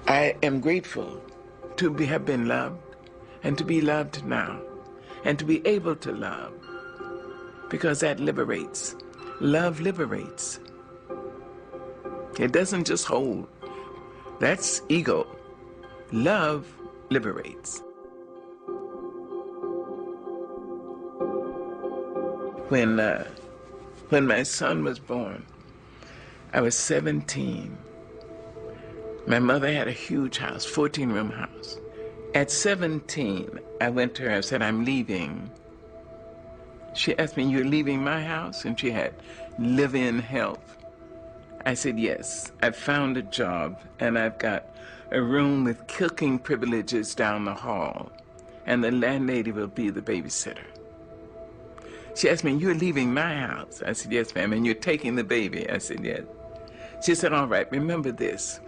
I am grateful to have been loved and to be loved now and to be able to love, because that liberates. Love liberates. It doesn't just hold. That's ego. Love liberates. When my son was born, I was 17. My mother had a huge house, 14-room house. At 17, I went to her and said, I'm leaving. She asked me, you're leaving my house? And she had live-in help. I said, yes. I found a job, and I've got a room with cooking privileges down the hall, and the landlady will be the babysitter. She asked me, you're leaving my house? I said, yes, ma'am. And you're taking the baby? I said, yes. She said, all right, remember this.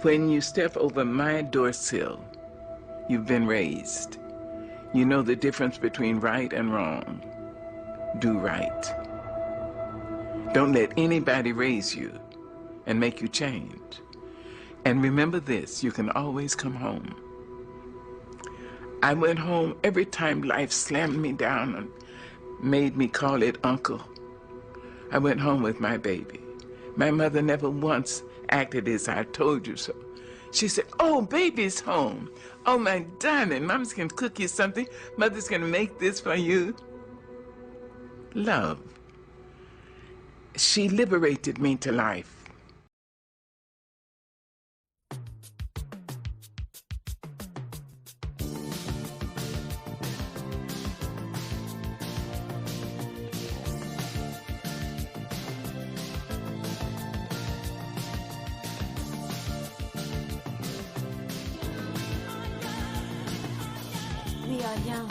When you step over my door sill, you've been raised. You know the difference between right and wrong. Do right. Don't let anybody raise you and make you change. And remember this, you can always come home. I went home every time life slammed me down and made me call it uncle. I went home with my baby. My mother never once acted as I told you so. She said, oh, baby's home. Oh, my darling, Mama's gonna cook you something. Mother's gonna make this for you. Love. She liberated me to life. We are young,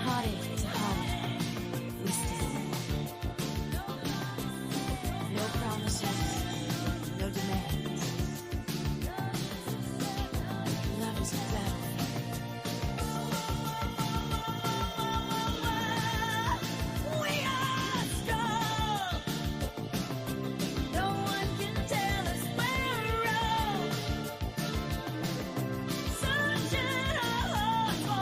heartache to heart, we stand. No promises, no demands. Love is a battlefield. We are strong. No one can tell us we're wrong. Sunshine our hearts.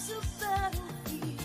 is a battlefield.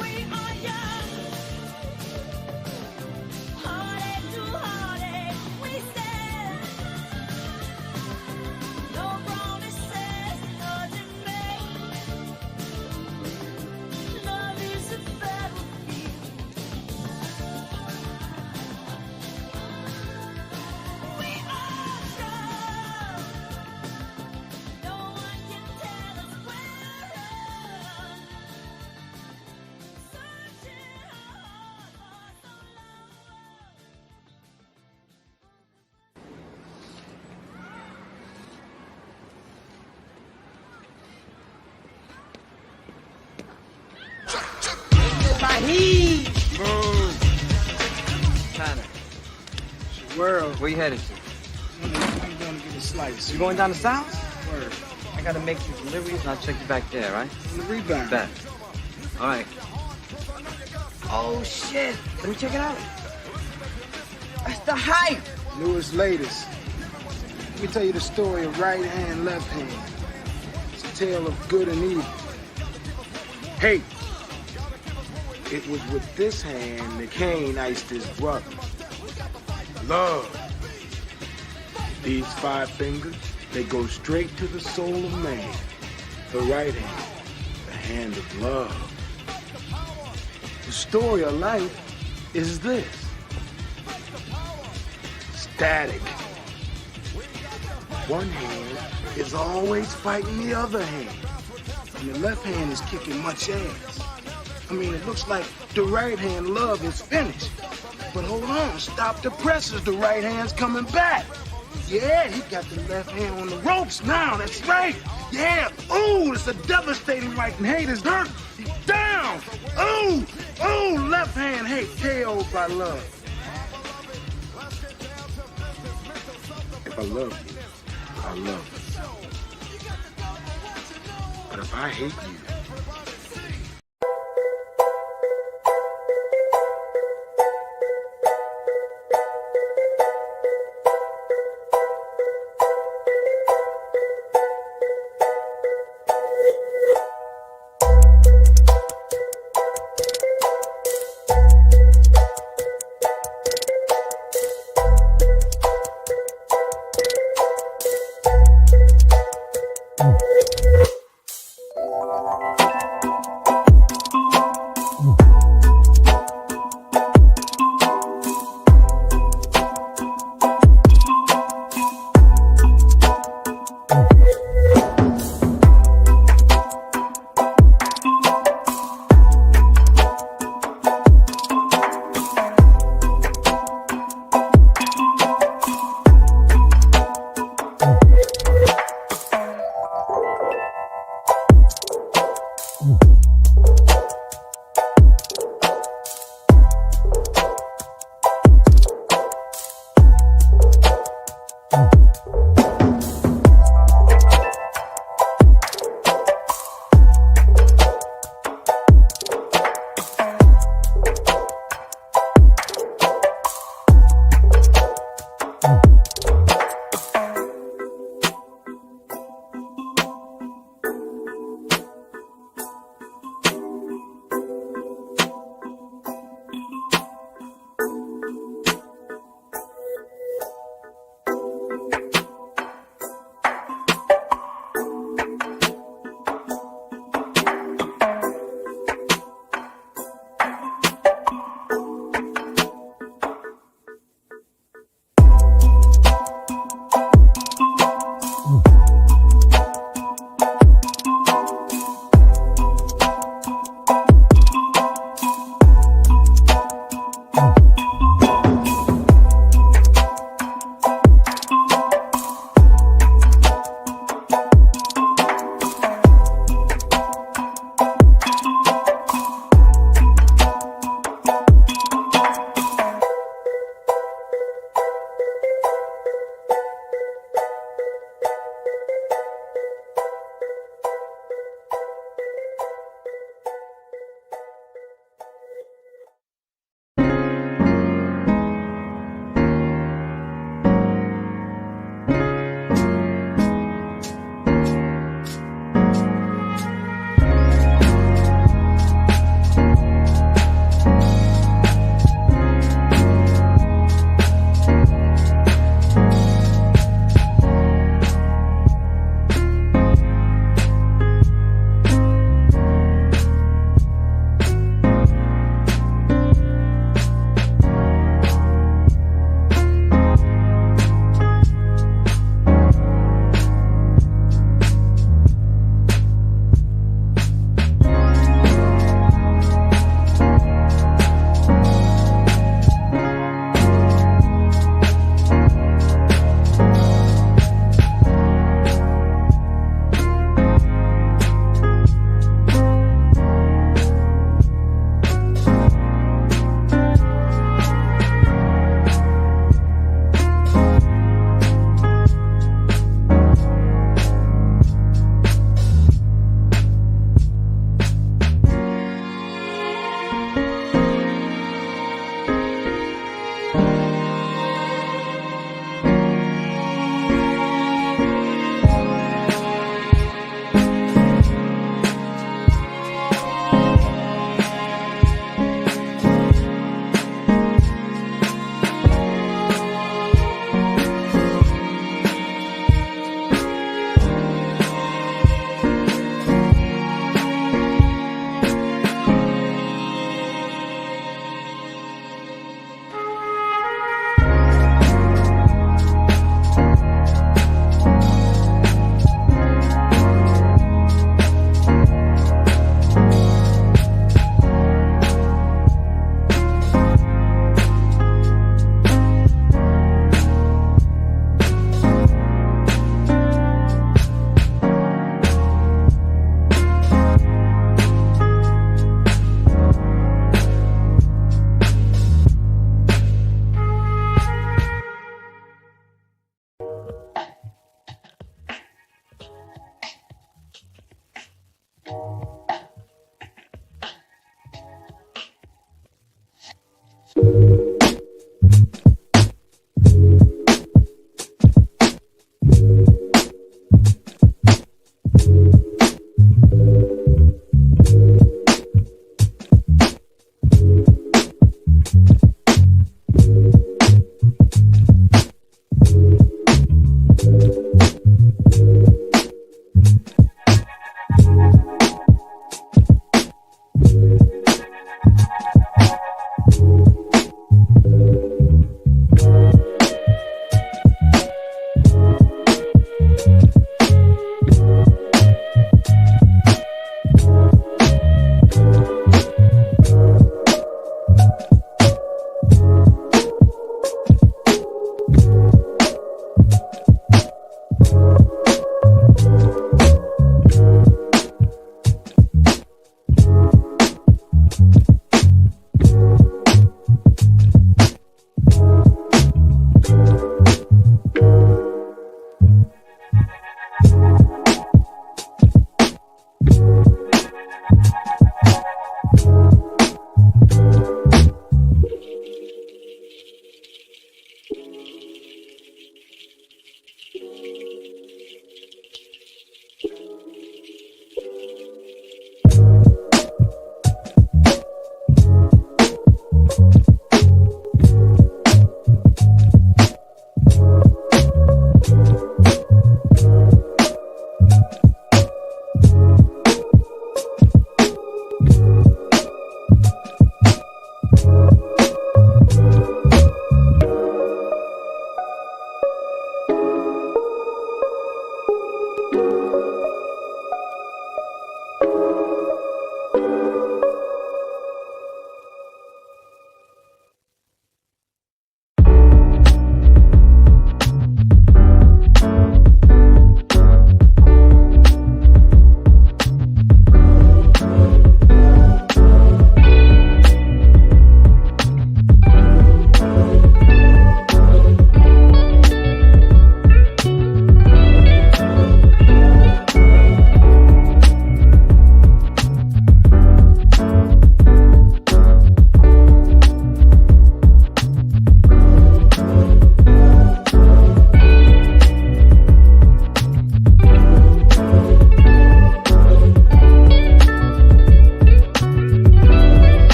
We are young, heartache to heartache, we stand. No promises, nothing made. Love is a battlefield. We are strong. No one can tell us where to run. Searching hard for some love. My heat! Move. China, It's your world. where you headed to? I'm going to get a slice. You going down the south? Word. I gotta make some deliveries and I'll check you back there, right? On the rebound. Bet. All right. Oh, shit. Let me check it out. That's the hype. Newest, latest. Let me tell you the story of right hand, left hand. It's a tale of good and evil. Hate. It was with this hand that Cain iced his brother. Love. These 5 fingers, they go straight to the soul of man. The right hand, the hand of love. The story of life is this. Static. One hand is always fighting the other hand. And the left hand is kicking much ass. I mean, it looks like the right hand love is finished. But hold on, stop the presses, the right hand's coming back. Yeah, he got the left hand on the ropes now, that's right. Yeah, ooh, it's a devastating right and hate is hurt. He's down. Ooh, ooh, left hand hate KO'd by love. If I love you, I love you. But if I hate you,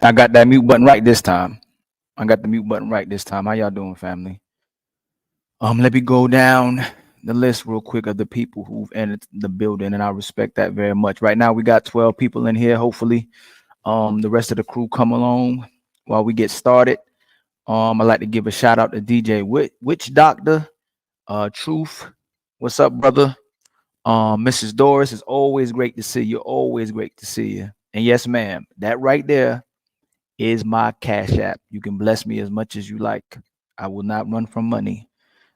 I got that mute button right this time. I got the mute button right this time. How y'all doing, family? Let me go down the list real quick of the people who've entered the building, and I respect that very much. Right now, we got 12 people in here. Hopefully, the rest of the crew come along while we get started. I'd like to give a shout out to DJ Witch Doctor, Truth. What's up, brother? Mrs. Doris, it's always great to see you. Always great to see you. And yes, ma'am, that right there is my Cash App. You can bless me as much as you like. I will not run from money.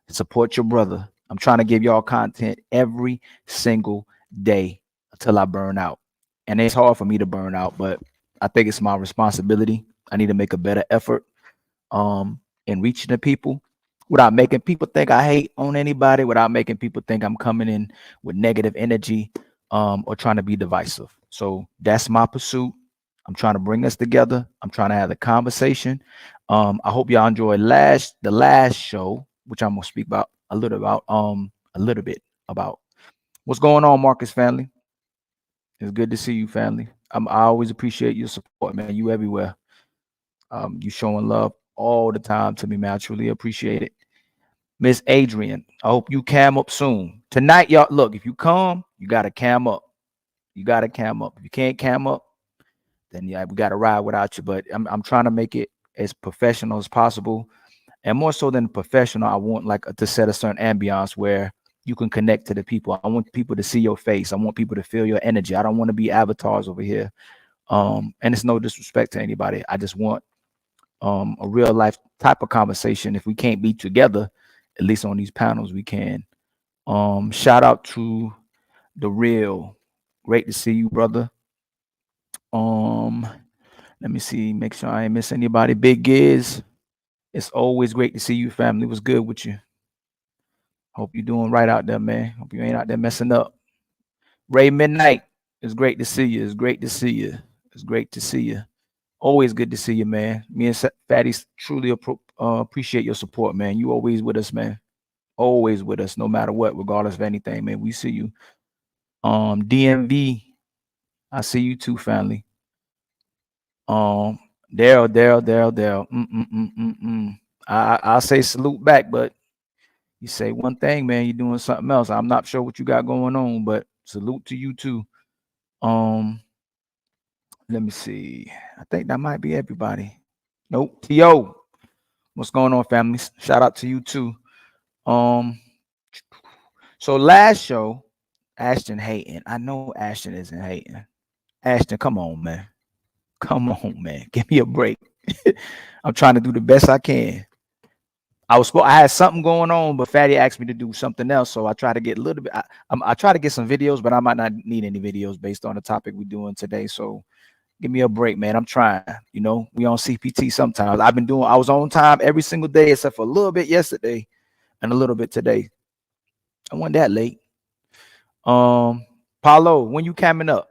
Support your brother. I'm trying to give y'all content every single day until I burn out. And it's hard for me to burn out, but I think it's my responsibility. I need to make a better effort in reaching the people without making people think I hate on anybody, without making people think I'm coming in with negative energy or trying to be divisive. So that's my pursuit. I'm trying to bring us together. I'm trying to have the conversation. I hope y'all enjoyed the last show, which I'm gonna speak about a little bit about what's going on, Marcus family. It's good to see you, family. I always appreciate your support, man. You everywhere. You showing love all the time to me, man. I truly appreciate it. Miss Adrian, I hope you cam up soon. Tonight, y'all, look, if you come, you gotta cam up. You gotta cam up. If you can't cam up, then yeah, we gotta ride without you. But I'm trying to make it as professional as possible. And more so than professional, I want like to set a certain ambiance where you can connect to the people. I want people to see your face. I want people to feel your energy. I don't want to be avatars over here. And it's no disrespect to anybody. I just want a real life type of conversation. If we can't be together, at least on these panels, we can. Shout out to the real. Great to see you, brother. Let me see, make sure I ain't miss anybody. Big Giz. It's always great to see you, family. What's good with you? Hope you're doing right out there, man. Hope you ain't out there messing up. Ray Midnight. It's great to see you. It's great to see you. It's great to see you. Always good to see you, man. Me and Fatty truly appreciate your support, man. You always with us, man. Always with us, no matter what, regardless of anything, man. We see you. DMV, I see you too, family. Daryl. I'll say salute back, but you say one thing, man, you're doing something else. I'm not sure what you got going on, but salute to you too. Let me see. I think that might be everybody. Nope. T.O. What's going on, family? Shout out to you too. So last show, Ashton hating. I know Ashton isn't hating. Ashton, come on, man. Come on, man. Give me a break. I'm trying to do the best I can. I had something going on, but Fatty asked me to do something else, so I try to get a little bit. I try to get some videos, but I might not need any videos based on the topic we're doing today. So give me a break, man. I'm trying. You know, we on CPT sometimes. I was on time every single day except for a little bit yesterday and a little bit today. I wasn't that late. Paulo, when you coming up?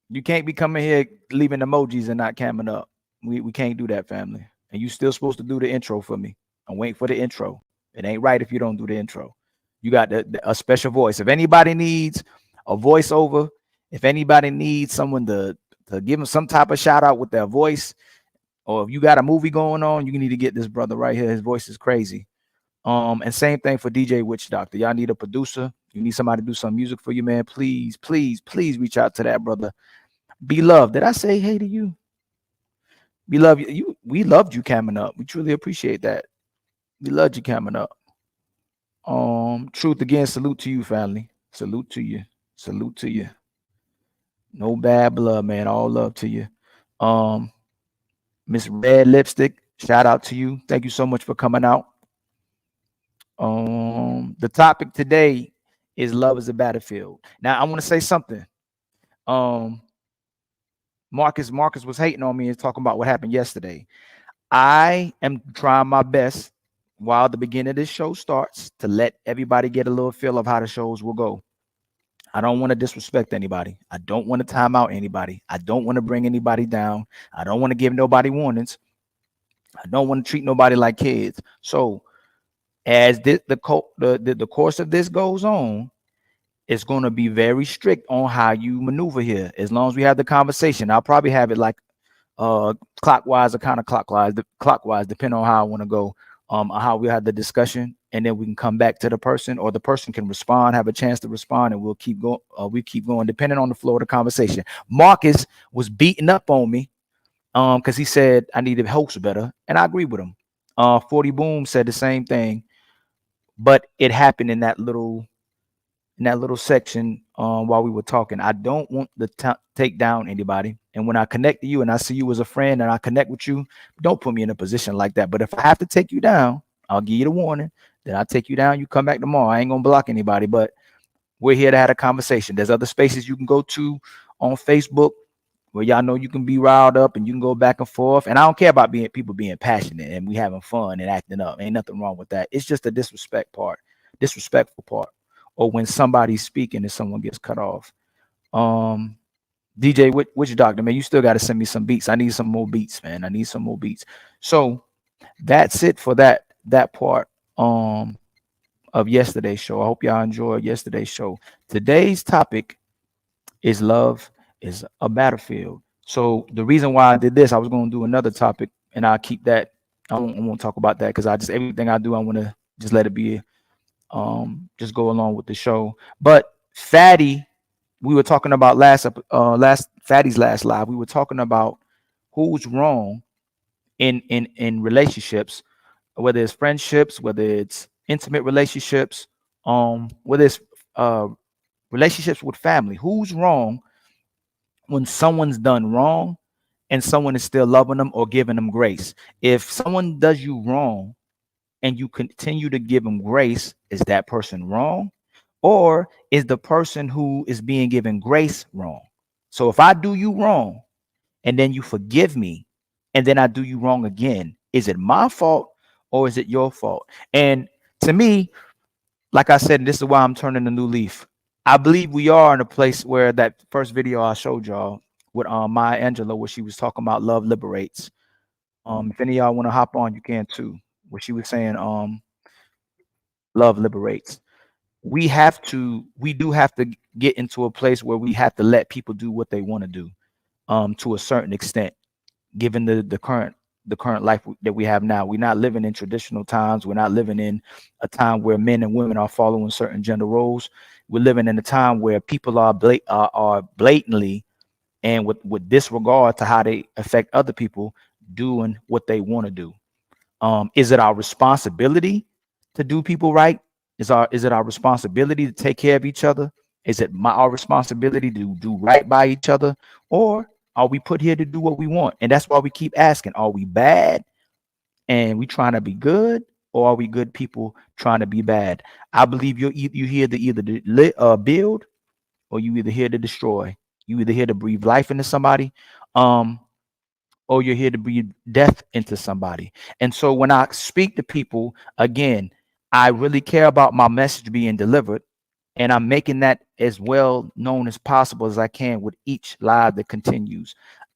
You can't be coming here leaving emojis and not camming up. We can't do that, family. And you still supposed to do the intro for me. I'm waiting for the intro. It ain't right if you don't do the intro. You got a special voice. If anybody needs a voiceover, if anybody needs someone to give them some type of shout out with their voice, or if you got a movie going on, you need to get this brother right here. His voice is crazy. And same thing for DJ Witch Doctor. Y'all need a producer. You need somebody to do some music for you, man. Please reach out to that brother. Be loved. Did I say hey to you? We love you. We loved you coming up. We truly appreciate that. We loved you coming up. Truth again. Salute to you, family. Salute to you. Salute to you. No bad blood, man. All love to you. Miss Red Lipstick. Shout out to you. Thank you so much for coming out. The topic today is love is a battlefield. Now I want to say something. Marcus was hating on me and talking about what happened yesterday. I am trying my best while the beginning of this show starts to let everybody get a little feel of how the shows will go. I don't want to disrespect anybody. I don't want to time out anybody. I don't want to bring anybody down. I don't want to give nobody warnings. I don't want to treat nobody like kids. So as the course of this goes on, it's going to be very strict on how you maneuver here. As long as we have the conversation, I'll probably have it like uh clockwise or counterclockwise, clockwise, depending on how I want to go, on how we had the discussion, and then we can come back to the person, or the person can respond, have a chance to respond, and we'll keep going. We keep going depending on the flow of the conversation. Marcus was beating up on me because he said I need to host better, and I agree with him. 40 Boom said the same thing, but it happened in that little section while we were talking. I don't want to take down anybody. And when I connect to you and I see you as a friend and I connect with you, don't put me in a position like that. But if I have to take you down, I'll give you the warning. Then I'll take you down. You come back tomorrow. I ain't gonna block anybody, but we're here to have a conversation. There's other spaces you can go to on Facebook where y'all know you can be riled up and you can go back and forth. And I don't care about people being passionate and we having fun and acting up. Ain't nothing wrong with that. It's just the disrespectful part, or when somebody's speaking and someone gets cut off. DJ, which doctor, man, you still got to send me some beats. I need some more beats, man. I need some more beats. So that's it for that part of yesterday's show. I hope y'all enjoyed yesterday's show. Today's topic is love is a battlefield. So the reason why I did this, I was going to do another topic, and I'll keep that. I won't talk about that because I just everything I do, I want to just let it be. Just go along with the show. But Fatty, we were talking about last Fatty's last live. We were talking about who's wrong in relationships, whether it's friendships, whether it's intimate relationships, whether it's uh relationships with family. Who's wrong when someone's done wrong and someone is still loving them or giving them grace? If someone does you wrong and you continue to give them grace, is that person wrong? Or is the person who is being given grace wrong? So if I do you wrong and then you forgive me and then I do you wrong again, is it my fault or is it your fault? And to me, like I said, this is why I'm turning a new leaf. I believe we are in a place where that first video I showed y'all with Maya Angelou, where she was talking about love liberates. If any of y'all want to hop on, you can too. Where she was saying, love liberates. We do have to get into a place where we have to let people do what they want to do, to a certain extent, given the current life that we have now. We're not living in traditional times. We're not living in a time where men and women are following certain gender roles. We're living in a time where people are blatantly and with disregard to how they affect other people, doing what they want to do. Is it our responsibility to do people right? Is it our responsibility to take care of each other? Is it our responsibility to do right by each other? Or are we put here to do what we want? And that's why we keep asking, are we bad and we trying to be good? Or are we good people trying to be bad? I believe you here to either build, or you either here to destroy. You either here to breathe life into somebody, um, or you're here to breathe death into somebody. And so when I speak to people, again, I really care about my message being delivered, and I'm making that as well known as possible as I can with each live that continues.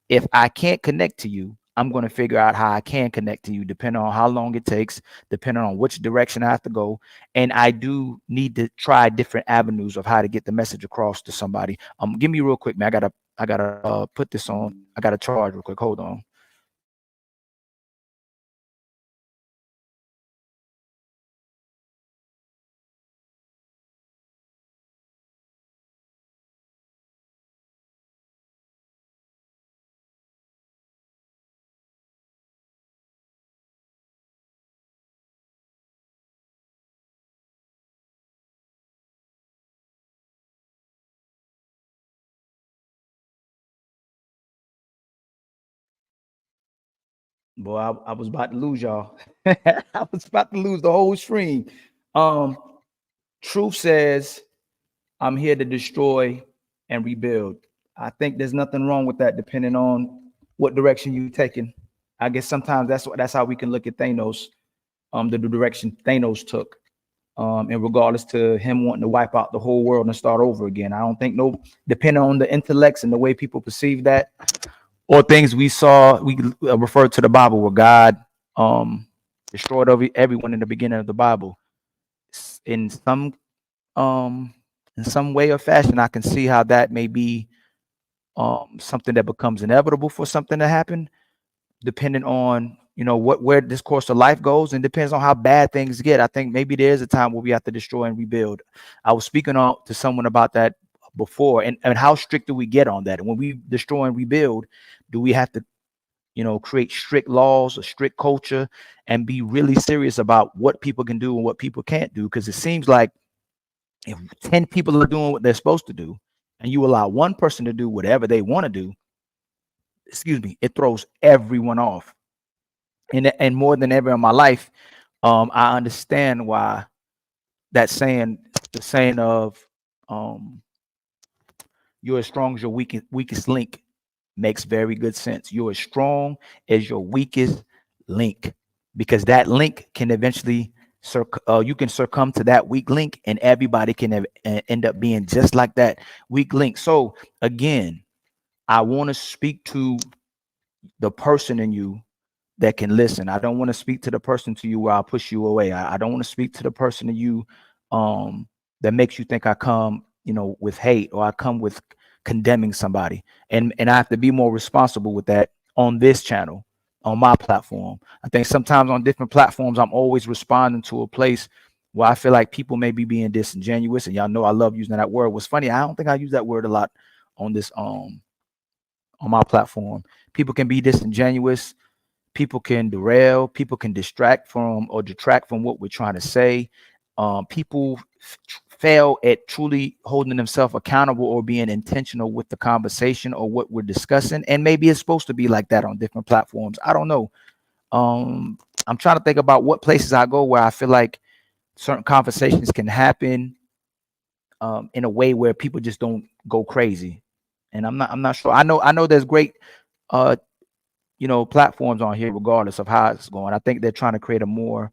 If I can't connect to you, I'm going to figure out how I can connect to you, depending on how long it takes, depending on which direction I have to go. And I do need to try different avenues of how to get the message across to somebody. Give me real quick, man. I gotta put this on. I gotta charge real quick. Hold on. Boy, I was about to lose y'all. I was about to lose the whole stream. Um, Truth says, I'm here to destroy and rebuild. I think there's nothing wrong with that, depending on what direction you're taking. I guess sometimes that's how we can look at Thanos, the direction Thanos took. And regardless to him wanting to wipe out the whole world and start over again. I don't think depending on the intellects and the way people perceive that, or things we saw, we refer to the Bible where God um destroyed everyone in the beginning of the Bible. In um in some way or fashion, I can see how that may be something that becomes inevitable for something to happen, depending on what where this course of life goes, and depends on how bad things get. I think maybe there's a time where we have to destroy and rebuild. I was speaking on to someone about that before, and how strict do we get on that? And when we destroy and rebuild, do we have to create strict laws, a strict culture, and be really serious about what people can do and what people can't do? Because it seems like if 10 people are doing what they're supposed to do, and you allow one person to do whatever they want to do, excuse me, it throws everyone off. And more than ever in my life, I understand why that saying, the saying of um, "you're as strong as your weakest link," makes very good sense. You're as strong as your weakest link, because that link can eventually you can succumb to that weak link, and everybody can end up being just like that weak link. So again, I want to speak to the person in you that can listen. I don't want to speak to the person to you where I'll push you away. I don't want to speak to the person to you um that makes you think I come, with hate, or I come with condemning somebody. And I have to be more responsible with that on this channel, on my platform. I think sometimes on different platforms I'm always responding to a place where I feel like people may be being disingenuous, and y'all know I love using that word. What's funny, I don't think I use that word a lot on this on my platform. People can be disingenuous, people can derail, people can distract from or detract from what we're trying to say. People fail at truly holding themselves accountable or being intentional with the conversation or what we're discussing. And maybe it's supposed to be like that on different platforms. I don't know. I'm trying to think about what places I go where I feel like certain conversations can happen in a way where people just don't go crazy. And I'm not sure. I know there's great uh platforms on here regardless of how it's going. I think they're trying to create a more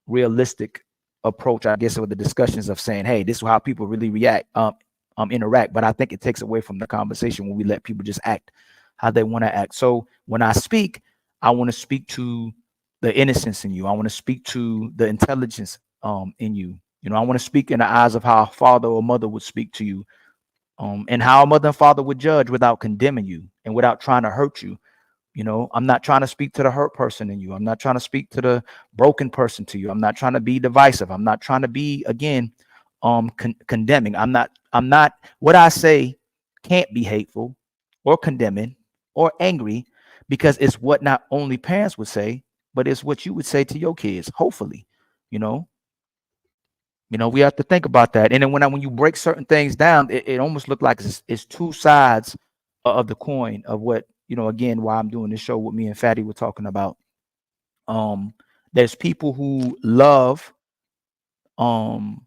realistic approach, I guess, with the discussions of saying, hey, this is how people really react, interact. But I think it takes away from the conversation when we let people just act how they want to act. So when I speak, I want to speak to the innocence in you. I want to speak to the intelligence in you. I want to speak in the eyes of how a father or mother would speak to you, and how a mother and father would judge without condemning you and without trying to hurt you. I'm not trying to speak to the hurt person in you. I'm not trying to speak to the broken person to you. I'm not trying to be divisive. I'm not trying to be, again, condemning. I'm not what I say can't be hateful or condemning or angry, because it's what not only parents would say, but it's what you would say to your kids, hopefully. you know we have to think about that. And then when you break certain things down, it almost looked like it's two sides of the coin of what, again, why I'm doing this show, what me and Fatty were talking about. There's people who love, um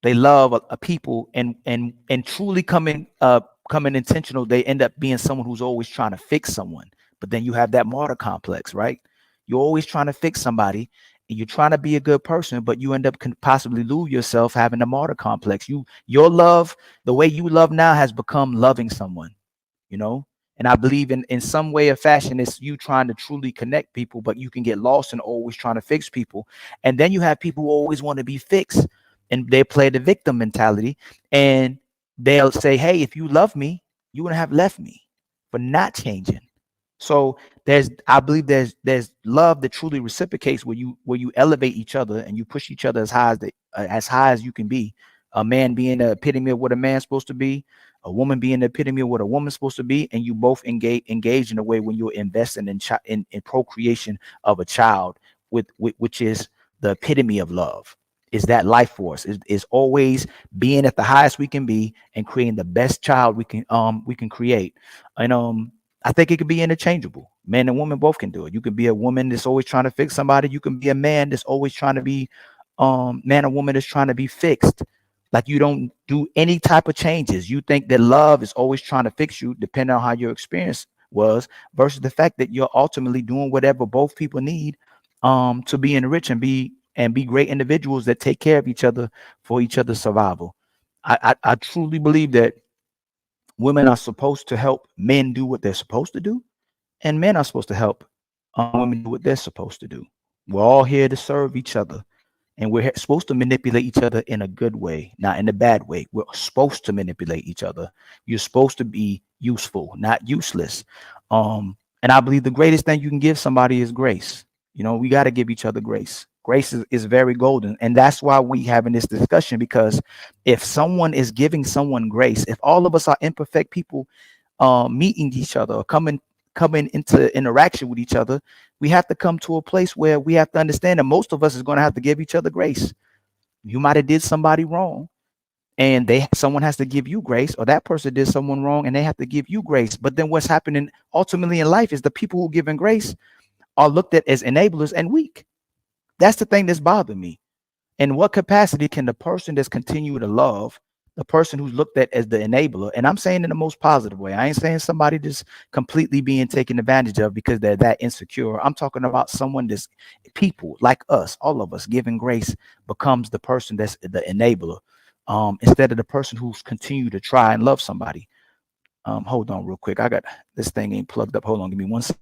they love a people, and truly coming intentional, they end up being someone who's always trying to fix someone. But then you have that martyr complex, right? You're always trying to fix somebody, and you're trying to be a good person, but you end up possibly lose yourself having a martyr complex. Your love, the way you love now, has become loving someone, you know and I believe in some way or fashion, it's you trying to truly connect people, but you can get lost in always trying to fix people. And then you have people who always want to be fixed, and they play the victim mentality, and they'll say, hey, if you love me, you wouldn't have left me for not changing. So I believe there's love that truly reciprocates, where you elevate each other and you push each other as high as you can be. A man being the epitome of what a man's supposed to be, a woman being the epitome of what a woman's supposed to be, and you both engage in a way when you're investing in procreation of a child, which is the epitome of love. Is that life force is always being at the highest we can be and creating the best child we can create. And I think it could be interchangeable. Man and woman both can do it. You can be a woman that's always trying to fix somebody. You can be a man that's always trying to be man or woman that's trying to be fixed. Like, you don't do any type of changes. You think that love is always trying to fix you, depending on how your experience was, versus the fact that you're ultimately doing whatever both people need to be enriched and be great individuals that take care of each other for each other's survival. I truly believe that women are supposed to help men do what they're supposed to do, and men are supposed to help women do what they're supposed to do. We're all here to serve each other. and we're supposed to manipulate each other in a good way, not in a bad way. We're supposed to manipulate each other. You're supposed to be useful, not useless. And I believe the greatest thing you can give somebody is grace. You know, we got to give each other grace. Grace is very golden, and that's why we having this discussion, because if someone is giving someone grace, if all of us are imperfect people meeting each other or coming into interaction with each other, we have to come to a place where we have to understand that most of us is going to have to give each other grace. You might have did somebody wrong, and someone has to give you grace, or that person did someone wrong and they have to give you grace. But then what's happening ultimately in life is the people who giving grace are looked at as enablers and weak. That's the thing that's bothered me. In what capacity can the person that's continue to love the person who's looked at as the enabler? And I'm saying in the most positive way. I ain't saying somebody just completely being taken advantage of because they're that insecure. I'm talking about someone that's people like us, all of us, giving grace becomes the person that's the enabler, instead of the person who's continue to try and love somebody. Hold on real quick. I got this thing ain't plugged up. Hold on, give me one second.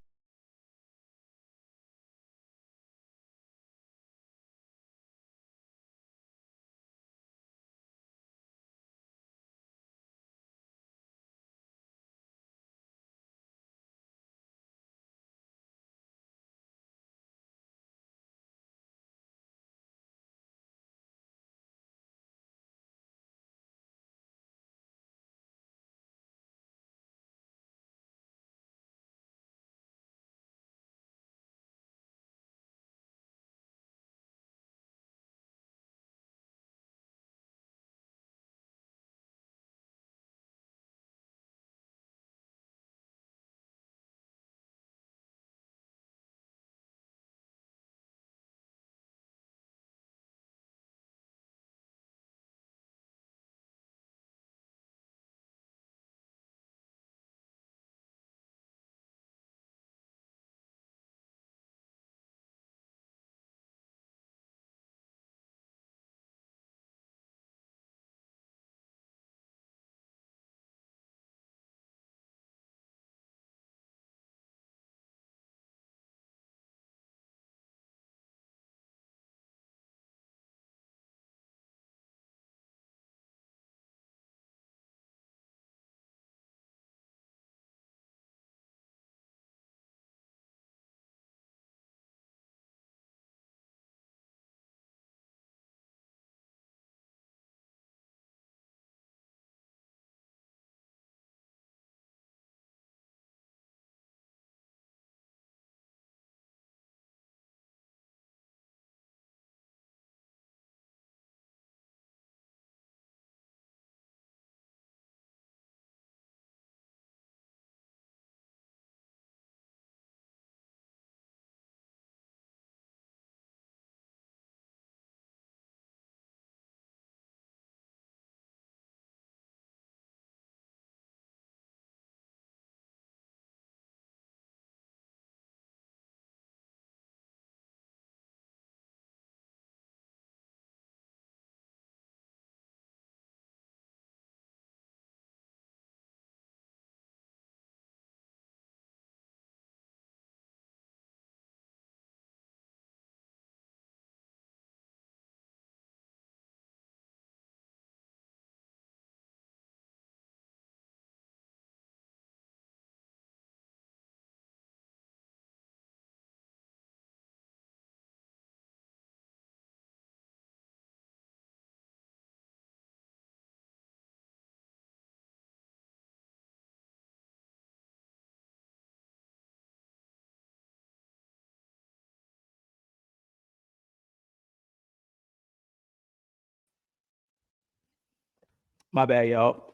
My bad, y'all.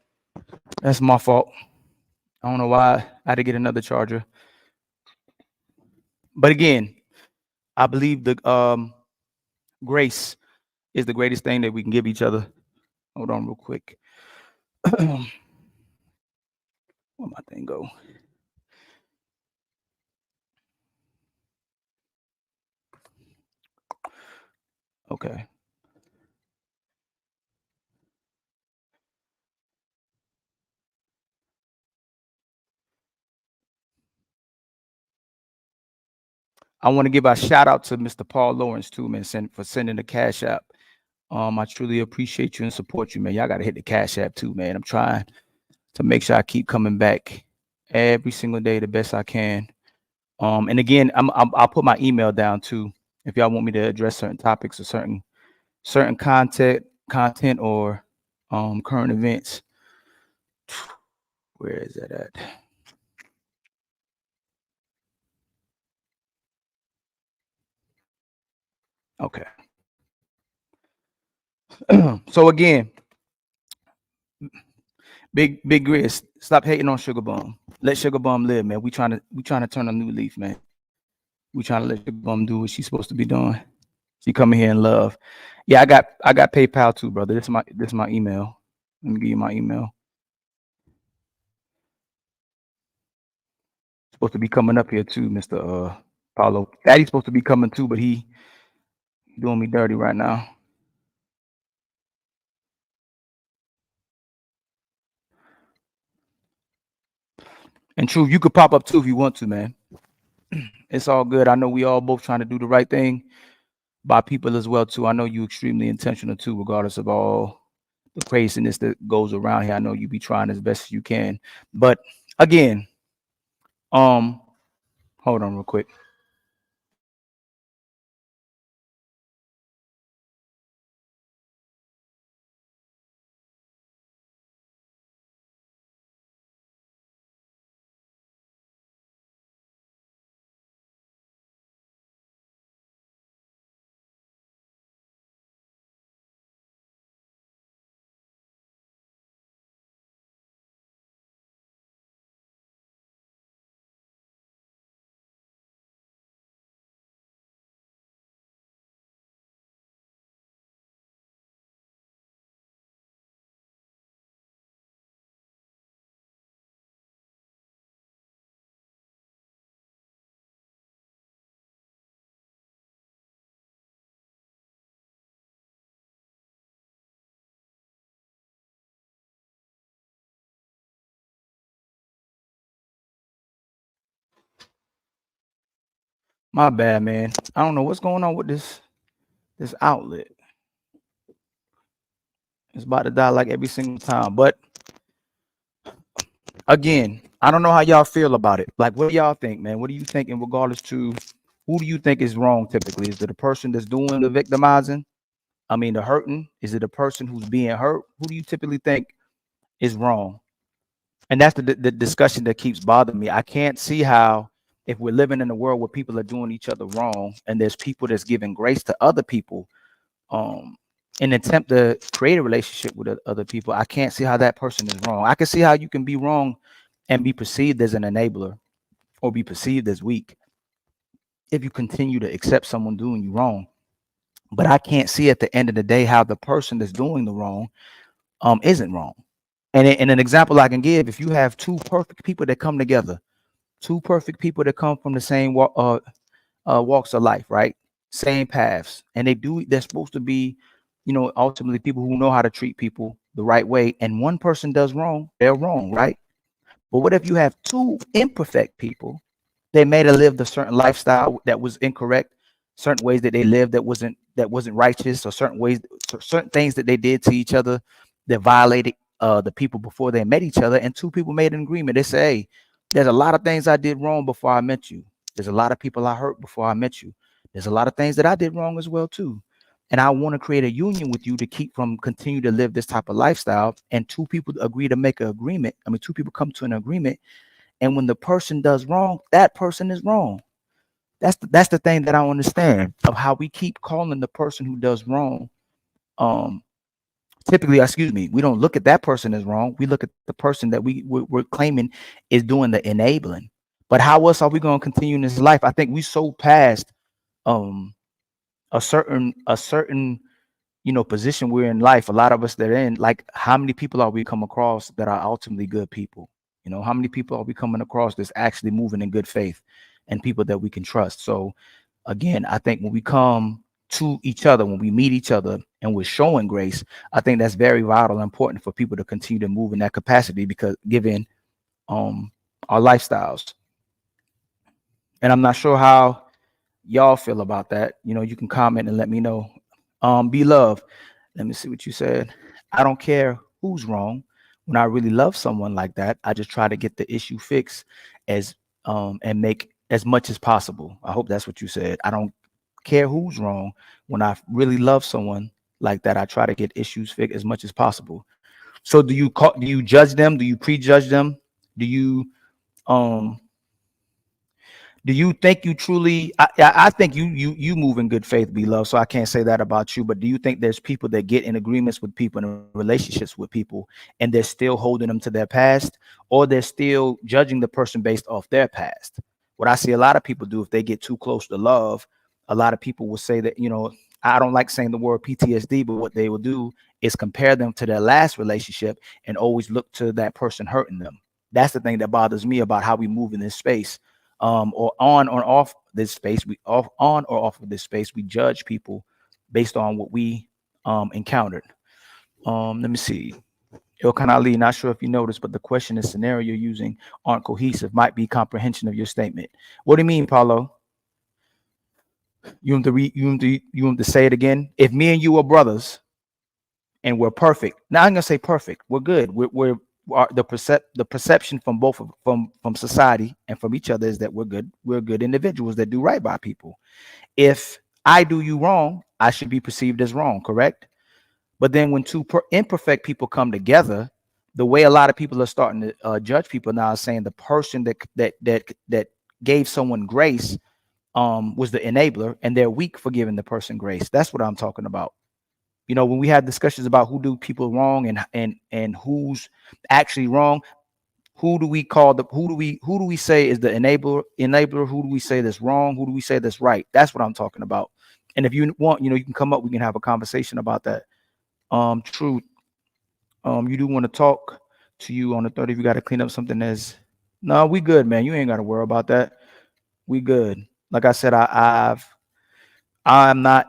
That's my fault. I don't know why I had to get another charger. But again, I believe the grace is the greatest thing that we can give each other. Hold on real quick. Where my thing go? Okay. I want to give a shout out to Mr. Paul Lawrence too, man, for sending the cash app. I truly appreciate you and support you, man. Y'all gotta hit the cash app too, man. I'm trying to make sure I keep coming back every single day the best I can. And again, I'll put my email down too if y'all want me to address certain topics or certain content or current events. Where is that at? Okay. So again, Big Grizz, stop hating on Sugar Bum. Let Sugar Bum live, man. We trying to turn a new leaf, man. We trying to let Sugar Bum do what she's supposed to be doing. She coming here in love. Yeah, I got PayPal too, brother. This is my email. Let me give you my email. Supposed to be coming up here too, Mr. Paulo. Daddy's supposed to be coming too, but he doing me dirty right now. And Truth, you could pop up too if you want to, man. It's all good. I know we all both trying to do the right thing by people as well too. I know you extremely intentional too, regardless of all the craziness that goes around here. I know you be trying as best as you can. But again, hold on real quick. My bad, man. I don't know what's going on with this outlet. It's about to die like every single time. But again, I don't know how y'all feel about it. Like, what do y'all think, man? What do you think in regardless to who do you think is wrong typically? Is it the person that's doing the victimizing? I mean, the hurting? Is it the person who's being hurt? Who do you typically think is wrong? And that's the discussion that keeps bothering me. I can't see how, if we're living in a world where people are doing each other wrong and there's people that's giving grace to other people, um, in an attempt to create a relationship with other people, I can't see how that person is wrong. I can see how you can be wrong and be perceived as an enabler or be perceived as weak if you continue to accept someone doing you wrong. But I can't see at the end of the day how the person that's doing the wrong isn't wrong. And an example I can give, if you have two perfect people that come together, two perfect people that come from the same walks of life, right? Same paths, and they're supposed to be, ultimately people who know how to treat people the right way. And one person does wrong, they're wrong, right? But what if you have two imperfect people? They may have lived a certain lifestyle that was incorrect, certain ways that they lived that wasn't righteous, or certain things that they did to each other that violated the people before they met each other. And two people made an agreement. They say, "Hey, there's a lot of things I did wrong before I met you. There's a lot of people I hurt before I met you. There's a lot of things that I did wrong as well too. And I want to create a union with you to keep from continue to live this type of lifestyle." And two people agree to make an agreement. I mean, two people come to an agreement, and when the person does wrong, that person is wrong. That's the thing that I don't understand of how we keep calling the person who does wrong. Um, Typically, excuse me, we don't look at that person as wrong. We look at the person that we're claiming is doing the enabling. But how else are we going to continue in this life? I think we so past um a certain position we're in life. A lot of us that are in, like, how many people are we come across that are ultimately good people? How many people are we coming across that's actually moving in good faith and people that we can trust? So again, I think when we come to each other, when we meet each other and we're showing grace, I think that's very vital and important for people to continue to move in that capacity, because given our lifestyles. And I'm not sure how y'all feel about that. You know, you can comment and let me know. Be love. Let me see what you said. I don't care who's wrong. When I really love someone like that, I just try to get the issue fixed as and make as much as possible. I hope that's what you said. I don't care who's wrong. When I really love someone like that, I try to get issues fixed as much as possible. So do you judge them? Do you prejudge them? Do you um do you think you truly I think you move in good faith, beloved, so I can't say that about you, but do you think there's people that get in agreements with people and relationships with people and they're still holding them to their past, or they're still judging the person based off their past? What I see a lot of people do, if they get too close to love, a lot of people will say that, you know, I don't like saying the word PTSD, but what they will do is compare them to their last relationship and always look to that person hurting them. That's the thing that bothers me about how we move in this space, or on or off this space. We off on or off of this space. We judge people based on what we encountered. Let me see. Ilkan Ali, not sure if you noticed, but the question and scenario you're using aren't cohesive. Might be comprehension of your statement. What do you mean, Paulo? You want to say it again? If me and you are brothers and we're perfect, now I'm gonna say perfect. We're good. The perception from both of from society and from each other is that we're good. We're good individuals that do right by people. If I do you wrong, I should be perceived as wrong, correct? But then when two imperfect people come together, the way a lot of people are starting to judge people now is saying the person that gave someone grace was the enabler, and they're weak for giving the person grace. That's what I'm talking about. You know, when we have discussions about who do people wrong and who's actually wrong, who do we say is the enabler? Who do we say that's wrong? Who do we say that's right? That's what I'm talking about. And if you want, you know, you can come up, we can have a conversation about that. Truth. You do want to talk to you on the 30th. You got to clean up something that's no, we good, man. You ain't got to worry about that. We good. Like I said, I'm not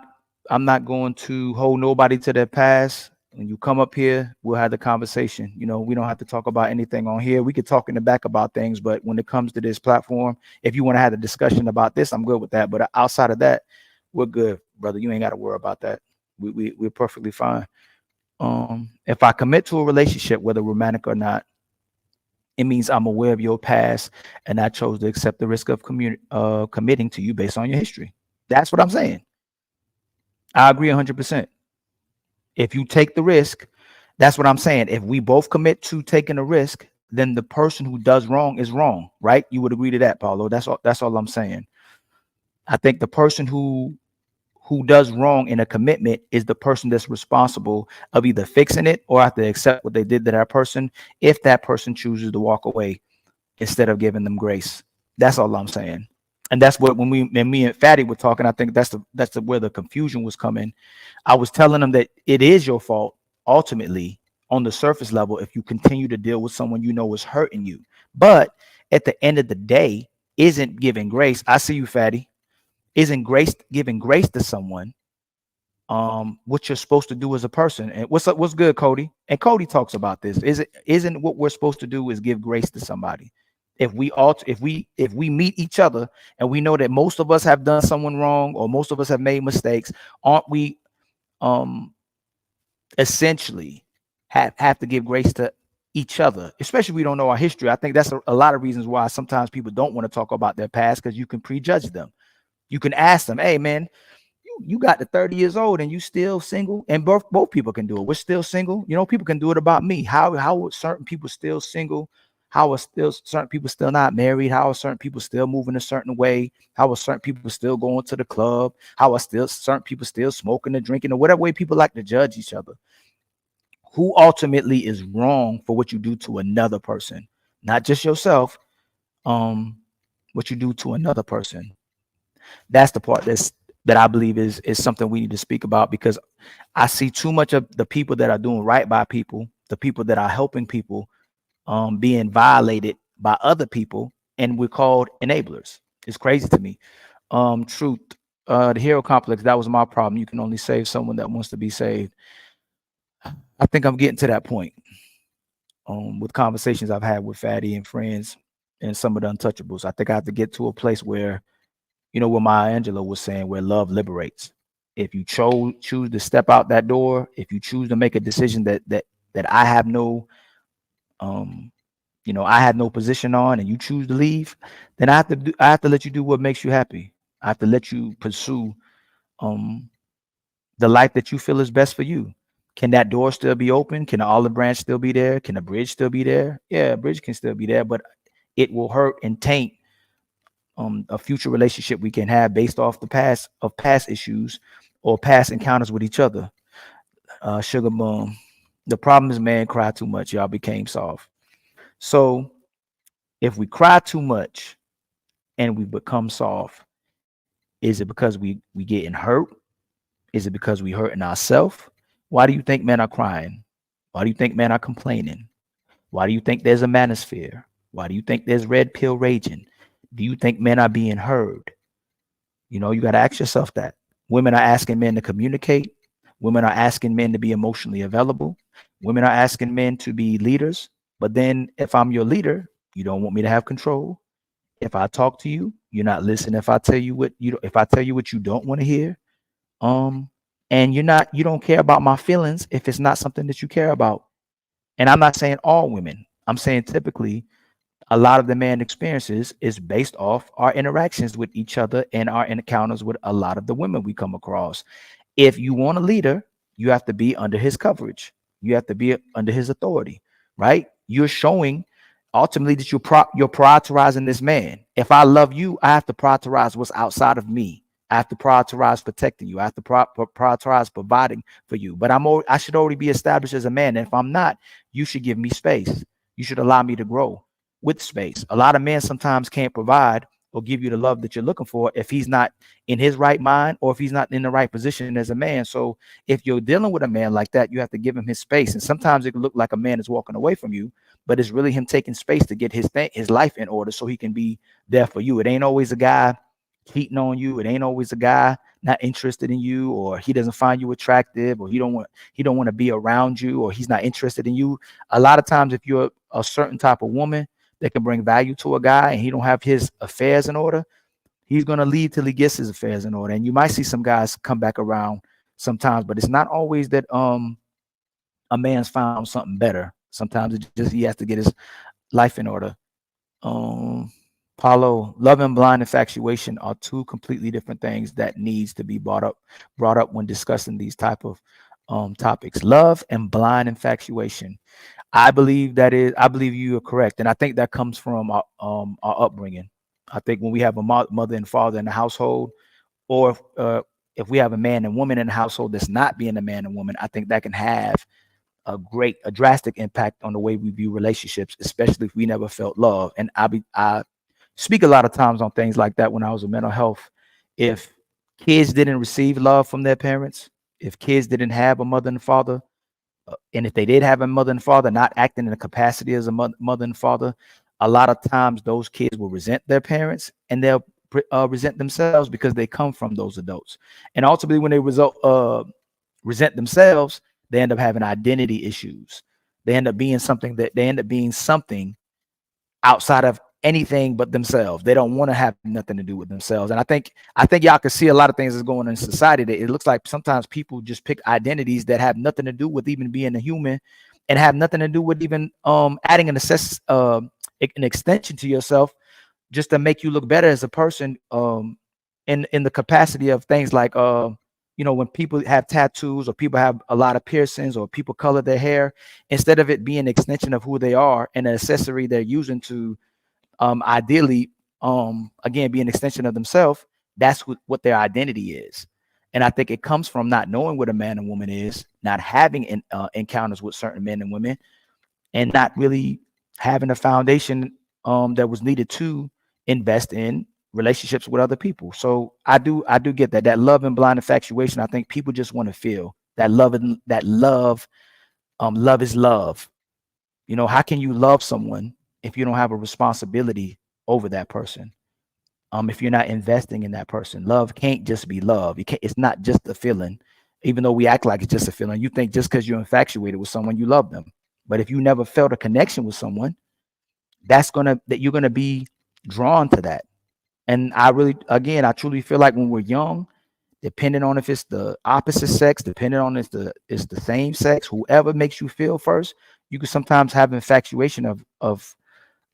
I'm not going to hold nobody to their past. When you come up here, we'll have the conversation. You know, we don't have to talk about anything on here. We could talk in the back about things, but when it comes to this platform, if you want to have a discussion about this, I'm good with that. But outside of that, we're good, brother. You ain't got to worry about that. We're perfectly fine. If I commit to a relationship, whether romantic or not, it means I'm aware of your past and I chose to accept the risk of committing to you based on your history. That's what I'm saying. I agree 100%. If you take the risk, that's what I'm saying. If we both commit to taking a risk, then the person who does wrong is wrong, right? You would agree to that, Paulo. That's all I'm saying. I think the person who does wrong in a commitment is the person that's responsible of either fixing it or have to accept what they did to that person if that person chooses to walk away instead of giving them grace. That's all I'm saying. And that's what when me and Fatty were talking, I think that's where the confusion was coming. I was telling them that it is your fault ultimately on the surface level if you continue to deal with someone you know is hurting you. But at the end of the day, isn't giving grace. I see you, Fatty. Isn't grace giving grace to someone what you're supposed to do as a person? And what's good, Cody? And Cody talks about this. Isn't what we're supposed to do is give grace to somebody? If we meet each other and we know that most of us have done someone wrong or most of us have made mistakes, aren't we um essentially have to give grace to each other, especially if we don't know our history? I think that's a lot of reasons why sometimes people don't want to talk about their past, because you can prejudge them. You can ask them, hey man, you got to 30 years old and you still single, and both people can do it. We're still single. You know, people can do it about me. How are certain people still single? How are still certain people still not married? How are certain people still moving a certain way? How are certain people still going to the club? How are still certain people still smoking and drinking, or whatever way people like to judge each other? Who ultimately is wrong for what you do to another person, not just yourself? What you do to another person. That's the part that I believe is something we need to speak about, because I see too much of the people that are doing right by people, the people that are helping people, being violated by other people, and we're called enablers. It's crazy to me. Truth, the hero complex, that was my problem. You can only save someone that wants to be saved. I think I'm getting to that point with conversations I've had with Fatty and friends and some of the untouchables. I think I have to get to a place where You know what Maya Angelou was saying, where love liberates. If you choose to step out that door, if you choose to make a decision that I have no um I had no position on, and you choose to leave, then I have to let you do what makes you happy. I have to let you pursue um the life that you feel is best for you. Can that door still be open? Can the olive branch still be there? Can the bridge still be there? Yeah, a bridge can still be there, but it will hurt and taint a future relationship we can have based off the past issues or past encounters with each other. Sugar boom. The problem is man cry too much, y'all became soft. So if we cry too much and we become soft, is it because we getting hurt? Is it because we hurting ourselves? Why do you think men are crying? Why do you think men are complaining? Why do you think there's a manosphere? Why do you think there's red pill raging? Do you think men are being heard? You got to ask yourself that. Women are asking men to communicate. Women are asking men to be emotionally available. Women are asking men to be leaders. But then if I'm your leader, you don't want me to have control. If I talk to you, you're not listening. If I tell you what you don't want to hear, um, and you don't care about my feelings if it's not something that you care about. And I'm not saying all women. I'm saying typically a lot of the man experiences is based off our interactions with each other and our encounters with a lot of the women we come across. If you want a leader, you have to be under his coverage. You have to be under his authority, right? You're showing ultimately that you're prioritizing this man. If I love you, I have to prioritize what's outside of me. I have to prioritize protecting you. I have to prioritize providing for you. But I should already be established as a man. And if I'm not, you should give me space. You should allow me to grow with space. A lot of men sometimes can't provide or give you the love that you're looking for if he's not in his right mind or if he's not in the right position as a man. So if you're dealing with a man like that, you have to give him his space. And sometimes it can look like a man is walking away from you, but it's really him taking space to get his life in order so he can be there for you. It ain't always a guy cheating on you. It ain't always a guy not interested in you, or he doesn't find you attractive, or he don't want to be around you, or he's not interested in you. A lot of times if you're a certain type of woman that can bring value to a guy and he don't have his affairs in order, he's going to leave till he gets his affairs in order. And you might see some guys come back around sometimes, but it's not always that a man's found something better. Sometimes it's just he has to get his life in order. um Paulo, love and blind infatuation are two completely different things that needs to be brought up when discussing these type of topics. Love and blind infatuation, I believe you are correct, and I think that comes from our upbringing. I think when we have a mother and father in the household, or if we have a man and woman in the household that's not being a man and woman, I think that can have a drastic impact on the way we view relationships, especially if we never felt love. And I speak a lot of times on things like that when I was in mental health. If kids didn't receive love from their parents, if kids didn't have a mother and father, and if they did have a mother and father not acting in the capacity as a mother and father, a lot of times those kids will resent their parents, and they'll resent themselves because they come from those adults. And ultimately, when resent themselves, they end up having identity issues. They end up being something outside of anything but themselves. They don't want to have nothing to do with themselves. And I think y'all can see a lot of things that's going on in society that it looks like sometimes people just pick identities that have nothing to do with even being a human, and have nothing to do with even adding an extension to yourself just to make you look better as a person, in the capacity of things like when people have tattoos, or people have a lot of piercings, or people color their hair, instead of it being an extension of who they are and an accessory they're using to ideally again be an extension of themselves. That's what their identity is. And I think it comes from not knowing what a man and woman is, not having encounters with certain men and women, and not really having a foundation that was needed to invest in relationships with other people. So I do get that love and blind infatuation. I think people just want to feel that love, and that love is love. How can you love someone if you don't have a responsibility over that person? If you're not investing in that person, love can't just be love. It's not just a feeling, even though we act like it's just a feeling. You think just because you're infatuated with someone, you love them. But if you never felt a connection with someone, that you're gonna be drawn to that. And I really, again, I truly feel like when we're young, depending on if it's the opposite sex, depending on if it's the same sex, whoever makes you feel first, you can sometimes have infatuation of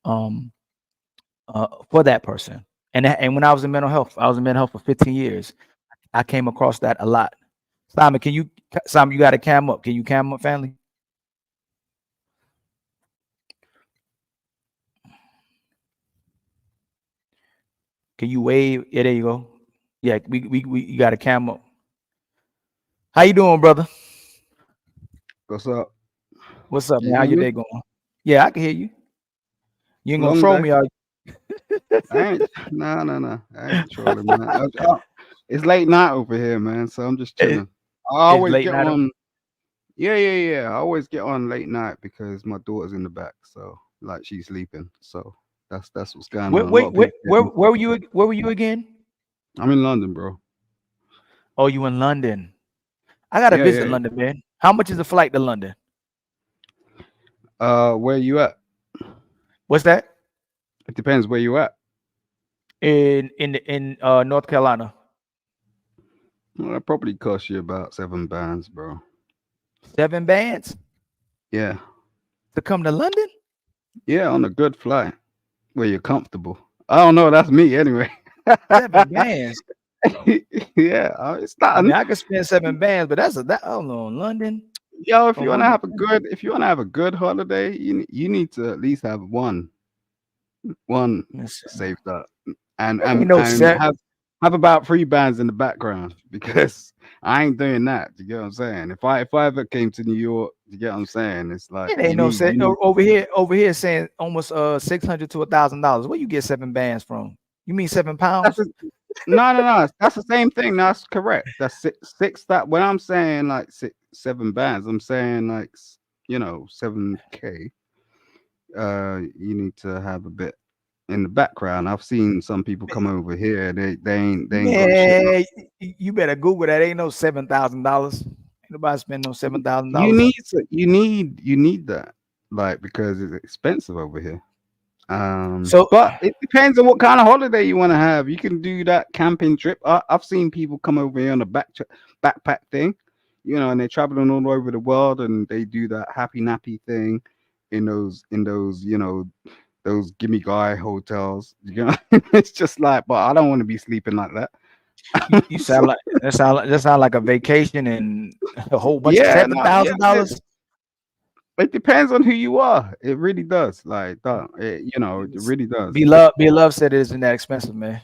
um for that person. And when I was in mental health, I was in mental health for 15 years. I came across that a lot. Simon, Simon, you got to cam up. Can you cam up, family? Can you wave? Yeah, there you go. Yeah, we you got to cam up. How you doing, brother? What's up? What's up, Can man? you How hear your me? day going? Yeah, I can hear you. You ain't gonna Long troll day. me, are I ain't. Nah, nah, nah. I ain't trolling, man. It's late night over here, man. So I'm just you? chilling. I It's always late get night. on. Yeah, yeah, yeah. I always get on late night because my daughter's in the back, so like she's sleeping. So that's what's going Where, on. A lot wait, of people getting. where were you? Where were you again? I'm in London, bro. Oh, you in London? I gotta Yeah, yeah, visit yeah. London, man. How much is the flight to London? Where you at? What's that? It depends where you at. In North Carolina? Well, it probably cost you about £7, bro. 7 bands Yeah, to come to London? yeah, on a good flight where you're comfortable. I don't know. That's me anyway. 7 bands. Yeah, it's I mean, nothing. I could spend 7 bands, but that's a that. Hold on, London Yo, if from you want to London. have a good, if you want to have a good holiday, you need to at least have one Let's see. saved up, and There ain't and no and set. have about 3 bands in the background because I ain't doing that. You get what I'm saying? If I ever came to New York, you get what I'm saying? It's like It ain't no set. Over here saying almost 600 to $1,000. Where you get 7 bands from? You mean that's £7? a, no, no, no. That's the same thing. That's correct. That's six. That when I'm saying like 7 bands, I'm saying like 7K. You need to have a bit in the background. I've seen some people come over here. They ain't got shit. Man, you better Google that. Ain't no $7,000. Ain't nobody spend no seven thousand You dollars. need you need that, like, because it's expensive over here. So But it depends on what kind of holiday you want to have. You can do that camping trip. I've seen people come over here on a backpack thing, and they're traveling all over the world, and they do that happy nappy thing in those those gimme guy hotels. It's just like, but I don't want to be sleeping like that. you So sound like that sound like a vacation and a whole bunch of yeah, seven no, yeah, thousand dollars. it depends on who you are. It really does. Like that, it really does. Be love said it isn't that expensive, man.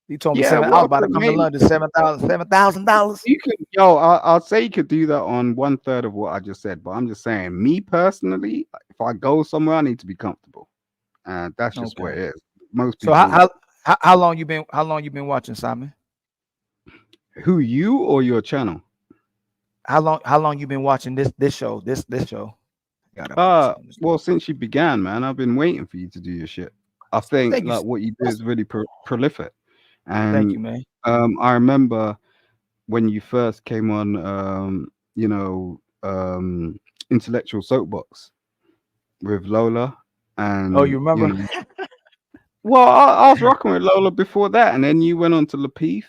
He told me Yeah, seven. I was well, about to come to maybe London. $7,000. you could, yo. I'll say you could do that on 1/3 of what I just said, but I'm just saying, me personally, if I go somewhere, I need to be comfortable, and that's just Okay. what it is. Most So people, how long you been watching, Simon? who you or your channel? How long you been watching this show? This show. Gotta put this on this. Well, since you began, man, I've been waiting for you to do your shit. I think Thank you. like what you do That's, is really prolific, thank and you, man. I remember when you first came on, intellectual soapbox with Lola, Oh, you and remember? well, I was rocking with Lola before that, and then you went on to Lapeef,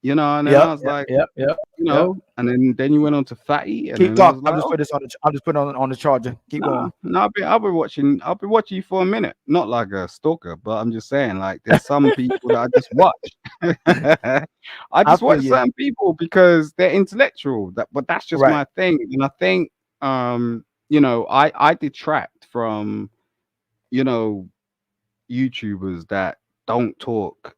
and then Yep, I was yep, like, yep, yep, yep. and then you went on to Fatty, and Keep then I was talking. like, oh, I'm just putting on the charger. Keep nah, going. no, I've been watching you for a minute, not like a stalker, but I'm just saying, like, there's some people that I just watch. I I just feel watch you. certain people because they're intellectual. But that's just Right, my thing, and I think, I detract from, you know YouTubers that don't talk,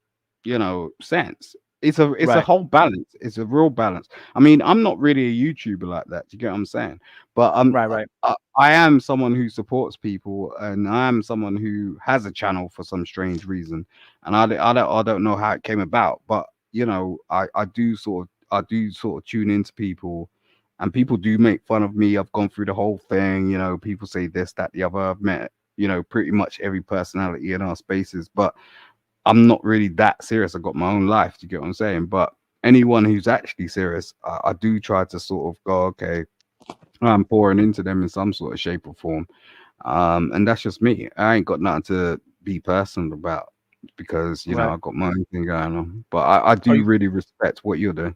sense. It's a right, whole balance. It's a real balance. I mean, I'm not really a YouTuber like that. Do you get what I'm saying? But right. I am someone who supports people, and I am someone who has a channel for some strange reason, and I don't know how it came about, but I do sort of tune into people, and people do make fun of me. I've gone through the whole thing. People say this, that, the other. I've met pretty much every personality in our spaces, but I'm not really that serious. I got my own life. Do you get what I'm saying? But anyone who's actually serious, I do try to sort of go, okay, I'm pouring into them in some sort of shape or form. And that's just me. I ain't got nothing to be personal about. because Right. I got my own thing going on. But I Are do you? really respect what you're doing.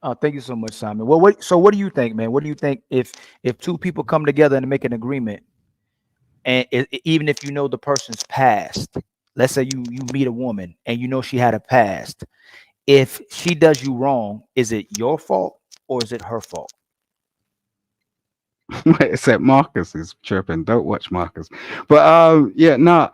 Oh, thank you so much, Simon. Well, what? So, what do you think, man? What do you think if two people come together and make an agreement, and even if you know the person's past, let's say you meet a woman and you know she had a past, if she does you wrong, is it your fault or is it her fault? Except Marcus is chirping. Don't watch Marcus. But yeah, no,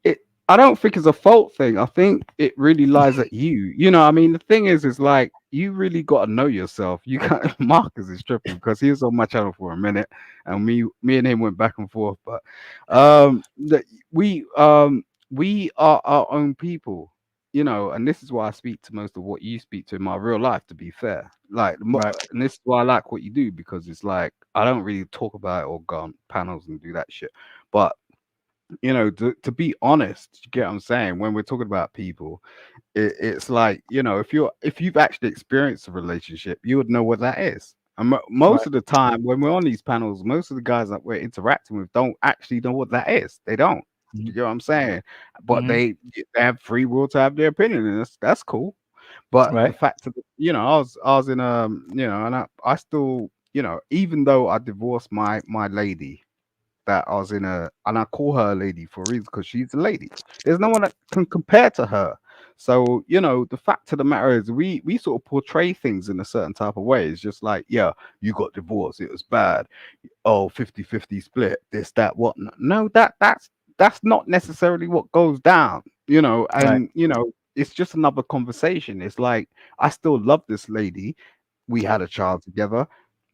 it I don't think it's a fault thing. I think it really lies at you. I mean, the thing is like you really got to know yourself. You got Marcus is tripping because he was on my channel for a minute, and me and him went back and forth. But that we are our own people. And this is why I speak to most of what you speak to in my real life. To be fair, Right. and this is why I like what you do because it's like I don't really talk about it or go on panels and do that shit. But to be honest, you get what I'm saying? When we're talking about people, it's like, if you've actually experienced a relationship, you would know what that is. And most Right. of the time, when we're on these panels, most of the guys that we're interacting with don't actually know what that is. They don't. Hmm. You get what I'm saying? But Hmm. they have free will to have their opinion, and that's cool. But the Right. fact of I was in and I still, even though I divorced my lady, that I was in and I call her a lady for a reason because she's a lady. There's no one that can compare to her. So, the fact of the matter is we sort of portray things in a certain type of way. It's just like, yeah, you got divorced, it was bad. Oh, 50-50 split, this, that, what. No, that's not necessarily what goes down, Right. and it's just another conversation. It's like I still love this lady, we had a child together,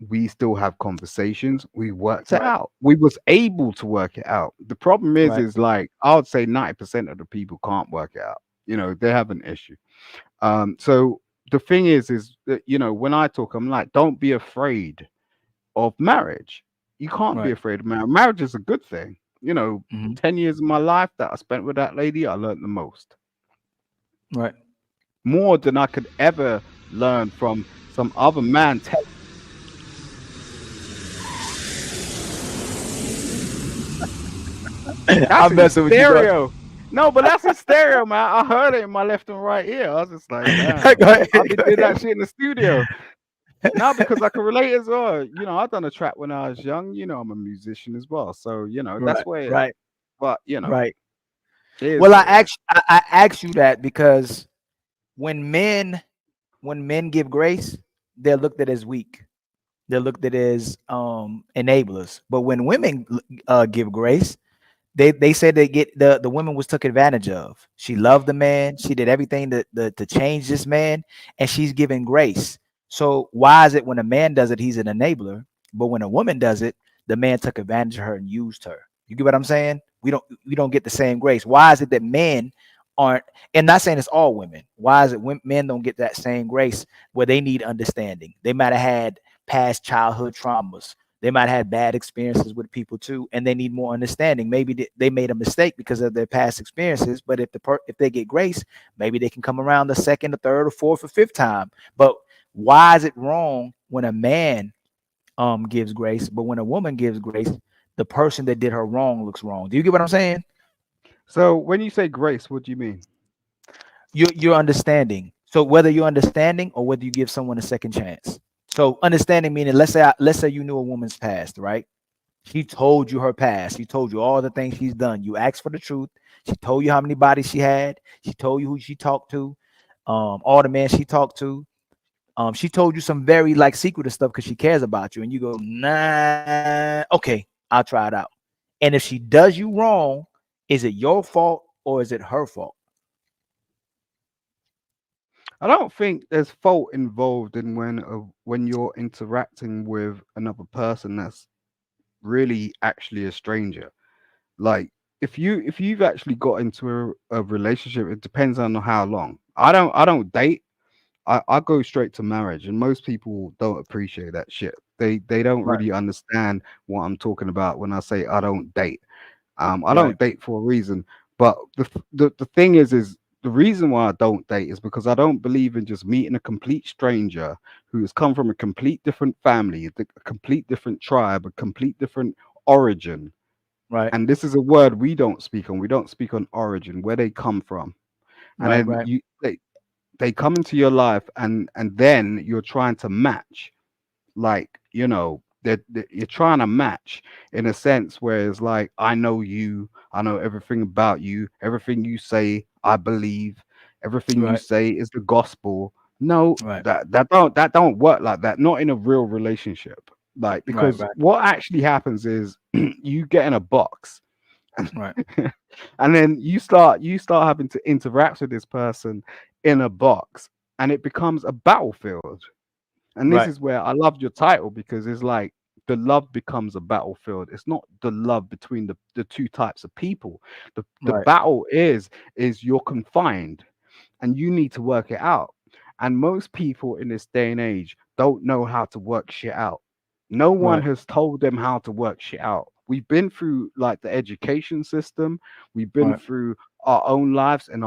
we still have conversations, we worked it Right. out, we was able to work it out. The problem is Right. is like I would say 90% of the people can't work it out. They have an issue. So the thing is that when I talk, I'm like, don't be afraid of marriage. You can't be Right. afraid of marriage. Marriage is a good thing. Hmm. 10 years of my life that I spent with that lady, I learned the most, Right. more than I could ever learn from some other man. That's I'm in messing with you. Go stereo. No, but that's in stereo, man. I heard it in my left and right ear. I was just like, ahead. damn. Go ahead. I've been Go doing ahead. that shit in the studio. Now because I can relate as well. I done a track when I was young. I'm a musician as well. So, that's Right. where Right. but Right. it is Well, what it is. I asked you that because when men when men give grace, they're looked at as weak. They're looked at as enablers. But when women give grace, they said they get the woman was took advantage of. She loved the man. She did everything to change this man, and she's giving grace. So why is it when a man does it, he's an enabler, but when a woman does it, the man took advantage of her and used her? You get what I'm saying? We don't get the same grace. Why is it that men aren't? And not saying it's all women. Why is it when men don't get that same grace where they need understanding? They might have had past childhood traumas, they might have had bad experiences with people too, and they need more understanding. Maybe they made a mistake because of their past experiences, but if they get grace, maybe they can come around the second, the third, or fourth, or fifth time. But why is it wrong when a man gives grace, but when a woman gives grace, the person that did her wrong looks wrong? Do you get what I'm saying? So when you say grace, what do you mean? You're understanding. So whether you're understanding or whether you give someone a second chance. So understanding meaning, let's say you knew a woman's past, right? She told you her past. She told you all the things she's done. You asked for the truth. She told you how many bodies she had. She told you who she talked to, all the men she talked to. She told you some very like secretive stuff because she cares about you, and you go, nah, okay, I'll try it out. And if she does you wrong, is it your fault or is it her fault? I don't think there's fault involved in when you're interacting with another person that's really actually a stranger. Like if you've actually got into a relationship, it depends on how long. I don't date. I go straight to marriage, and most people don't appreciate that shit. They don't Right, really understand what I'm talking about when I say I don't date. I right, don't date for a reason, but the thing is the reason why I don't date is because I don't believe in just meeting a complete stranger who has come from a complete different family, a complete different tribe, a complete different origin, Right. And this is a word we don't speak on. We don't speak on origin, where they come from. And Right. then Right. they come into your life, and then you're trying to match, like, that you're trying to match in a sense where it's like, I know you, I know everything about you, everything you say I believe, everything you Right. say is the gospel. No, Right. that don't work like that, not in a real relationship. Like, Right. because Right. what actually happens is you get in a box, Right. and then you start having to interact with this person in a box, and it becomes a battlefield. And this Right. is where I loved your title, because it's like the love becomes a battlefield. It's not the love between the two types of people. The Right. battle is you're confined, and you need to work it out. And most people in this day and age don't know how to work shit out. No one Right. has told them how to work shit out. We've been through like the education system. We've been Right. through our own lives and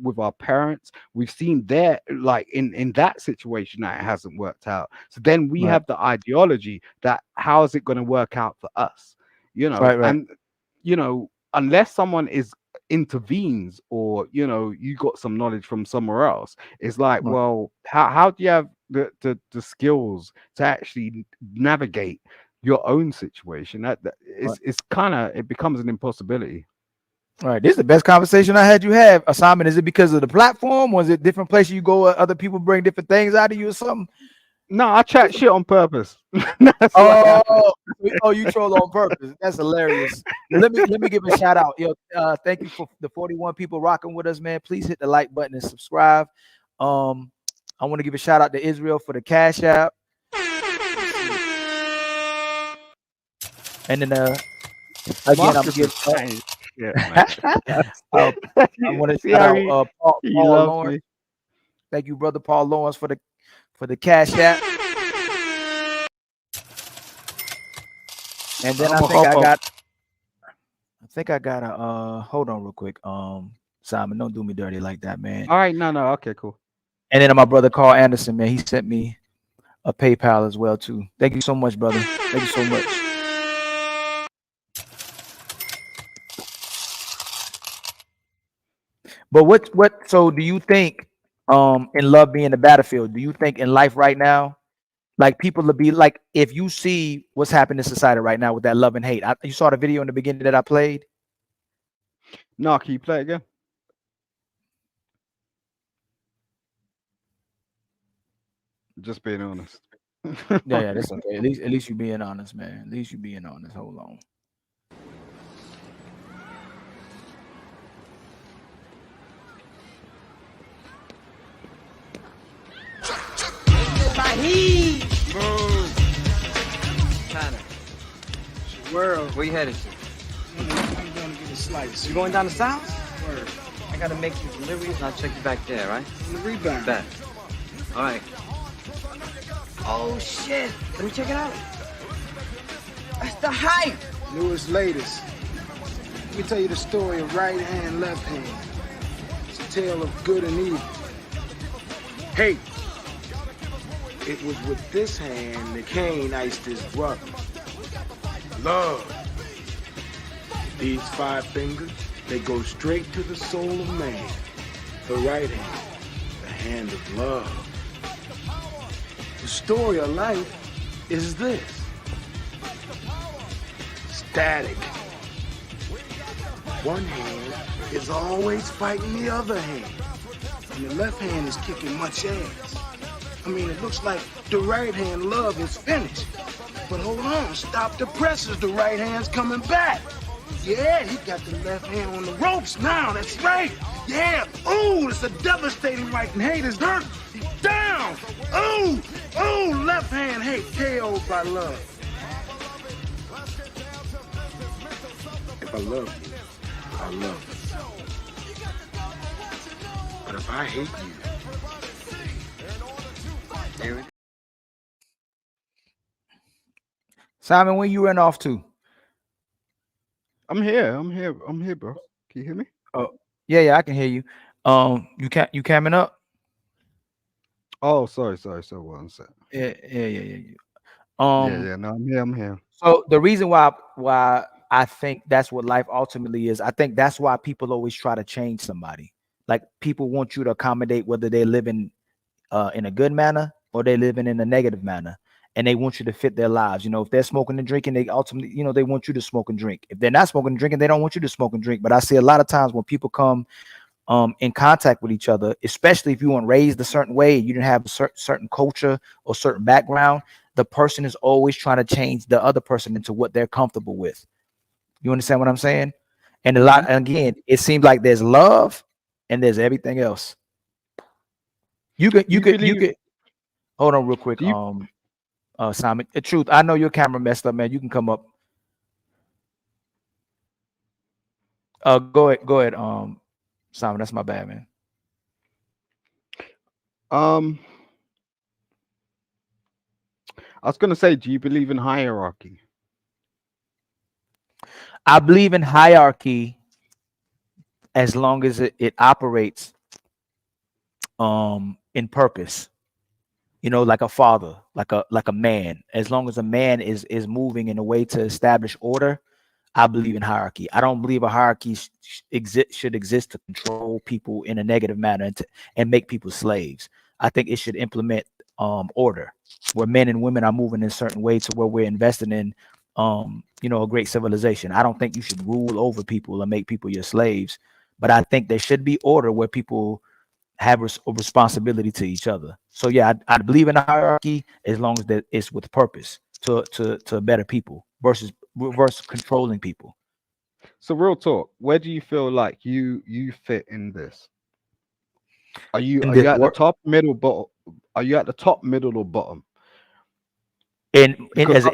with our parents. We've seen their, like, in that situation that it hasn't worked out. So then we Right. have the ideology that how is it going to work out for us? Right. Right. And unless someone is intervenes, or you got some knowledge from somewhere else, it's like, Right. well, how do you have the skills to actually navigate your own situation? That Right. it's kind of, it becomes an impossibility. Right. This is the best conversation I had you have, Simon. Is it because of the platform? Was it different places you go, other people bring different things out of you or something? No, I chat shit on purpose. That's what happened. Oh, oh, you troll on purpose. That's hilarious. Let me give a shout out. Yo, thank you for the 41 people rocking with us, man. Please hit the like button and subscribe. Um, I want to give a shout out to Israel for the Cash App. And then again, I'm gonna Marcus give is chatting shit, man. I want to See shout how out he Paul loves Lawrence. me. Thank you, brother Paul Lawrence, for the Cash App. And then I'm a hop up. I think I got a hold on real quick. Simon, don't do me dirty like that, man. All right, no, okay, cool. And then my brother Carl Anderson, man, he sent me a PayPal as well too. Thank you so much, brother. Thank you so much. But what so do you think in love being the battlefield? Do you think in life right now, like people to be like, if you see what's happening in society right now with that love and hate? You saw the video in the beginning that I played. No, can you play it again? Just being honest. Yeah, yeah, that's okay. At least you being honest, man. At least you being honest. Hold on. Tanner, It's the world. where you headed to? I'm gonna get a slice. You going down the south? Word. I gotta make some deliveries and I'll check you back there, right? On the rebound. Bet. All right. Oh shit! Let me check it out. That's the hype. Newest, latest. Let me tell you the story of right hand, left hand. It's a tale of good and evil. Hey, it was with this hand that Cain iced his brother. Love. These 5 fingers, they go straight to the soul of man. The right hand, the hand of love. The story of life is this. Static. One hand is always fighting the other hand. And the left hand is kicking much ass. I mean, it looks like the right hand love is finished. But hold on, stop the presses, the right hand's coming back. Yeah, he got the left hand on the ropes now, that's right. Yeah, ooh, it's a devastating right and hate is hurt. He's down. Ooh, ooh, left hand hate KO'd by love. If I love you, I love you. But if I hate you, Here we Simon, when you ran off to? I'm here, bro. Can you hear me? Oh, yeah, I can hear you. You coming up? Oh, sorry. So 1 sec. Yeah. Yeah, no, I'm here. So the reason why I think that's what life ultimately is. I think that's why people always try to change somebody. Like people want you to accommodate whether they're living in a good manner or they're living in a negative manner, and they want you to fit their lives. You know, if they're smoking and drinking, they ultimately, you know, they want you to smoke and drink. If they're not smoking and drinking, they don't want you to smoke and drink. But I see a lot of times when people come in contact with each other, especially if you weren't raised a certain way, you didn't have a certain culture or certain background, the person is always trying to change the other person into what they're comfortable with. You understand what I'm saying? And a lot, Hmm. again, it seems like there's love and there's everything else. Do you You believe? could hold on real quick. Do you? Simon, the truth, I know your camera messed up, man. You can come up. Go ahead. Simon, that's my bad, man. Um, I was gonna say, do you believe in hierarchy? I believe in hierarchy as long as it operates in purpose. You know, like a father, like a man. As long as a man is moving in a way to establish order, I believe in hierarchy. I don't believe a hierarchy should exist to control people in a negative manner and make people slaves. I think it should implement order, where men and women are moving in a certain way to where we're investing in you know, a great civilization. I don't think you should rule over people and make people your slaves, but I think there should be order where people have a responsibility to each other. So yeah, I believe in a hierarchy as long as that it's with purpose to better people versus reverse controlling people. So, real talk, where do you feel like you fit in this? In Are this you at the work, top, middle, bottom? Are you at the top, middle, or bottom? in Because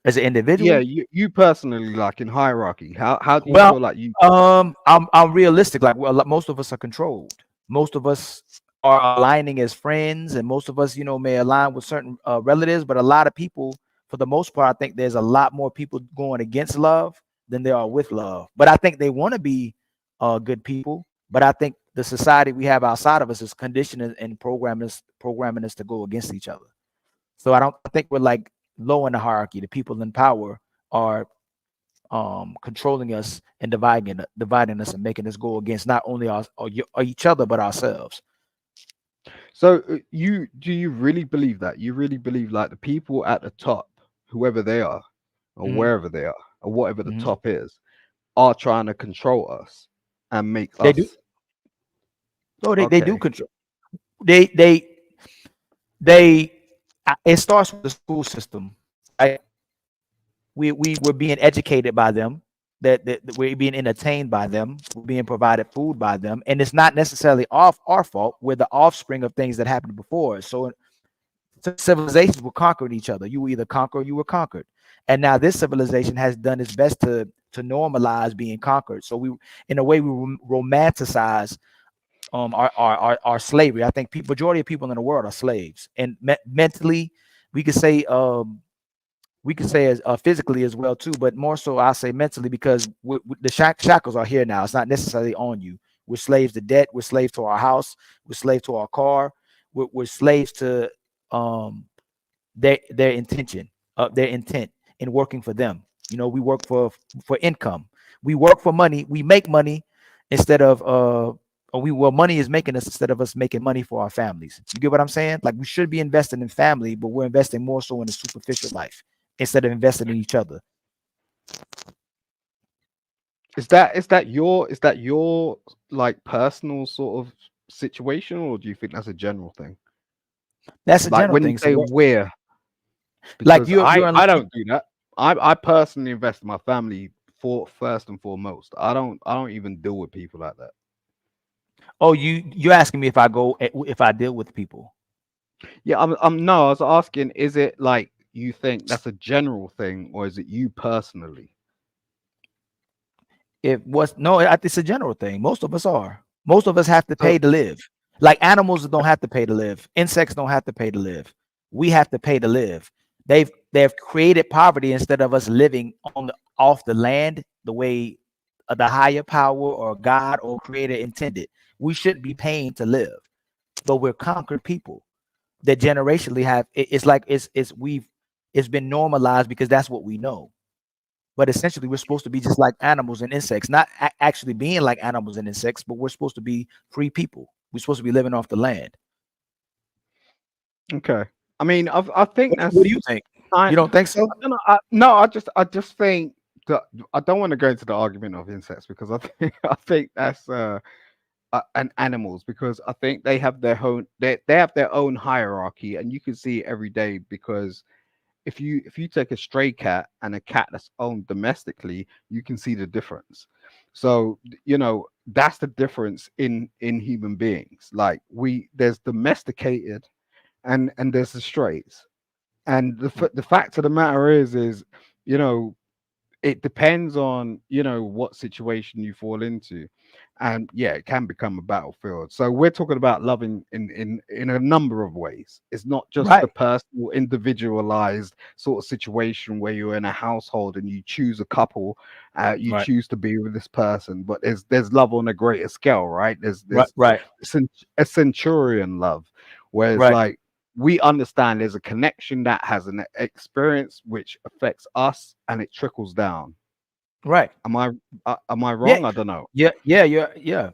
as an yeah, individual, you personally, like in hierarchy, how do you well, feel like you? I'm realistic. Like, well, most of us are controlled. Most of us are aligning as friends, and most of us, you know, may align with certain relatives. But a lot of people, for the most part, I think there's a lot more people going against love than there are with love. But I think they want to be good people. But I think the society we have outside of us is conditioning and programming us to go against each other. So I think we're like low in the hierarchy. The people in power are controlling us and dividing us and making us go against not only us or each other but ourselves. So you do you really believe that? You really believe like the people at the top, whoever they are, or Hmm. wherever they are, or whatever the Hmm. top is, are trying to control us and make They do. us Oh, they do okay. control. They they they. It starts with the school system, right? We're being educated by them. That we're being entertained by them. We're being provided food by them, and it's not necessarily off our fault. We're the offspring of things that happened before us. So civilizations will conquer each other. You were either conquer or you were conquered. And now this civilization has done its best to normalize being conquered. So we, in a way, we romanticize our slavery. I think majority of people in the world are slaves, and mentally, we could say as physically as well too, but more so I say mentally because the shackles are here now. It's not necessarily on you. We're slaves to debt. We're slaves to our house. We're slaves to our car. We're slaves to um their intention, their intent in working for them. You know, we work for income. We work for money. We make money instead of or we well money is making us instead of us making money for our families. You get what I'm saying? Like we should be investing in family, but we're investing more so in the superficial life instead of investing in each other. Is that your like personal sort of situation, or do you think that's a general thing? That's a Like general when you thing. So say we're, like because I don't do that. I personally invest in my family for first and foremost. I don't even deal with people like that. oh you're asking me if if I deal with people. Yeah, I'm no, I was asking, is it like you think that's a general thing, or is it you personally? It was no, it's a general thing. Most of us are. Most of us have to So pay to live. Like animals don't have to pay to live. Insects don't have to pay to live. We have to pay to live. They've created poverty instead of us living on off the land the way the higher power or God or creator intended. We shouldn't be paying to live, but we're conquered people that generationally have it's like it's we've it's been normalized because that's what we know. but essentially we're supposed to be just like animals and insects, not actually being like animals and insects, but we're supposed to be free people. We're supposed to be living off the land. Okay. I mean, I think What do that's you think? I You don't think so? I don't know. No, I just think that I don't want to go into the argument of insects because I think I think that's and animals because I think they have their own hierarchy and you can see it every day because if you take a stray cat and a cat that's owned domestically, you can see the difference. So that's the difference in human beings. Like there's domesticated and there's the strays. And the fact of the matter is you know it depends on what situation you fall into, and yeah, it can become a battlefield. So we're talking about loving in a number of ways. It's not just the Right, personal individualized sort of situation where you're in a household and you choose a couple, you right, choose to be with this person, but there's love on a greater scale, right? there's right, there's right, a centurion love where it's right, like we understand there's a connection that has an experience which affects us and it trickles down. right. Am I Yeah, wrong? I don't know. yeah.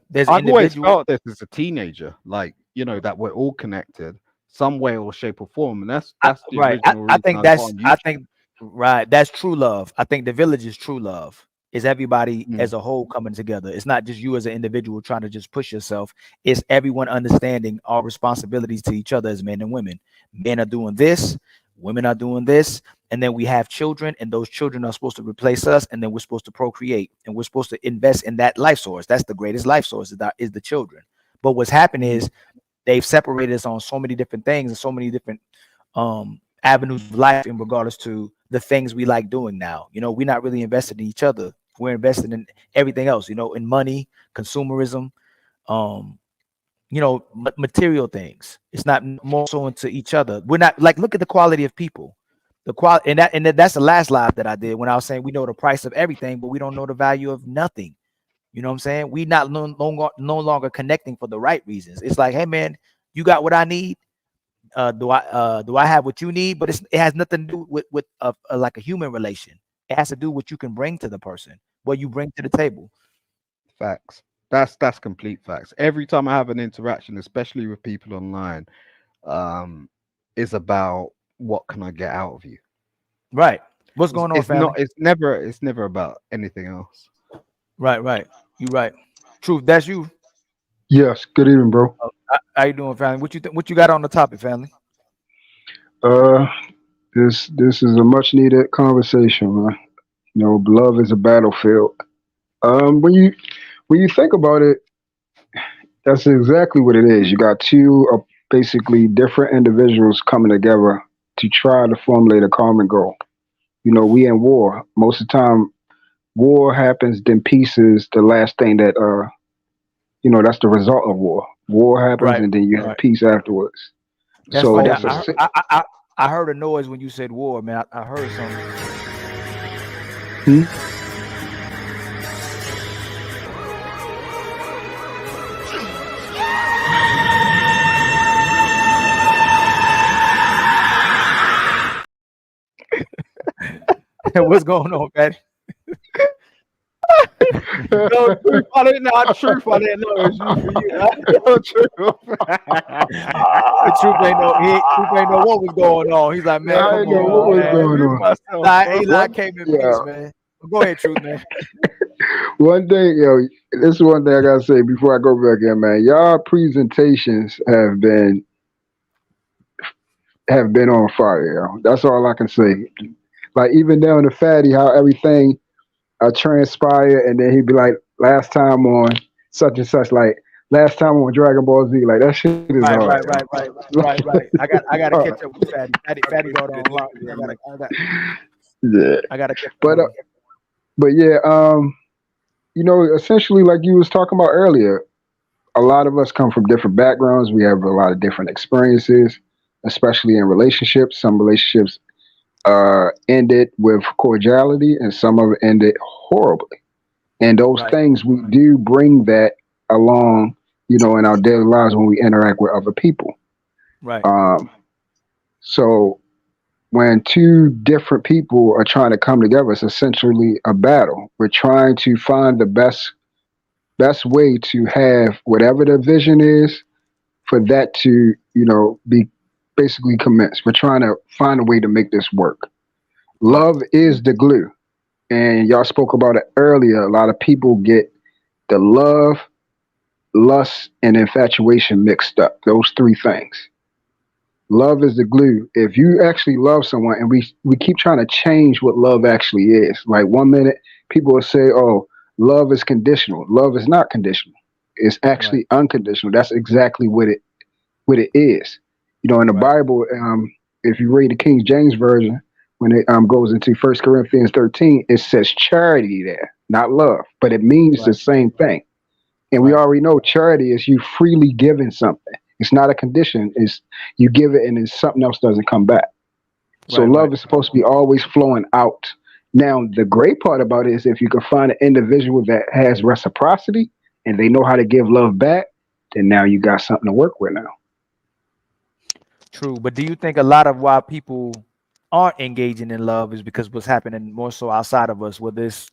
There's I've always individual. felt this as a teenager, like that we're all connected, some way or shape or form, and that's the Right. original I reason think I got on I YouTube. think right. That's true love. I think the village is true love. Is everybody Mm, as a whole coming together. It's not just you as an individual trying to just push yourself. It's everyone understanding our responsibilities to each other as men and women. Men are doing this, women are doing this, and then we have children, and those children are supposed to replace us, and then we're supposed to procreate, and we're supposed to invest in that life source. That's the greatest life source is the children. But what's happened mm, is they've separated us on so many different things and so many different avenues of life in regards to the things we like doing now. We're not really invested in each other. We're invested in everything else, in money, consumerism, um, material things. It's not more so into each other. We're not like look at the quality of people. The quality that's the last live that I did when I was saying we know the price of everything, but we don't know the value of nothing. You know what I'm saying? We not no longer connecting for the right reasons. It's like, hey man, you got what I need. Do I have what you need? But it has nothing to do with like a human relation. It has to do what you can bring to the person, what you bring to the table. facts. That's complete facts. Every time I have an interaction, especially with people online, um, is about what can I get out of you. Right. What's going on, It's not. family? It's never about anything else. Right, right. You right. Truth, that's you. Yes, good evening, bro. How you doing, family? What you got on the topic, family? Uh, this is a much needed conversation, man. Love is a battlefield. When you think about it, that's exactly what it is. You got two basically different individuals coming together to try to formulate a common goal. We in war. Most of the time, war happens, then peace is the last thing that that's the result of war. War happens, Right, and then you have right. peace afterwards. That's So funny. that's I I heard a noise when you said war, man. I heard something. hmm? What's going on, man? No, truth, I didn't know. Truth, I didn't know it was you for you. No, truth. The truth ain't know what was going on. He's like, man, I come didn't know on, what was man. going Mute on. myself, Eli, bro. Eli came in Yeah. peace, man. Go ahead, truth, man. One thing, this is one thing I gotta say before I go back in, man. Y'all presentations have been on fire, That's all I can say. Like even down to Fatty, how everything transpire, and then he'd be like, "Last time on such and such," like last time on Dragon Ball Z, like that shit is Right, hard, right, right, right, right, right. I gotta Hard. catch up with Fatty. Fatty got on lock. Yeah, I gotta catch up but with him. yeah, essentially, like you was talking about earlier, a lot of us come from different backgrounds. We have a lot of different experiences, especially in relationships. Some relationships ended with cordiality, and some of it ended horribly. And those Right, things we do bring that along, in our daily lives when we interact with other people. right, Um, so when two different people are trying to come together, it's essentially a battle. We're trying to find the best way to have whatever the vision is for that to, be basically commenced. We're trying to find a way to make this work. Right. Love is the glue. And y'all spoke about it earlier. A lot of people get the love, lust, and infatuation mixed up. Those three things. Love is the glue. If you actually love someone, and we keep trying to change what love actually is. Like one minute, people will say, "Oh, love is conditional." Love is not conditional. It's Right. actually unconditional. That's exactly what it is. In the Right. Bible, if you read the King James version, when it goes into 1 Corinthians 13, it says charity there, not love, but it means the Right. same thing. And we Right. already know charity is you freely giving something. It's not a condition. It's you give it and then something else doesn't come back. So Right. Right. love is supposed to be always flowing out. Now, the great part about it is if you can find an individual that has reciprocity and they know how to give love back, then now you got something to work with now. True. But do you think a lot of why people aren't engaging in love is because what's happening more so outside of us, whether it's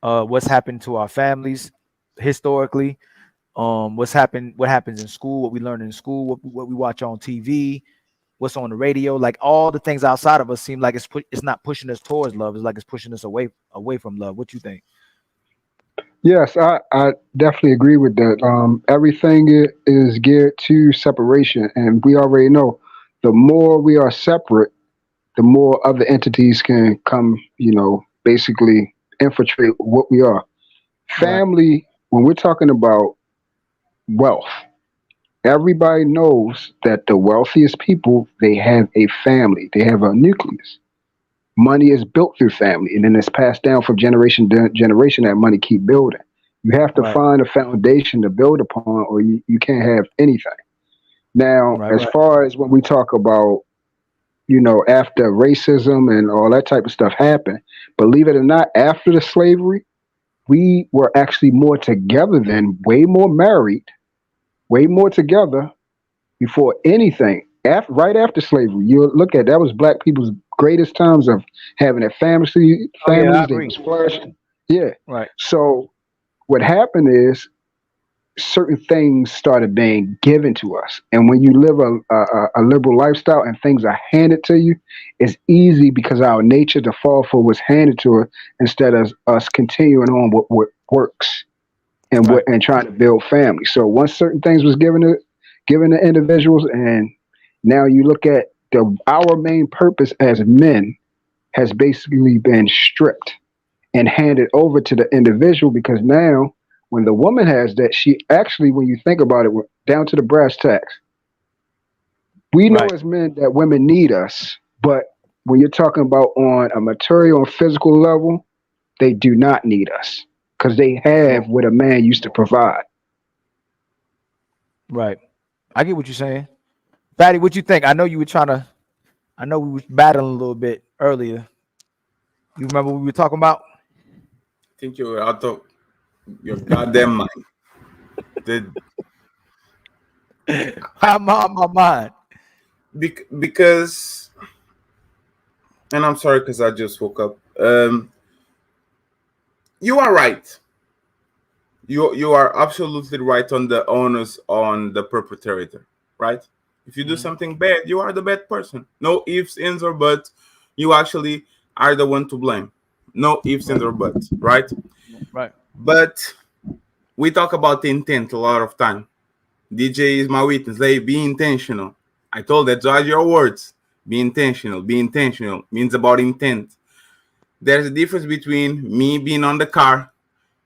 what's happened to our families historically, what happens in school, what we learn in school, what we watch on TV, what's on the radio, like all the things outside of us seem like it's not pushing us towards love. It's like it's pushing us away from love. What you think? Yes, I definitely agree with that. Everything is geared to separation, and we already know the more we are separate, the more other entities can come, basically infiltrate what we are. Right. Family, when we're talking about wealth, everybody knows that the wealthiest people, they have a family, they have a nucleus. Money is built through family, and then it's passed down from generation to generation. That money keep building. You have to Right. find a foundation to build upon, or you can't have anything. Now, Right. as Right. far as when we talk about, after racism and all that type of stuff happened, believe it or not, after the slavery, we were actually more together then, way more married, way more together before anything. Right after slavery, you look at that was black people's greatest times of having their Oh yeah, I families. They agree. was flourishing. Yeah. Right. So what happened is certain things started being given to us, and when you live a liberal lifestyle and things are handed to you, it's easy because our nature to fall for what's handed to us instead of us continuing on what works and Right. trying to build family. So once certain things was given to individuals, and now you look at our main purpose as men has basically been stripped and handed over to the individual because now when the woman has that, she actually, when you think about it, down to the brass tacks, we know Right. as men that women need us, but when you're talking about on a material and physical level, they do not need us because they have what a man used to provide. Right. I get what you're saying. Fatty, what you think? I know you were trying to. I know we were battling a little bit earlier. You remember what we were talking about? Think you're out of your goddamn mind. The, I'm on my mind. because, and I'm sorry because I just woke up. You are right. You are absolutely right on the onus on the perpetrator, right? If you do Mhm. something bad, you are the bad person. No ifs, ands, or buts. You actually are the one to blame. No ifs, ands, Right. or buts, right? Right. But we talk about intent a lot of time. DJ is my witness. They be intentional. I told that judge your words. Be intentional. Be intentional means about intent. There's a difference between me being on the car.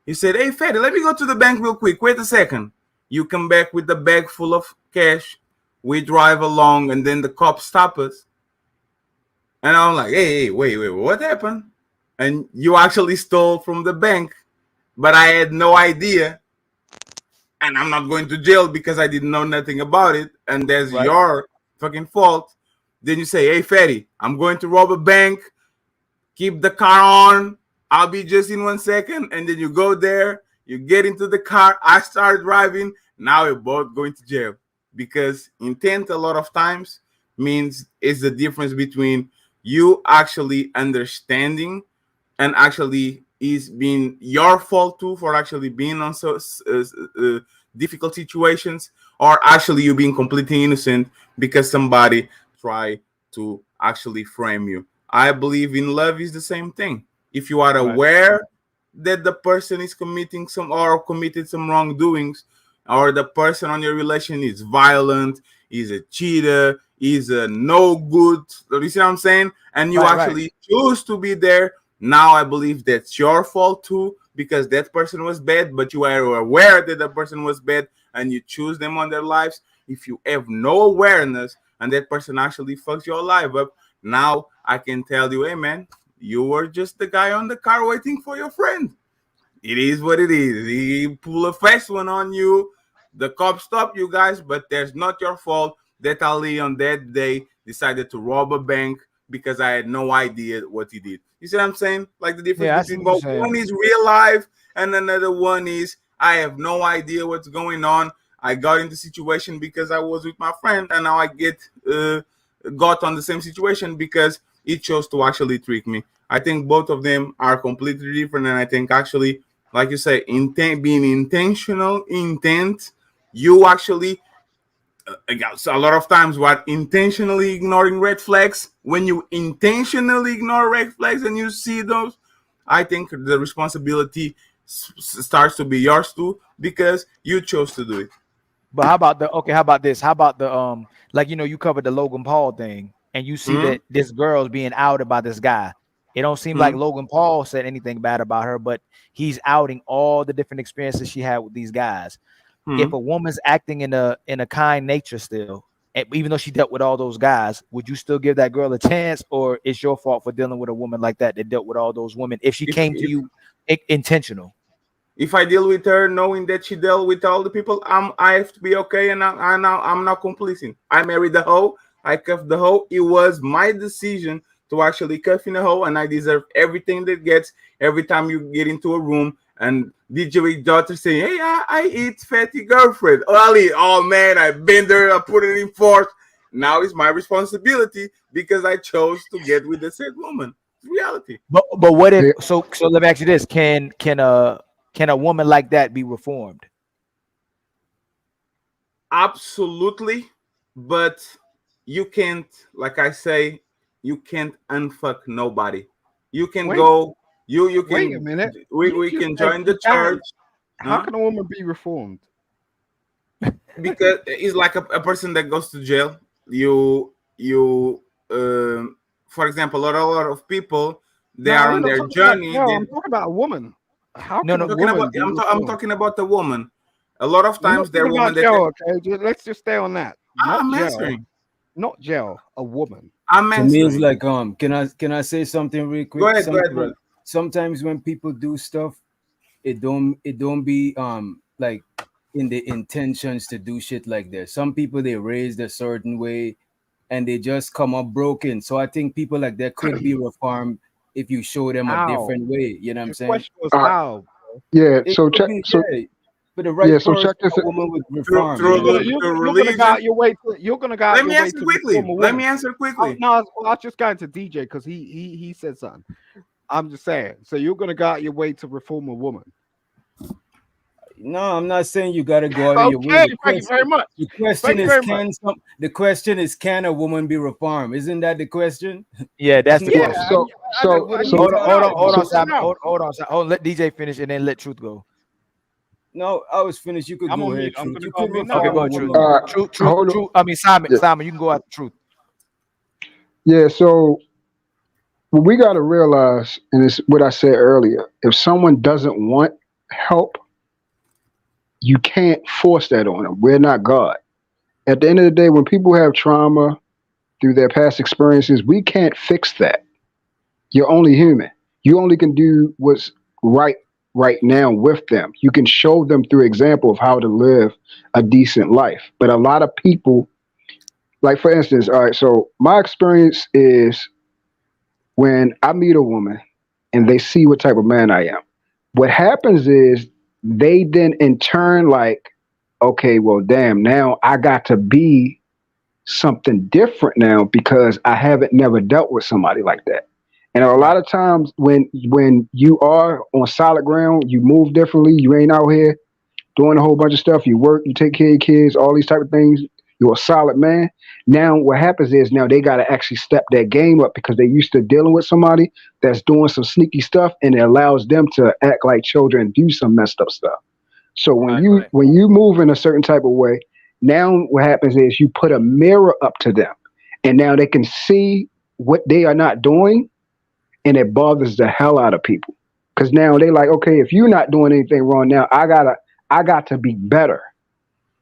He said, "Hey, Fatty, let me go to the bank real quick. Wait a second." You come back with the bag full of cash. We drive along, and then the cops stop us. And I'm like, hey, wait, what happened? And you actually stole from the bank, but I had no idea. And I'm not going to jail because I didn't know nothing about it, and that's Right. your fucking fault. Then you say, "Hey, Fatty, I'm going to rob a bank. Keep the car on. I'll be just in 1 second." And then you go there, you get into the car. I start driving. Now we're both going to jail because intent a lot of times means it's the difference between you actually understanding and actually is being your fault too for actually being on so difficult situations, or actually you being completely innocent because somebody tried to actually frame you. I believe in love is the same thing. If you are Right. aware that the person is committing some or committed some wrongdoings, or the person on your relation is violent, is a cheater, is a no good, you see what I'm saying, and you Right. Right. actually choose to be there, now I believe that's your fault too, because that person was bad, but you are aware that the person was bad and you choose them on their lives. If you have no awareness and that person actually fucks your life up, now I can tell you, hey man, you were just the guy on the car waiting for your friend. It is what it is. He pull a fast one on you. The cops stop you guys, but there's not your fault that Ali on that day decided to rob a bank because I had no idea what he did. You see what I'm saying? Like the difference Yeah, I see between what you're both. saying. One is real life and another one is I have no idea what's going on. I got in the situation because I was with my friend, and now I get got on the same situation because it chose to actually trick me. I think both of them are completely different, and I think actually, like you say, intent being intentional, intent, you actually so a lot of times what intentionally ignoring red flags. When you intentionally ignore red flags and you see those, I think the responsibility starts to be yours too because you chose to do it. But how about the okay? How about this? How about the like you covered the Logan Paul thing, and you see Hmm. that this girl's being outed by this guy. It don't seem like Hmm. Logan Paul said anything bad about her, but he's outing all the different experiences she had with these guys. Hmm. If a woman's acting in a kind nature still, even though she dealt with all those guys, would you still give that girl a chance, or it's your fault for dealing with a woman like that dealt with all those women if she if came to if you intentional? if I deal with her knowing that she dealt with all the people, I have to be okay, and I'm not complicit. I married the hoe. I cuffed the hoe. It was my decision to actually cuff in the hoe, and I deserve everything that gets. Every time you get into a room and DJ daughter saying, "Hey, I eat fatty girlfriend." Ali, oh man, I been there. I put it in force. Now it's my responsibility because I chose to get with the said woman. It's reality. But what if Yeah, so let me ask you this. Can a woman like that be reformed? Absolutely, but you can't, like I say, you can't unfuck nobody. You can Wait, go, you wait a can, minute. You we just can said join you the can't. church, How huh? can a woman be reformed? Because it's like a person that goes to jail. You for example, a lot of people, they No, are we're on not their talking about journey. jail. I'm talking about a woman. How No, can a no. Talking about, woman be I'm reformed? talking about the woman. A lot of We're not times, they're talking about women that jail, okay? Let's just stay on that. Not I'm jail. answering. Not jail. A woman. I'm To me, it's answering. like can I say something real Go quick? ahead, brother. Sometimes when people do stuff, it don't be like in the intentions to do shit like that. Some people they raised a certain way and they just come up broken. So I think people like that could be reformed if you show them a How? different way. You know what I'm The saying? question was all right. how. Yeah. It So could check. be, So yeah. For the yeah. right So check person, this. a woman would through reform, through you know. the through You're gonna go religion. out your way to. You're gonna go out Let your me way answer to quickly. reform a Let me woman. answer Oh, quickly. no, I was just going to DJ because he said something. I'm just saying. So you're gonna go out your way to reform a woman. No, I'm not saying you gotta go out of your way. Okay. Thank you very much. The question Thank you is very much. can a woman be reformed? Isn't that the question? Yeah, that's the Yeah. Yeah. question. What are I you need So to talking know. I Hold on, need so to Simon. know. Hold on, Simon. Let DJ finish and then let Truth go. No, I was finished. You could I'm go on mute. ahead, I'm Truth. gonna You go on could mute now. Okay, reform go a ahead, Truth. woman. hold on. Truth. I mean, Simon. Yeah. Simon, you can go after Truth. Yeah. So what we got to realize, and it's what I said earlier: if someone doesn't want help, you can't force that on them. We're not God. At the end of the day, when people have trauma through their past experiences, we can't fix that. You're only human. You only can do what's right now with them. You can show them through example of how to live a decent life. But a lot of people, like for instance, all right, so my experience is when I meet a woman and they see what type of man I am. What happens is they then in turn like, okay, well damn, now I got to be something different now because I haven't never dealt with somebody like that. And a lot Right. of times when you are on solid ground, you move differently. You ain't out here doing a whole bunch of stuff. You work, you take care of your kids, all these type of things. You're a solid man. Now what happens is now they got to actually step their game up because they used to dealing with somebody that's doing some sneaky stuff, and it allows them to act like children and do some messed up stuff. So when Right. you when you move in a certain type of way, now what happens is you put a mirror up to them, and now they can see what they are not doing, and it bothers the hell out of people because now they like, okay, if you're not doing anything wrong, now I got to be better.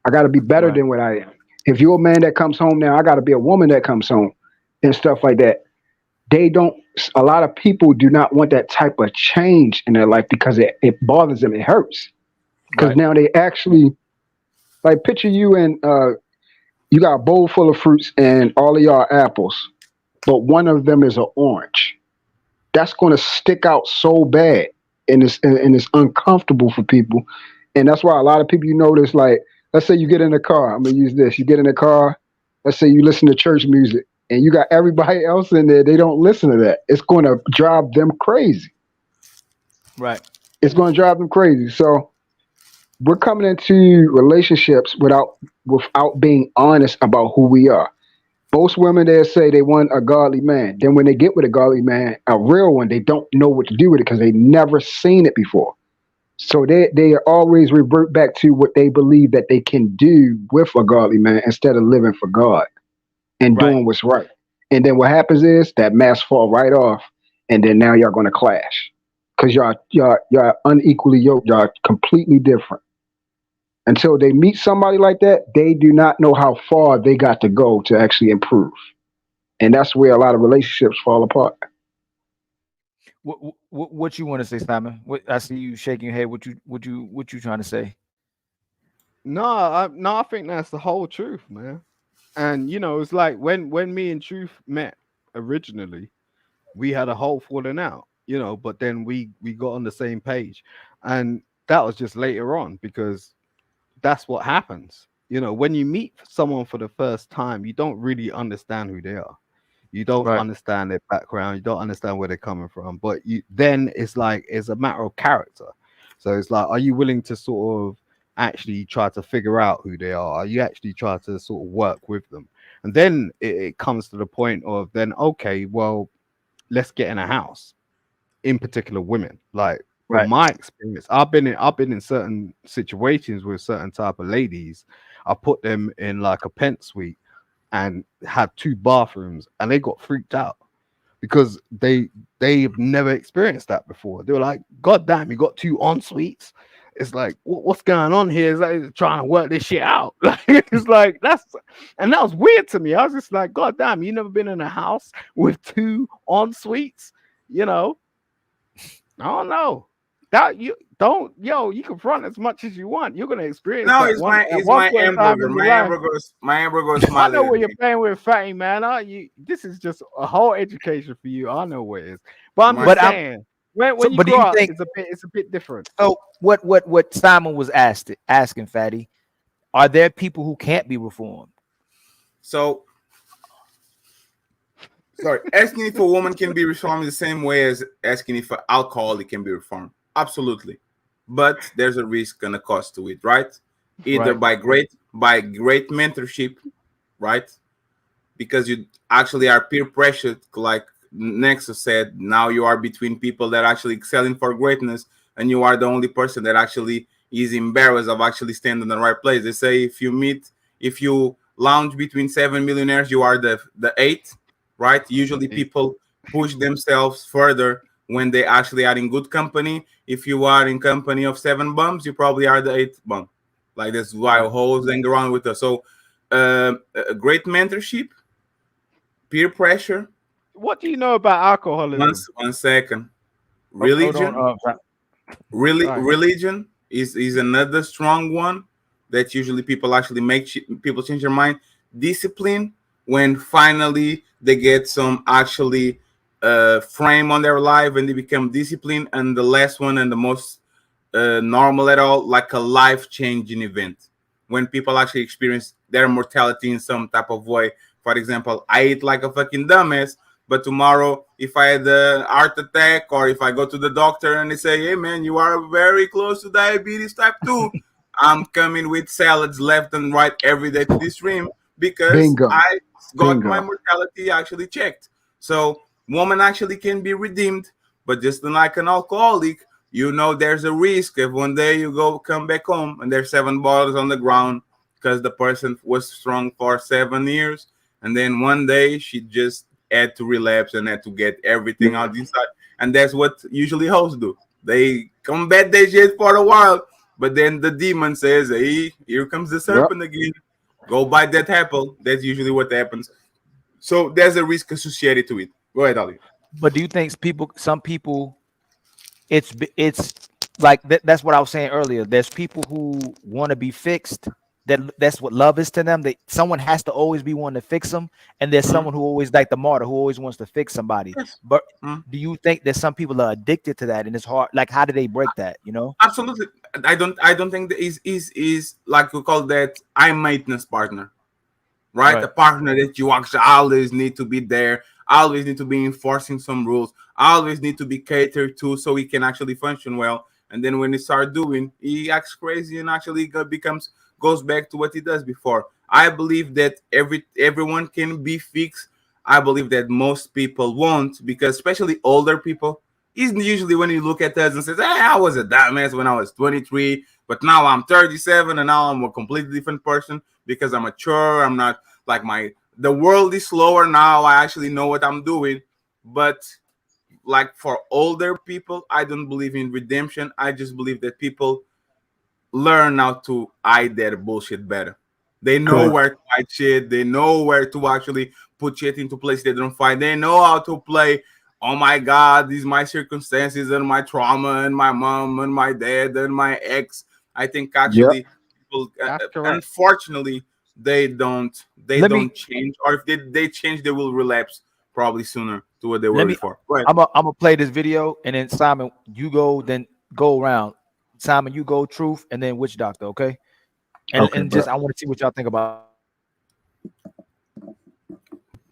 I got to be better Right. than what I am. If you're a man that comes home now, I got to be a woman that comes home and stuff like that. They don't. A lot of people do not want that type of change in their life because it bothers them. It hurts because Right. now they actually like picture you and you got a bowl full of fruits and all of y'all are apples, but one of them is an orange. That's going to stick out so bad, and it's uncomfortable for people, and that's why a lot of people, you notice, like, let's say you get in a car. I'm gonna use this. You get in a car. Let's say you listen to church music, and you got everybody else in there. They don't listen to that. It's going to drive them crazy. Right. It's going to drive them crazy. So we're coming into relationships without being honest about who we are. Most women they say they want a godly man. Then when they get with a godly man, a real one, they don't know what to do with it because they never seen it before. So they always revert back to what they believe that they can do with a godly man instead of living for God and Right. doing what's right. And then what happens is that mask fall right off, and then now y'all gonna clash because y'all unequally yoked. Y'all completely different. Until they meet somebody like that, they do not know how far they got to go to actually improve, and that's where a lot of relationships fall apart. What you want to say, Simon? What I see you shaking your head. What you trying to say? No, I think that's the whole truth, man. And it's like when me and Truth met originally, we had a whole falling out, but then we got on the same page, and that was just later on because that's what happens. When you meet someone for the first time, you don't really understand who they are. You don't Right. understand their background. You don't understand where they're coming from. But then it's like it's a matter of character. So it's like, are you willing to sort of actually try to figure out who they are? Are you actually try to sort of work with them? And then it comes to the point of then, okay, well, let's get in a house. In particular, women. Like from Right. my experience, I've been in certain situations with certain type of ladies. I put them in like a pent suite and had two bathrooms, and they got freaked out because they've never experienced that before. They were like, "God damn, you got two en suites." It's like, what's going on here? It's like trying to work this shit out. Like it's like and that was weird to me. I was just like, God damn, you never been in a house with two en suites, you know? I don't know. That you don't, you can front as much as you want. You're gonna experience No, that it's one my at it's one my point in time hamburger. in your life. My hamburger is I know smaller what than you're me. playing with, fatty man. This is just a whole education for you. I know what it is, but I'm My just But I'm saying, when so. when you But do grow you up, think it's a bit different. so? What Simon was asking, Fatty? Are there people who can't be reformed? so sorry. Asking if a woman can be reformed the same way as asking if an alcoholic can be reformed. Absolutely, but there's a risk and a cost to it, right? Either Right. by great mentorship, right? Because you actually are peer pressured, like Nexus said. Now you are between people that are actually excelling for greatness, and you are the only person that actually is embarrassed of actually standing in the right place. They say if you lounge between seven millionaires, you are the eighth, right? Usually people push themselves further when they actually are in good company. If you are in company of seven bums, you probably are the eighth bum. Like that's why Right. hoes hang around with us. So a great mentorship, peer pressure. What do you know about alcoholism? One second. Hold on. Religion. Right. Religion is another strong one that usually people actually people change their mind. Discipline, when finally they get some actually frame on their life and they become disciplined. And the last one and the most normal at all, like a life changing event. when people actually experience their mortality in some type of way. For example, I eat like a fucking dumbass, but tomorrow, if I had a heart attack or if I go to the doctor and they say, "Hey man, you are very close to diabetes type 2," I'm coming with salads left and right every day to this stream because Bingo. I got my Bingo. mortality actually checked. So woman actually can be redeemed, but just like an alcoholic, you know there's a risk if one day you go come back home and there's 7 bottles on the ground because the person was strong for 7 years, and then one day she just had to relapse and had to get everything Yeah. out inside. And that's what usually hosts do. They combat their shit for a while, but then the demon says, "Hey, here comes the Yep. serpent again. Go bite that apple." That's usually what happens. So there's a risk associated to it. Go ahead, Ali. But do you think some people, it's like that's what I was saying earlier. There's people who want to be fixed. That's what love is to them. That someone has to always be one to fix them, and there's Mhm. someone who always like the martyr who always wants to fix somebody. Yes. But Mhm. do you think that some people are addicted to that, and it's hard? Like, how do they break that? Absolutely. I don't think that is like we call that I maintenance partner, right? Right. A partner that you actually always need to be there, always need to be enforcing some rules, always need to be catered to so he can actually function well. And then when he start doing, he acts crazy and actually becomes goes back to what he does before. I believe that everyone can be fixed. I believe that most people won't, because especially older people, is usually when you look at us and says, "Hey, I was a dumbass when I was 23, but now I'm 37 and now I'm a completely different person because I'm mature. I'm not like the world is slower now. I actually know what I'm doing." But like for older people, I don't believe in redemption. I just believe that people learn how to hide their bullshit better. They know Correct. where to hide shit. They know where to actually put shit into place they don't find. They know how to play. Oh my God, these my circumstances and my trauma and my mom and my dad and my ex. I think Yep. actually people, That's correct. unfortunately, they don't Let me change, or if they change, they will relapse probably sooner to what they let were me. before. Go ahead. I'm gonna play this video, and then Simon, you go, then go around. Simon, you go, truth, and then witch doctor. Okay, and Okay, and bro. just I want to see what y'all think about.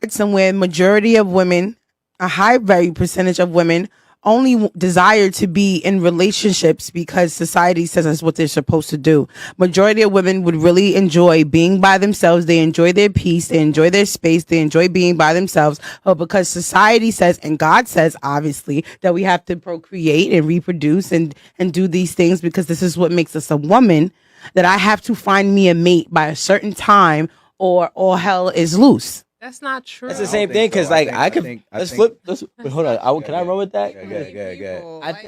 Somewhere majority of women, a high value percentage of women only desire to be in relationships because society says that's what they're supposed to do. Majority of women would really enjoy being by themselves. They enjoy their peace, they enjoy their space, they enjoy being by themselves. But because society says, and God says obviously, that we have to procreate and reproduce and do these things because this is what makes us a woman, that I have to find me a mate by a certain time or all hell is loose. That's not true. That's the same thing because like I could let's flip. Let's wait, hold on. Can I run with that? People, I think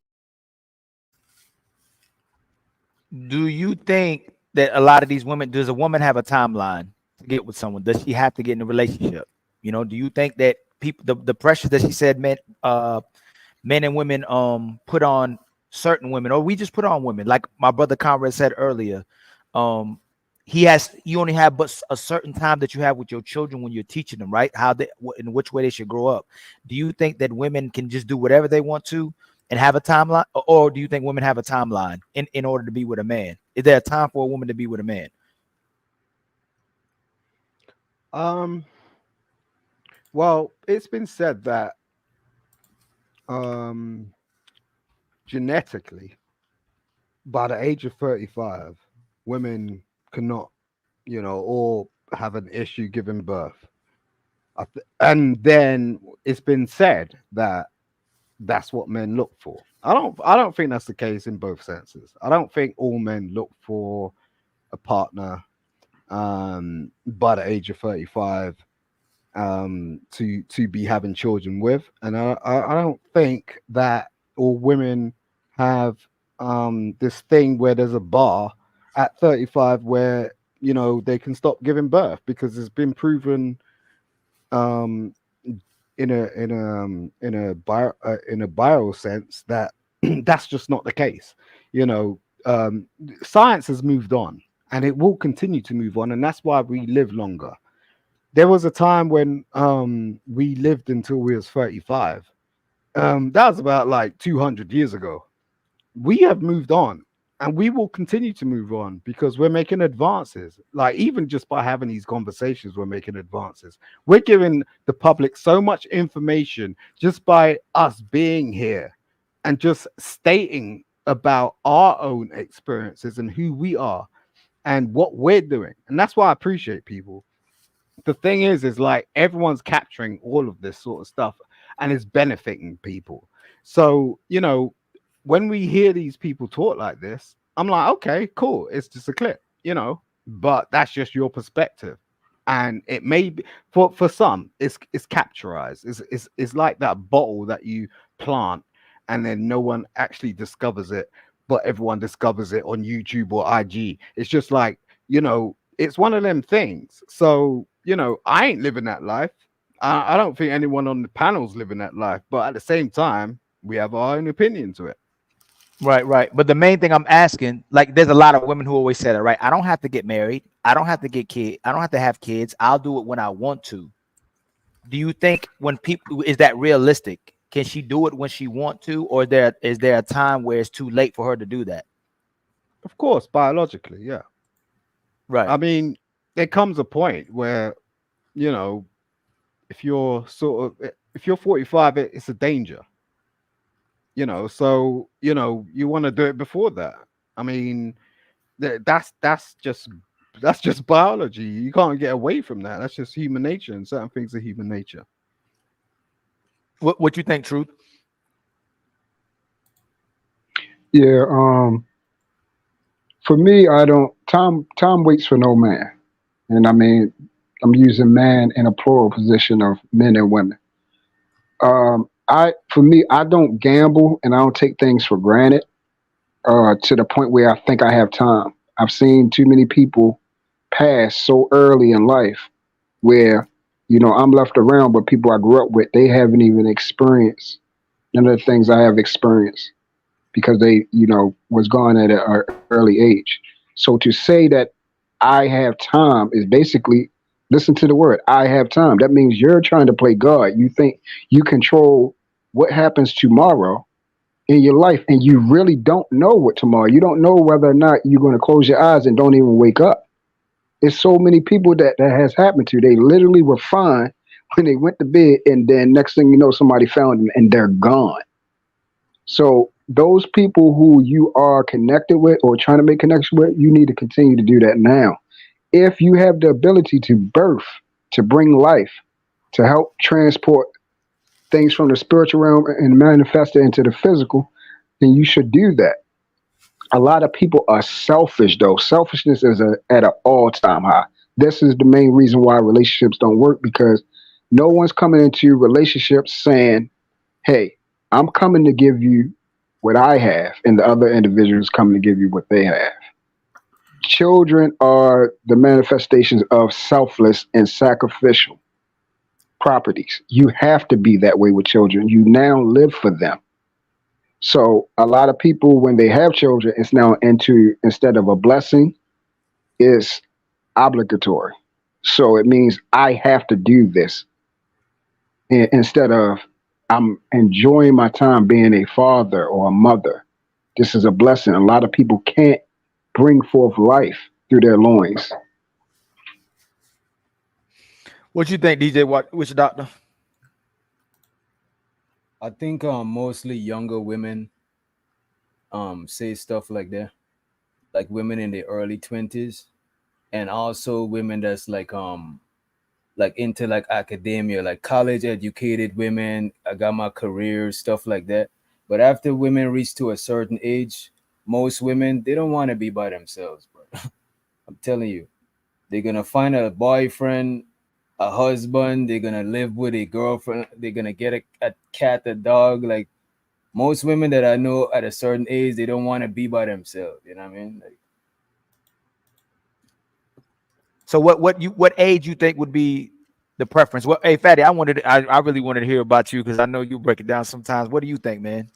Do you think that a lot of these women, does a woman have a timeline to get with someone? Does she have to get in a relationship? Do you think that people, the pressure that she said men and women put on certain women, or we just put on women, like my brother Conrad said earlier, um you only have but a certain time that you have with your children when you're teaching them, right? How they, in which way they should grow up. Do you think that women can just do whatever they want to and have a timeline, or do you think women have a timeline in order to be with a man? Is there a time for a woman to be with a man? Um, well, it's been said that um genetically, by the age of 35, women cannot, or have an issue giving birth. And then it's been said that that's what men look for. I don't think that's the case in both senses. I don't think all men look for a partner by the age of 35 to be having children with, and I don't think that all women have this thing where there's a bar at 35 where they can stop giving birth, because it's been proven um in a bio sense that that's just not the case. you know Science has moved on, and it will continue to move on, and that's why we live longer. There was a time when we lived until we was 35. That was about like 200 years ago. We have moved on. and we will continue to move on because we're making advances. Like, even just by having these conversations, we're making advances. We're giving the public so much information just by us being here and just stating about our own experiences and who we are and what we're doing. And that's why I appreciate people. The thing is like everyone's capturing all of this sort of stuff and it's benefiting people. So, when we hear these people talk like this, I'm like, okay, cool. It's just a clip, but that's just your perspective. And it may be for some, it's capturized. It's like that bottle that you plant and then no one actually discovers it, but everyone discovers it on YouTube or IG. It's just like, it's one of them things. So, I ain't living that life. I don't think anyone on the panel's living that life, but at the same time, we have our own opinion to it. Right, right. But the main thing I'm asking, like, there's a lot of women who always say that, right? I don't have to get married. I don't have to get kids. I don't have to have kids. I'll do it when I want to. Do you think when people is that realistic? Can she do it when she want to, or is there a time where it's too late for her to do that? Of course, biologically, yeah. Right. I mean, there comes a point where, you know, if you're 45, it's a danger. So you want to do it before that. I mean, that's just biology. You can't get away from that. That's just human nature, and certain things are human nature. What you think, Truth? Yeah. For me, I don't. Time waits for no man, and I mean, I'm using man in a plural position of men and women. For me, I don't gamble and I don't take things for granted. To the point where I think I have time. I've seen too many people pass so early in life where, I'm left around, but people I grew up with, they haven't even experienced none of the things I have experienced because they, was gone at an early age. So to say that I have time is basically, listen to the word, I have time. That means you're trying to play God. You think you control what happens tomorrow in your life, and you really don't know what tomorrow. You don't know whether or not you're going to close your eyes and don't even wake up. It's so many people that has happened to. They literally were fine when they went to bed, and then next thing you know, somebody found them and they're gone. So those people who you are connected with or trying to make connection with, you need to continue to do that now. If you have the ability to birth, to bring life, to help transport things from the spiritual realm and manifest it into the physical, then you should do that. A lot of people are selfish though. Selfishness is at an all-time high. This is the main reason why relationships don't work, because no one's coming into relationships saying, hey, I'm coming to give you what I have, and the other individuals coming to give you what they have. Children are the manifestations of selfless and sacrificial properties. You have to be that way with children. You now live for them. So a lot of people, when they have children, it's now into, instead of a blessing, it's obligatory. So it means I have to do this instead of I'm enjoying my time being a father or a mother. This is a blessing. A lot of people can't bring forth life through their loins. What you think, DJ? Which doctor? I think mostly younger women say stuff like that, like women in their early 20s, and also women that's like into like academia, like college educated women. I got my career, stuff like that. But after women reach to a certain age, most women, they don't want to be by themselves, bro. I'm telling you, they're gonna find a boyfriend, a husband, they're gonna live with a girlfriend, they're gonna get a cat, a dog. Like most women that I know at a certain age, they don't want to be by themselves. You know what I mean? Like, So what age you think would be the preference? Well, hey, Fatty, I really wanted to hear about you because I know you break it down sometimes. What do you think, man?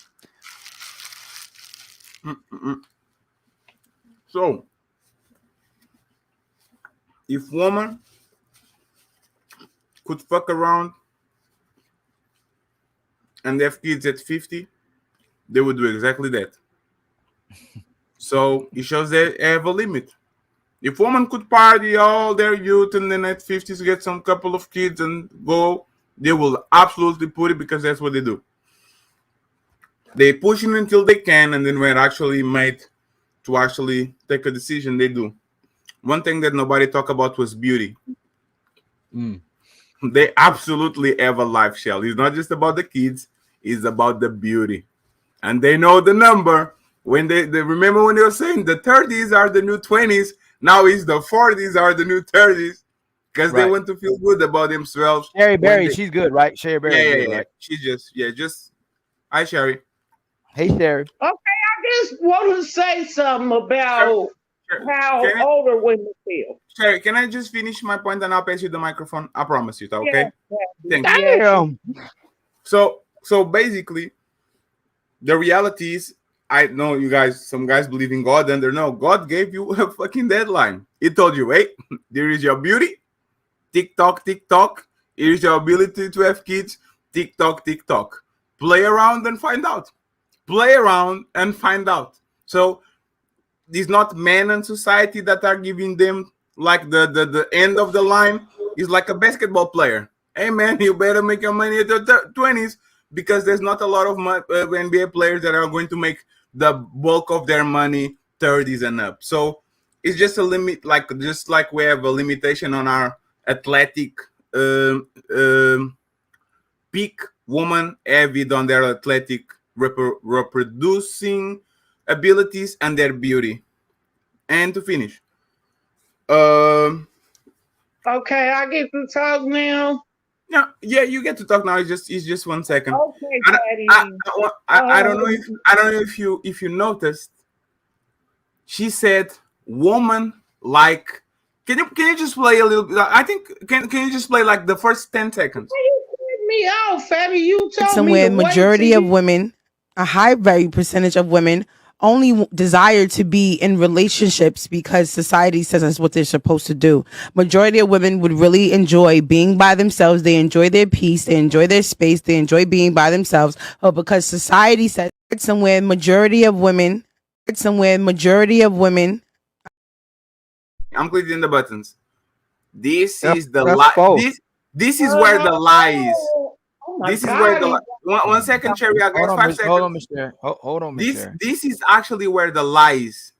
So, if woman could fuck around and have kids at 50, they would do exactly that. So it shows they have a limit. If women could party all their youth and then at 50s get some couple of kids and go, they will absolutely put it because that's what they do. They push it until they can, and then when actually made to actually take a decision, they do. One thing that nobody talked about was beauty. Mm. They absolutely have a life shell. It's not just about the kids, it's about the beauty. And they know the number. When they remember when they were saying the 30s are the new 20s, now it's the 40s are the new 30s because they Right. want to feel good about themselves. Sherry when Berry, they, she's good, right? Sherry yeah, Berry's yeah, good, yeah. right? She just hi Sherry. Hey, Sherry. Okay, I just want to say something about how Can I, older women feel. Sherry, can I just finish my point and I'll pass you the microphone? I promise you, that, okay? Yes, Thank you. yes. Damn. So basically, the reality is, I know you guys, some guys believe in God, and they know God gave you a fucking deadline. He told you, hey, there is your beauty, tick tock, tick tock. Here is your ability to have kids, tick tock, tick tock. Play around and find out. Play around and find out. So it's not men in society that are giving them like the end of the line. Is like a basketball player. Hey man, you better make your money at the 20s because there's not a lot of NBA players that are going to make the bulk of their money 30s and up. So it's just a limit, like just like we have a limitation on our athletic peak woman avid on their athletic reproducing abilities and their beauty. And to finish, Okay, I get to talk now. yeah, you get to talk now. It's just 1 second. Okay, I, Daddy. I don't know if you noticed. She said, "Woman like." Can you just play a little bit? I think can you just play like the first 10 seconds? You cut me off, Fatty. You told me Somewhere to wait majority till of women, a high very percentage of women only desire to be in relationships because society says that's what they're supposed to do. Majority of women would really enjoy being by themselves. They enjoy their peace. They enjoy their space. They enjoy being by themselves. But because society says somewhere majority of women, I'm clicking the buttons. This That's is the that's false. this is where the lie is. Oh my This is where God. the 1 second, Cherry. I got 5 seconds. Hold on, Miss Sherry. Hold on, Miss This Sherry. this is actually where the lies.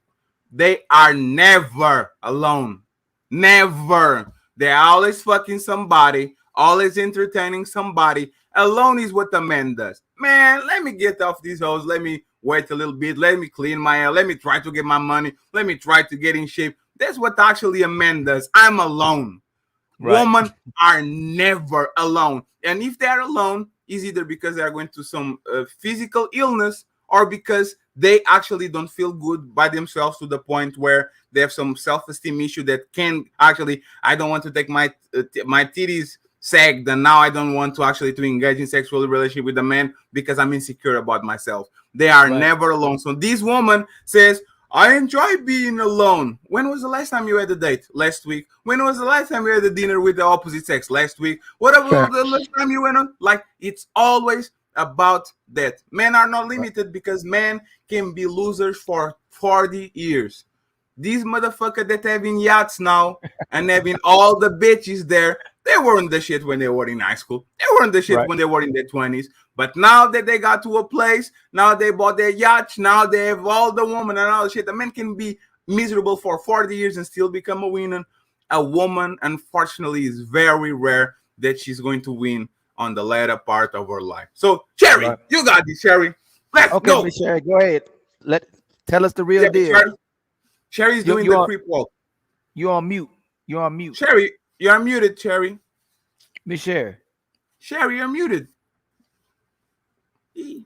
They are never alone. Never. They're always fucking somebody, always entertaining somebody. Alone is what the man does. Man, let me get off these hoes. Let me wait a little bit. Let me clean my hair. Let me try to get my money. Let me try to get in shape. That's what actually a man does. I'm alone. Right. Women are never alone. And if they're alone, it's either because they are going through some physical illness or because they actually don't feel good by themselves to the point where they have some self-esteem issue that can actually, I don't want to take my titties sagged, and now I don't want to actually to engage in sexual relationship with a man because I'm insecure about myself. They are Right. never alone. So this woman says, I enjoy being alone. When was the last time you had a date? Last week. When was the last time you had a dinner with the opposite sex? Last week. Whatever the last time you went on? Like, it's always about that. Men are not limited because men can be losers for 40 years. These motherfuckers that having yachts now and having all the bitches there, they weren't the shit when they were in high school. They weren't the shit Right. when they were in their 20s. But now that they got to a place, now they bought their yacht, now they have all the woman and all the shit. A man can be miserable for 40 years and still become a winner. A woman, unfortunately, is very rare that she's going to win on the latter part of her life. So, Cherry, Right. you got this, Cherry. Let's Okay, go. Miss Sherry, go ahead. Tell us the real Yeah, deal. Cherry's You doing you the on creep walk. you on mute. You on mute. Cherry, you're muted, Cherry. Miss Sherry. Cherry, you're muted.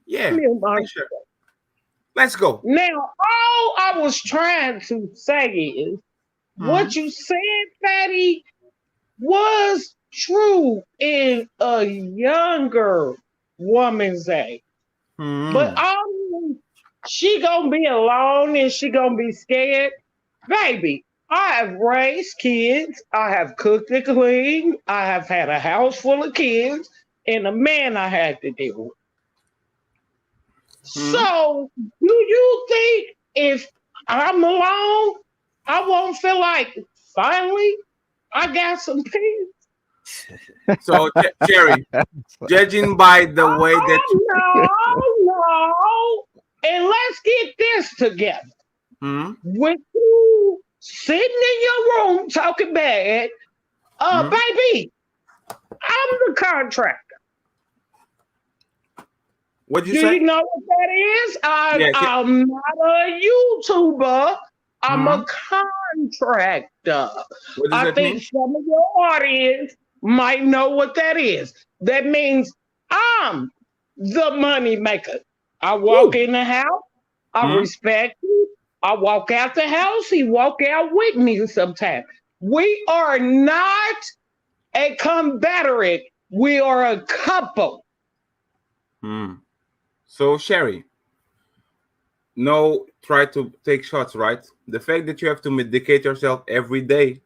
Yeah. Mute my- Hey, Cherry. Let's go. Now, all I was trying to say is what you said, Fatty, was true in a younger woman's age. But she gonna be alone and she gonna be scared. Baby, I have raised kids. I have cooked and cleaned. I have had a house full of kids and a man I had to deal with. So, do you think if I'm alone. I won't feel like finally I got some peace. So, Cherry, judging by the way that No. And let's get this together. hmm? With you sitting in your room talking bad, Hmm? baby, I'm the contractor. What'd you Do say? you know what that is? Yes. I'm not a YouTuber. I'm Hmm? a contractor. What does I that think mean? some of your audience might know what that is. That means I'm the money maker. I walk Woo. in the house. I Hmm? respect you. I walk out the house. He walk out with me sometimes. We are not a confederate. We are a couple. Hmm. So, Sherry, no, try to take shots, right? The fact that you have to medicate yourself every day,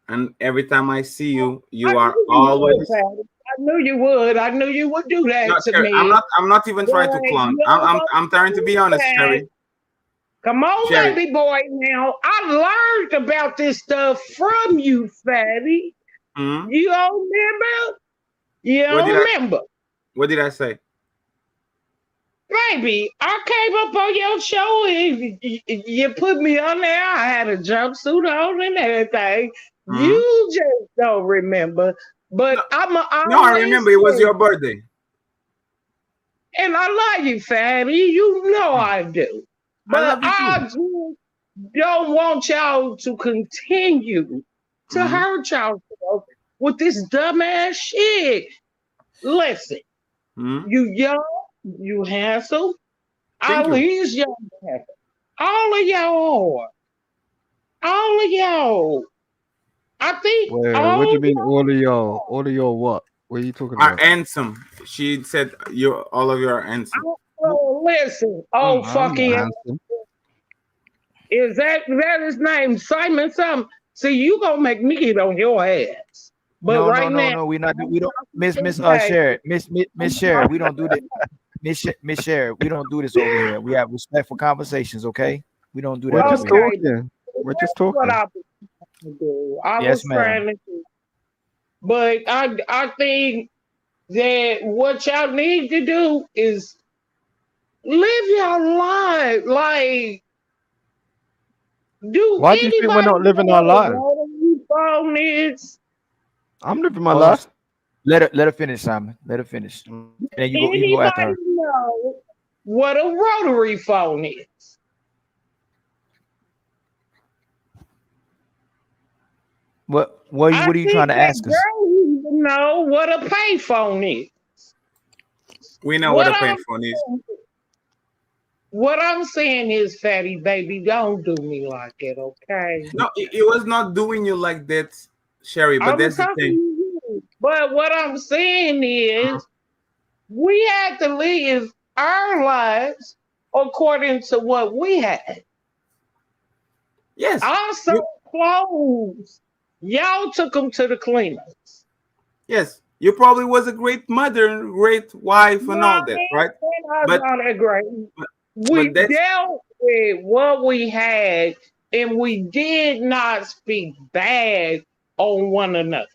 and every time I see you, I you are knew you would, always. Patty. I knew you would. I knew you would do No, that to Sherry, I'm me. not. I'm not even But trying to clown. you don't want I'm to trying to be do honest, that. Sherry. Come on, Sherry. baby boy. Now I learned about this stuff from you, Fatty. Hmm? You don't remember? You What did don't I? remember, What did I say? baby. I came up on your show and you put me on there. I had a jumpsuit on and everything. Hmm? You just don't remember, but No, I'ma no, I always remember it was say, your birthday. and I love you, Fatty. You know Hmm. I do. I But love you I too. just don't want y'all to continue to Hmm. hurt yourself with this dumbass shit. Listen, Hmm. you young, you handsome, Thank at you. least young handsome. All of y'all are. All of y'all. I think Wait, what do all you of mean, y'all all of y'all? All of y'all what? What are you talking Are about? handsome. She said you all of you are handsome. listen, I'm, oh I'm not fucking handsome. is that his name? Simon something. See, you gonna make me get on your ass. But No, no, right no, now, no. We not. We I'm don't. Miss talking to Sherry. Miss I'm Sherry. We don't do this. talking Miss Sherry. We don't do this over here. We have respectful conversations. Okay. We don't do We're that just over here. okay, talking. We're just that's what talking. I was trying to do. I Yes, was ma'am. trying to do. But I think that what y'all need to do is live your life. Like, do Why do you think we're anybody not know living our what a lives? rotary phone is? I'm living my Hold on. life. Let her finish, Simon. Let her finish. And then you can go after Anybody her. know what a rotary phone is? I What are you trying think to that ask us? girl needs to know what a payphone is. We know what What a pain I'm phone is. what I'm saying is, fatty baby, don't do me like that, okay? No, it was not doing you like that, Sherry. But I'm that's the talking to thing. you. But what I'm saying is, we had to live our lives according to what we had. Yes, Also, you. clothes. Y'all took them to the cleaners. Yes, you probably was a great mother, great wife, and No, all that, right? I'm But not agree. We but that's dealt with what we had, and we did not speak bad on one another.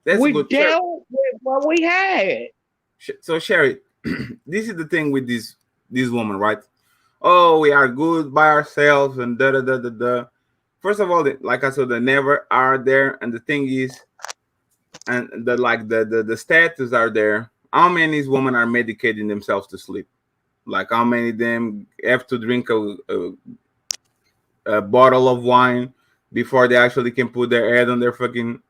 that's We good, Sherry. dealt with what we had. So Sherry, this is the thing with this woman, right? Oh, we are good by ourselves and da da da da da. First of all, like I said, they never are there, and the thing is, and the status are there. How many women are medicating themselves to sleep? Like how many of them have to drink a bottle of wine before they actually can put their head on their fucking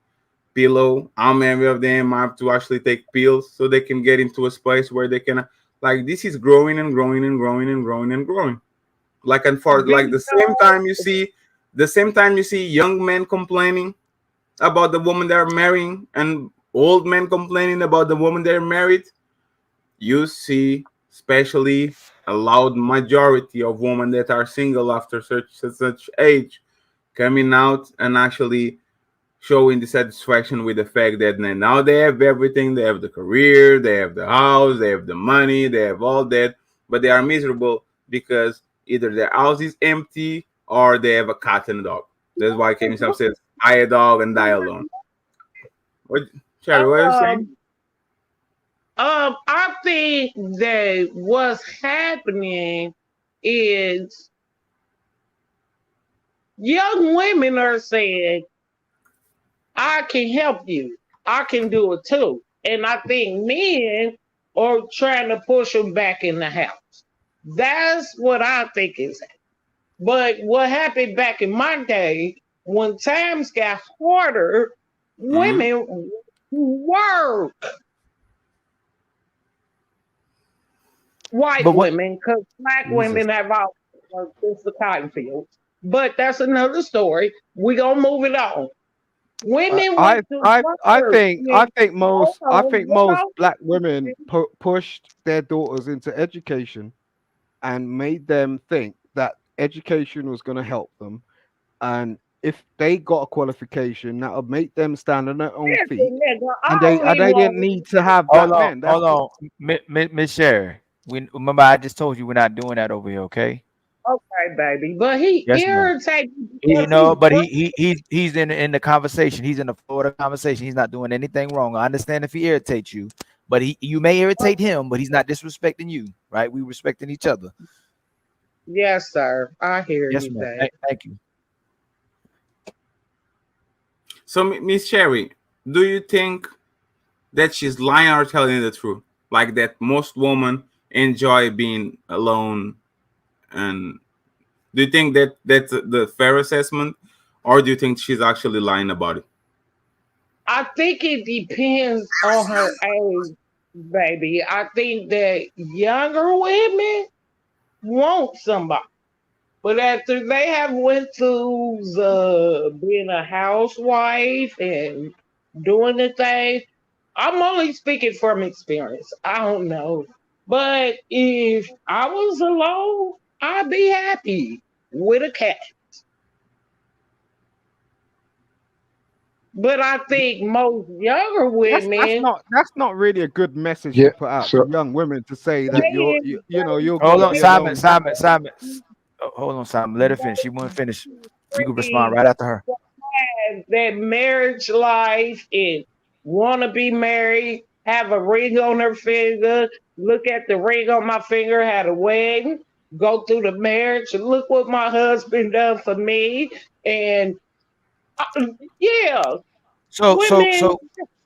pillow? How many of them have to actually take pills so they can get into a space where they can, like, this is growing and growing and growing and growing and growing. Like, and for like the same time you see young men complaining about the woman they're marrying and old men complaining about the woman they're married, you see especially a loud majority of women that are single after such age coming out and actually showing the satisfaction with the fact that now they have everything. They have the career, they have the house, they have the money, they have all that, but they are miserable because Either their house is empty or they have a cat and a dog. That's why Kevin Sam says, "I a dog and die alone." What, Cherry? What are you saying? Um, I think that what's happening is young women are saying, I can help you. I can do it too. And I think men are trying to push them back in the house. That's what I think is. But what happened back in my day, when times got harder, Mhm. women work. White But what women, because black Jesus? women have all worked since the cotton fields. But that's another story. We're going to move it on. Women I went to I I work. think I And, think hold most I on, think hold most on. black women pushed their daughters into education and made them think that education was going to help them, and if they got a qualification, that would make them stand on their own feet, Listen, nigga, and I they only didn't want need to have Hold black on, men. That's hold on, Miss Sherry. We remember I just told you we're not doing that over here, okay? okay, baby. But he Yes, ma'am. irritates me You because know, he but he's in the conversation. He's in the flow of the conversation. He's not doing anything wrong. I understand if he irritates you, but you may irritate him, but he's not disrespecting you, right? We respecting each other. yes, sir. I hear Yes, you, ma'am. babe. Thank you. So, Miss Cherry, do you think that she's lying or telling the truth? Like that most women enjoy being alone, and do you think that that's the fair assessment, or do you think she's actually lying about it? I think it depends on her age, baby. I think that younger women want somebody. But after they have went to being a housewife and doing the thing, I'm only speaking from experience. I don't know. But if I was alone, I'd be happy with a cat. But I think most younger women, that's not really a good message to Yeah. put out to So young women, to say yeah, that they, you're Hold gonna on, be Simon. alone. Hold on, Simon. Let her finish. She won't finish. You can respond they right after her. have that marriage life and want to be married, have a ring on her finger, look at the ring on my finger, had a wedding, go through the marriage, and look what my husband done for me. And yeah, So, so, women, so,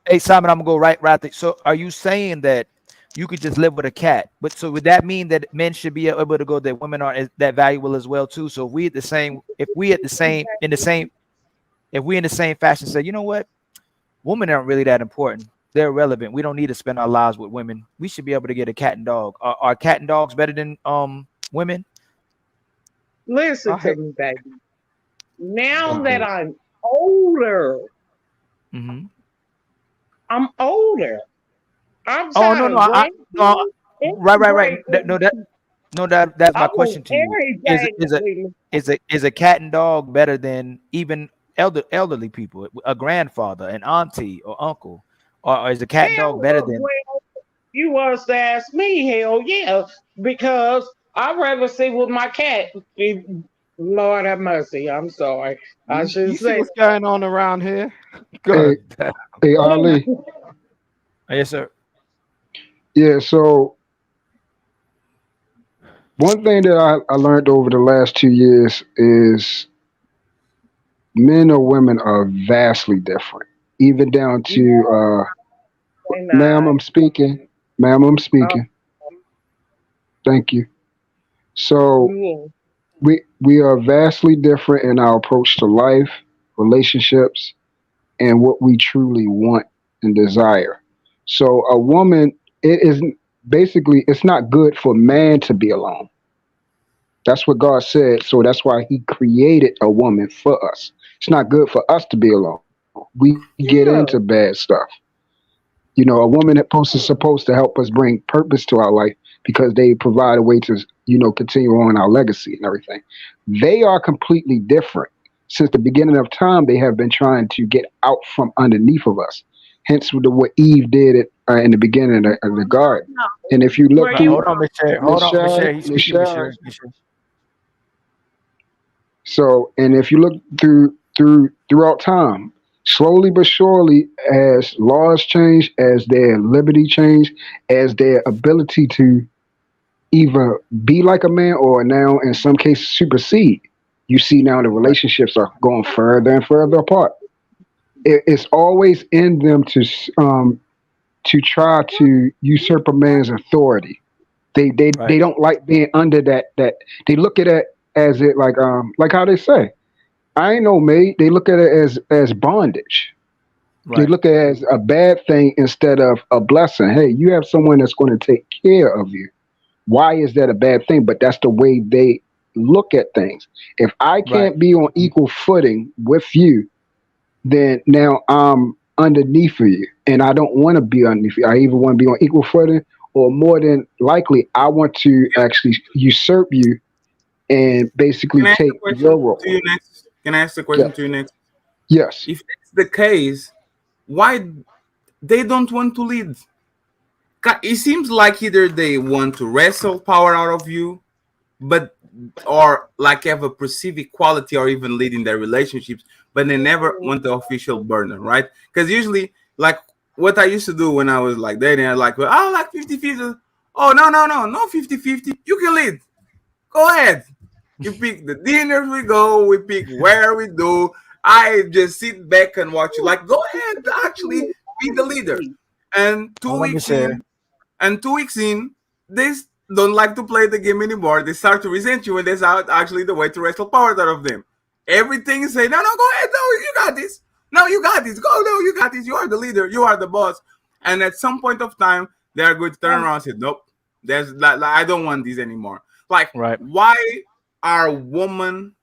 hey, Simon, I'm gonna go right there. So, are you saying that you could just live with a cat? But so would that mean that men should be able to go that women are that valuable as well too? So, if we at the same in the same, if we in the same fashion say, you know what, women aren't really that important. They're irrelevant. We don't need to spend our lives with women. We should be able to get a cat and dog. Are cat and dogs better than women? I listen to hate. me, baby. Now that Okay. I'm older, Mm-hmm. I'm older. I'm Oh no, tired no, of no, grandkids and right. great No, grandkids. that's I my want question to you. Is everything is a with me. is a cat and dog better than even elderly people, a grandfather, an auntie, or uncle, or is a cat and dog Hell, better than? well, you was to ask me, hell yeah, because I'd rather sit with my cat. Lord have mercy. I'm sorry. I You should see say what's going on around here? hey, God damn. hey, Ali. that. Yes, sir. Yeah. So one thing that I learned over the last 2 years is men or women are vastly different, even down to No, they ma'am, not. I'm speaking. Ma'am, I'm Oh, speaking. Thank you. So yeah. we are vastly different in our approach to life, relationships, and what we truly want and desire. So a woman, it is basically it's not good for man to be alone. That's what God said. So that's why He created a woman for us. It's not good for us to be alone. We get into Yeah. bad stuff. A woman supposed to help us bring purpose to our life because they provide a way to continue on our legacy and everything. They are completely different. Since the beginning of time, they have been trying to get out from underneath of us. Hence, what Eve did in the beginning of the garden. No. And if you look Where Right, you through hold on, Miss Sherry. Hold Miss on, Miss Sharon, Sherry. He's Miss speaking, Miss Sharon, Sherry. Miss Sherry. So, and if you look throughout time, slowly but surely, as laws change, as their liberty change, as their ability to either be like a man or now in some cases supersede, you see now the relationships are going further and further apart. It's always in them to try to usurp a man's authority. They Right. don't like being under that they look at it as it like how they say, I ain't no maid. They look at it as bondage. They Right. look at it as a bad thing instead of a blessing. Hey, you have someone that's going to take care of you. Why is that a bad thing? But that's the way they look at things. If I Right. can't be on equal footing with you, then now I'm underneath of you. And I don't want to be underneath you. I either want to be on equal footing or more than likely, I want to actually usurp you and Can basically I ask the take your question to role. you next? Can I ask the question Yes. to you next? Yes. If that's the case, why they don't want to lead? It seems like either they want to wrestle power out of you, but or like have a perceived equality or even lead in their relationships, but they never want the official burden, right? Because usually, like what I used to do when I was like dating, I like, well, I like 50-50. Oh, no 50-50. You can lead. Go ahead. You pick the dinners we go, we pick where we do. I just sit back and watch you. Like, go ahead, actually be the leader. And two Hold on, Miss weeks Sherry. in, and 2 weeks in, they don't like to play the game anymore. They start to resent you, and that's out actually the way to wrestle power out of them. Everything is saying, no, go ahead, no, you got this. No, you got this. Go, no, you got this. You are the leader. You are the boss. And at some point of time, they are going to turn around and say, nope, there's I don't want this anymore. Like, Right. why are women?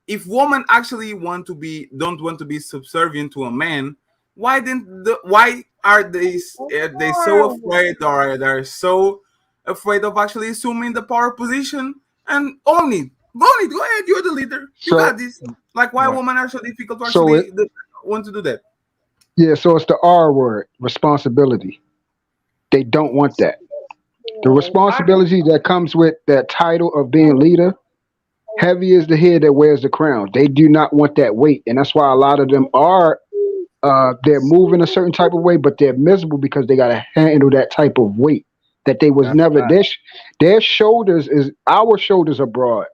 If women actually don't want to be subservient to a man, why are they so afraid, or they're so afraid of actually assuming the power position and go ahead, you're the leader, you got So this. Like, why Right. women are so difficult to so it actually want to do that? yeah, so it's the R word, responsibility. They don't want that. The I responsibility that comes with that title of being leader, heavy is the head that wears the crown. They do not want that weight. And that's why a lot of them are they're moving a certain type of way, but they're miserable because they gotta handle that type of weight that they was That's never right. their shoulders is our shoulders are broad.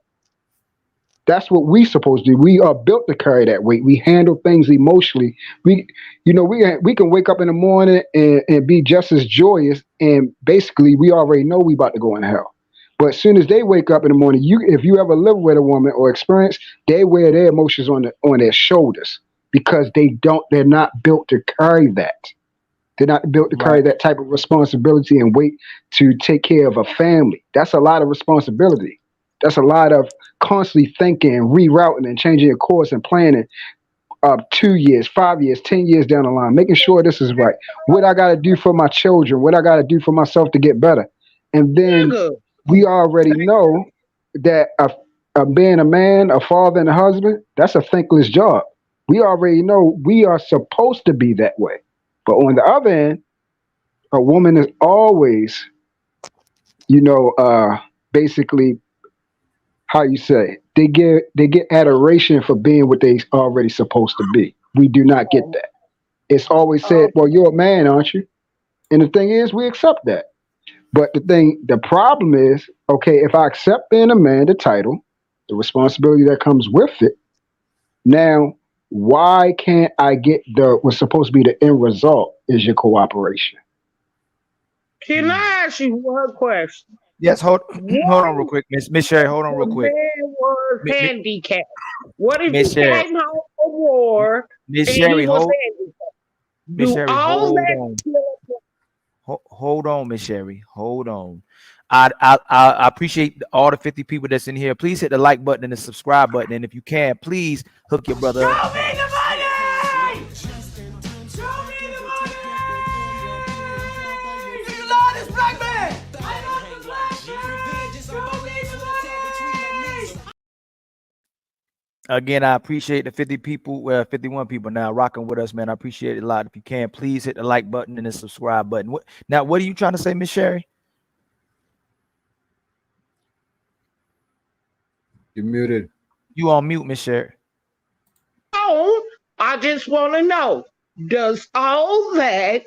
That's what we supposed to do. We are built to carry that weight. We handle things emotionally. We, we can wake up in the morning and be just as joyous. And basically, we already know we about to go in hell. But as soon as they wake up in the morning, if you ever live with a woman or experience, they wear their emotions on their shoulders because they're not built to carry that. They're not built to Right. carry that type of responsibility and weight to take care of a family. That's a lot of responsibility. That's a lot of constantly thinking, rerouting, and changing your course and planning 2 years, 5 years, 10 years down the line, making sure this is right. What I got to do for my children, what I got to do for myself to get better. And then nigga. we already know that being a man, a father, and a husband, that's a thankless job. We already know we are supposed to be that way. But on the other end, a woman is always, you know, basically how you say they get adoration for being what they already supposed to be. We do not get that. It's always said, "Well, you're a man, aren't you?" And the thing is, we accept that. But the problem is, okay, if I accept being a man, the title, the responsibility that comes with it, now why can't I get the what's supposed to be the end result is your cooperation? Can I ask you one question? Yes. Hold. Hold What on, real quick, Miss Sherry. Hold on, real the quick. man was handicapped? What if Miss he Sherry. came home from war Miss and he Sherry. was Hold. handicapped? Miss Do Sherry. all Hold that on. kill Hold on, Miss Sherry. Hold on. I appreciate all the 50 people that's in here. Please hit the like button and the subscribe button. And if you can, please hook your brother up. Show me the money! Show me the money! Do you love this black man? I love the black man! Show me the money! Again, I appreciate the 50 people, 51 people now rocking with us, man. I appreciate it a lot. If you can, please hit the like button and the subscribe button. What are you trying to say, Miss Sherry? You're muted. You on mute, Miss Sherry. Oh, I just want to know, does all that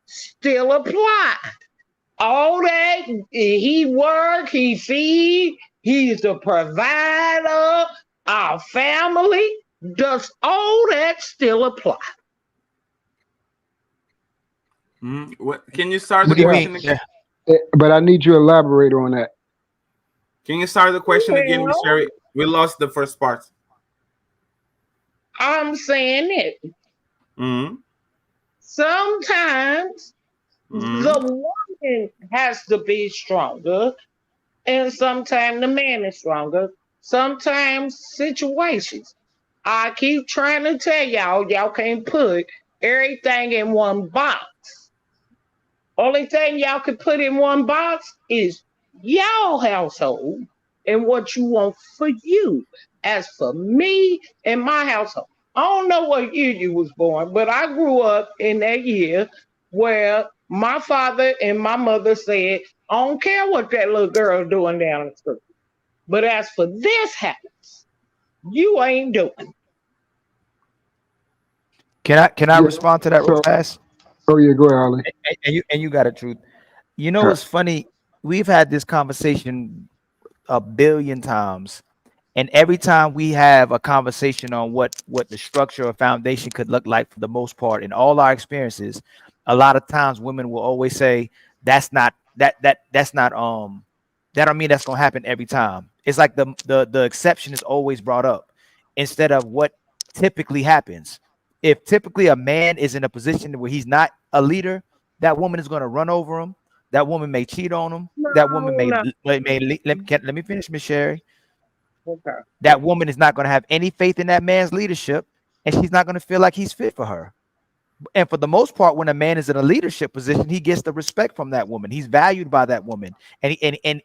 still apply? All that he work, he feed, he's the provider, our family. Does all that still apply? What, can you start the What do you question mean? again? But I need you to elaborate on that. Can you start the question again, Miss Well, Sherry? We lost the first part. I'm saying it. Mm-hmm. Sometimes the woman has to be stronger, and sometimes the man is stronger. Sometimes situations. I keep trying to tell y'all can't put everything in one box. Only thing y'all can put in one box is y'all household and what you want for you. As for me and my household, I don't know what year you was born, but I grew up in that year where my father and my mother said, I don't care what that little girl doing down the street. But as for this house, you ain't doing. Can I Yeah. respond to that real So, fast? oh yeah, go ahead, Holly. And you got it, truth. You know Huh. what's funny? We've had this conversation a billion times, and every time we have a conversation on what the structure or foundation could look like for the most part in all our experiences, a lot of times women will always say that's not that don't mean that's gonna happen every time. It's like the exception is always brought up instead of what typically happens. If typically a man is in a position where he's not a leader, that woman is going to run over him. That woman may cheat on him. That woman No, no. let me finish, Miss Sherry. Okay. That woman is not going to have any faith in that man's leadership, and she's not going to feel like he's fit for her. And for the most part, when a man is in a leadership position, he gets the respect from that woman. He's valued by that woman, and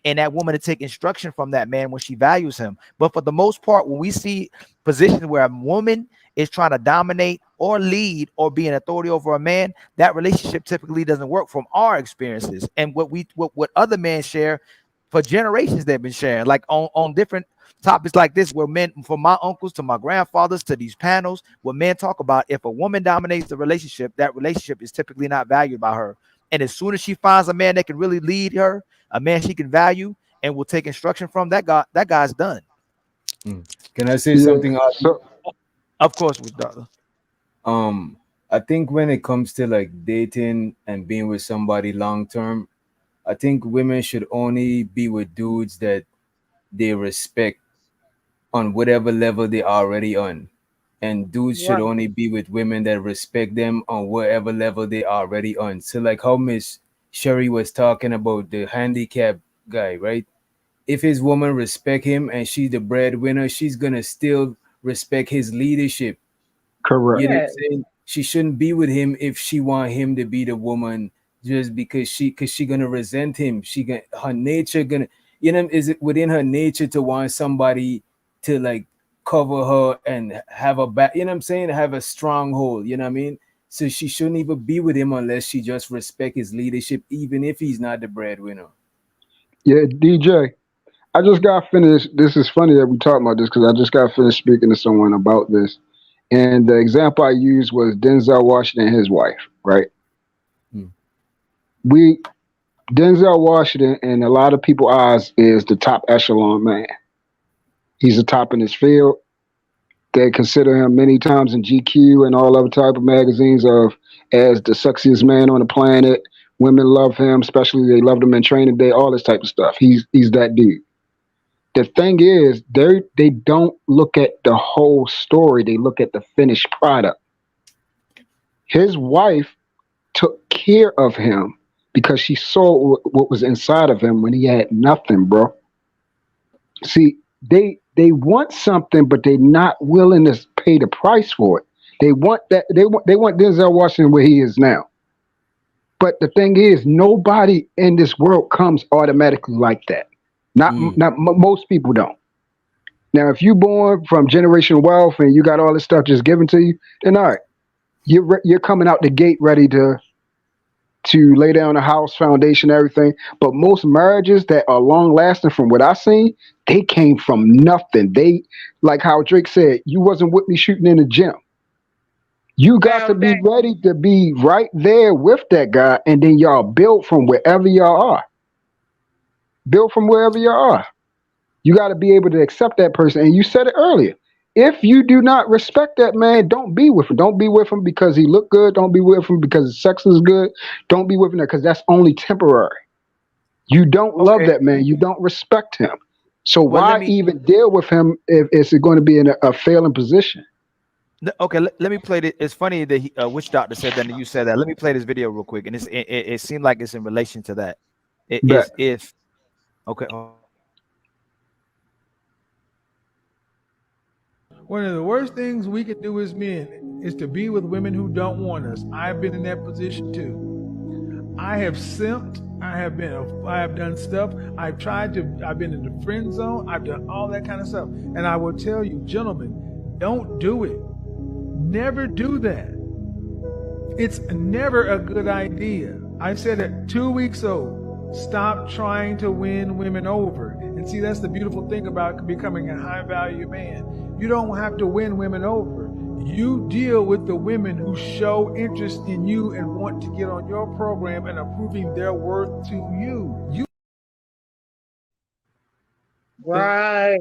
that woman to take instruction from that man when she values him. But for the most part, when we see positions where a woman is trying to dominate or lead or be an authority over a man, that relationship typically doesn't work from our experiences and what other men share for generations they've been sharing, like on different topics like this, where men, from my uncles to my grandfathers to these panels, where men talk about if a woman dominates the relationship, that relationship is typically not valued by her. And as soon as she finds a man that can really lead her, a man she can value and will take instruction from, that guy's done. Can I say Yeah. something? So, Of course, with daughter. I think when it comes to like dating and being with somebody long term, I think women should only be with dudes that they respect on whatever level they're already on. And dudes should Right. only be with women that respect them on whatever level they already on. So like how Miss Sherry was talking about the handicap guy, right? If his woman respect him and she's the breadwinner, she's gonna still respect his leadership. correct. You know what I'm Yeah. saying? She shouldn't be with him if she want him to be the woman just because she gonna resent him. She gonna her nature gonna, you know, is it within her nature to want somebody to like cover her and have a back, you know what I'm saying? Have a stronghold, you know what I mean? So she shouldn't even be with him unless she just respect his leadership, even if he's not the breadwinner. Yeah, DJ. I just got finished. This is funny that we talking about this because I just got finished speaking to someone about this. And the example I used was Denzel Washington and his wife, right? Hmm. We Denzel Washington in a lot of people's eyes is the top echelon man. He's the top in his field. They consider him many times in GQ and all other type of magazines of as the sexiest man on the planet. Women love him, especially they loved him in Training Day, all this type of stuff. He's that dude. The thing is, they don't look at the whole story. They look at the finished product. His wife took care of him because she saw what was inside of him when he had nothing, bro. See, they want something, but they're not willing to pay the price for it. They want that they want Denzel Washington where he is now. But the thing is, nobody in this world comes automatically like that. Most people don't. Now, if you born from generational wealth and you got all this stuff just given to you, then all right, you're coming out the gate ready to to lay down a house foundation, everything. But most marriages that are long lasting, from what I seen, they came from nothing. They, like how Drake said, you wasn't with me shooting in the gym. You got to be ready to be right there with that guy, and then y'all build from wherever y'all are. Build from wherever you are. You got to be able to accept that person. And you said it earlier. If you do not respect that man, don't be with him. Don't be with him because he look good. Don't be with him because his sex is good. Don't be with him because that's only temporary. You don't love that man. You don't respect him. So why even deal with him if it's going to be in a failing position? Okay, let me play it. It's funny that Witch Doctor said that and you said that. Let me play this video real quick. And it seemed like it's in relation to that. It is if okay. One of the worst things we can do as men is to be with women who don't want us. I've been in that position too. I have simped. I have done stuff. I've been in the friend zone. I've done all that kind of stuff. And I will tell you, gentlemen, don't do it. Never do that. It's never a good idea. I said it 2 weeks old. Stop trying to win women over. And see, that's the beautiful thing about becoming a high value man. You don't have to win women over. You deal with the women who show interest in you and want to get on your program and are proving their worth to you. Right.